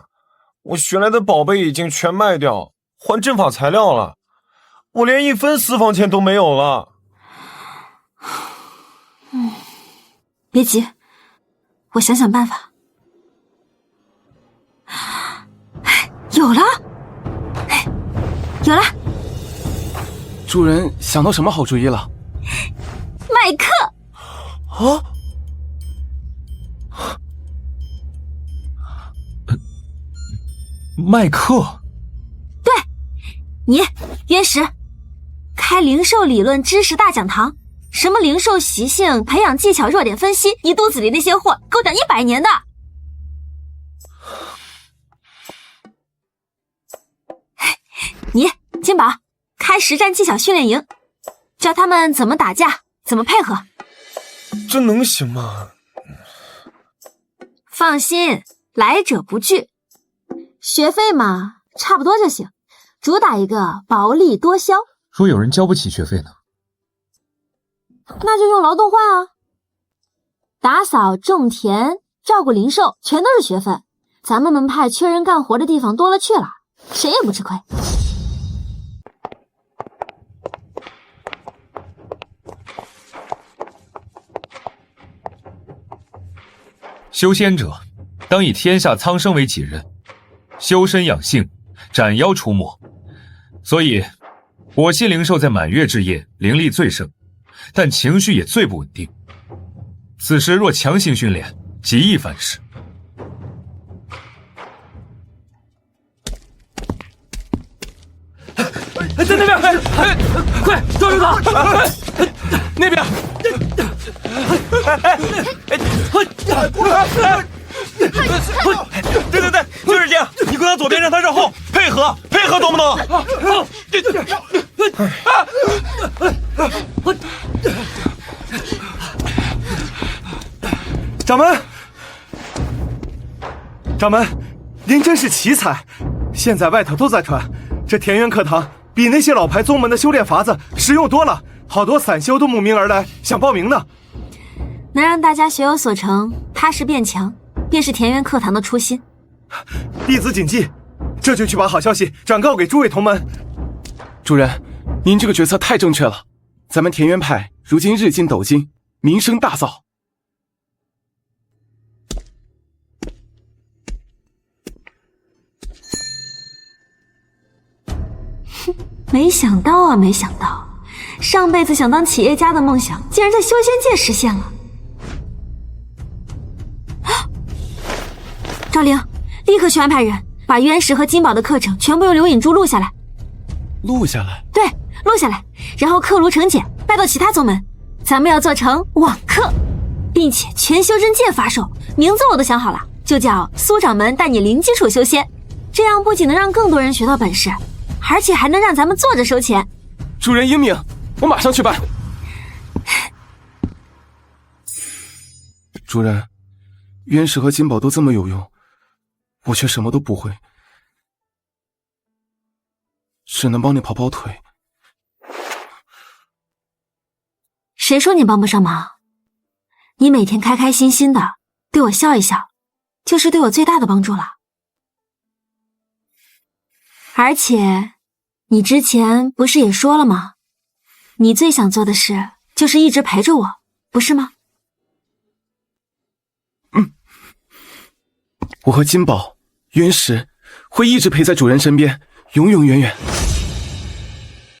我寻来的宝贝已经全卖掉，换阵法材料了，我连1分私房钱都没有了。别急，我想想办法。有了，有了！主人想到什么好主意了？麦克！啊！麦克？对，你渊石，开灵兽理论知识大讲堂，什么灵兽习性、培养技巧、弱点分析，你肚子里那些货够讲100年的。你金宝，开实战技巧训练营，教他们怎么打架，怎么配合。这能行吗？放心，来者不拒。学费嘛，差不多就行，主打一个薄利多销。若有人交不起学费呢？那就用劳动换啊。打扫、种田、照顾灵兽，全都是学分。咱们门派缺人干活的地方多了去了，谁也不吃亏。修仙者，当以天下苍生为己任，修身养性，斩妖除魔。所以，我系灵兽在满月之夜灵力最盛，但情绪也最不稳定。此时若强行训练，极易犯事。在那边，快抓住他！那边，对，就是这样。你跟他左边，让他绕后，配合，懂不懂？掌门，您真是奇才！现在外头都在传，这田园课堂比那些老牌宗门的修炼法子实用多了，好多散修都慕名而来，想报名呢。能让大家学有所成，踏实变强，便是田园课堂的初心。弟子谨记，这就去把好消息转告给诸位同门。主人，您这个决策太正确了，咱们田园派如今日进斗金，名声大噪。没想到啊，没想到，上辈子想当企业家的梦想，竟然在修仙界实现了。赵灵，立刻去安排人，把渊石和金宝的课程全部用刘引珠录下来。录下来？对，录下来，然后刻录成简，带到其他宗门。咱们要做成网课，并且全修真界发售，名字我都想好了，就叫苏掌门带你零基础修仙。这样不仅能让更多人学到本事，而且还能让咱们坐着收钱。主人英明，我马上去办。主人，渊石和金宝都这么有用，我却什么都不会，只能帮你跑跑腿。谁说你帮不上忙？你每天开开心心的对我笑一笑，就是对我最大的帮助了。而且，你之前不是也说了吗？你最想做的事就是一直陪着我，不是吗？我和金宝、渊石会一直陪在主人身边，永永远远。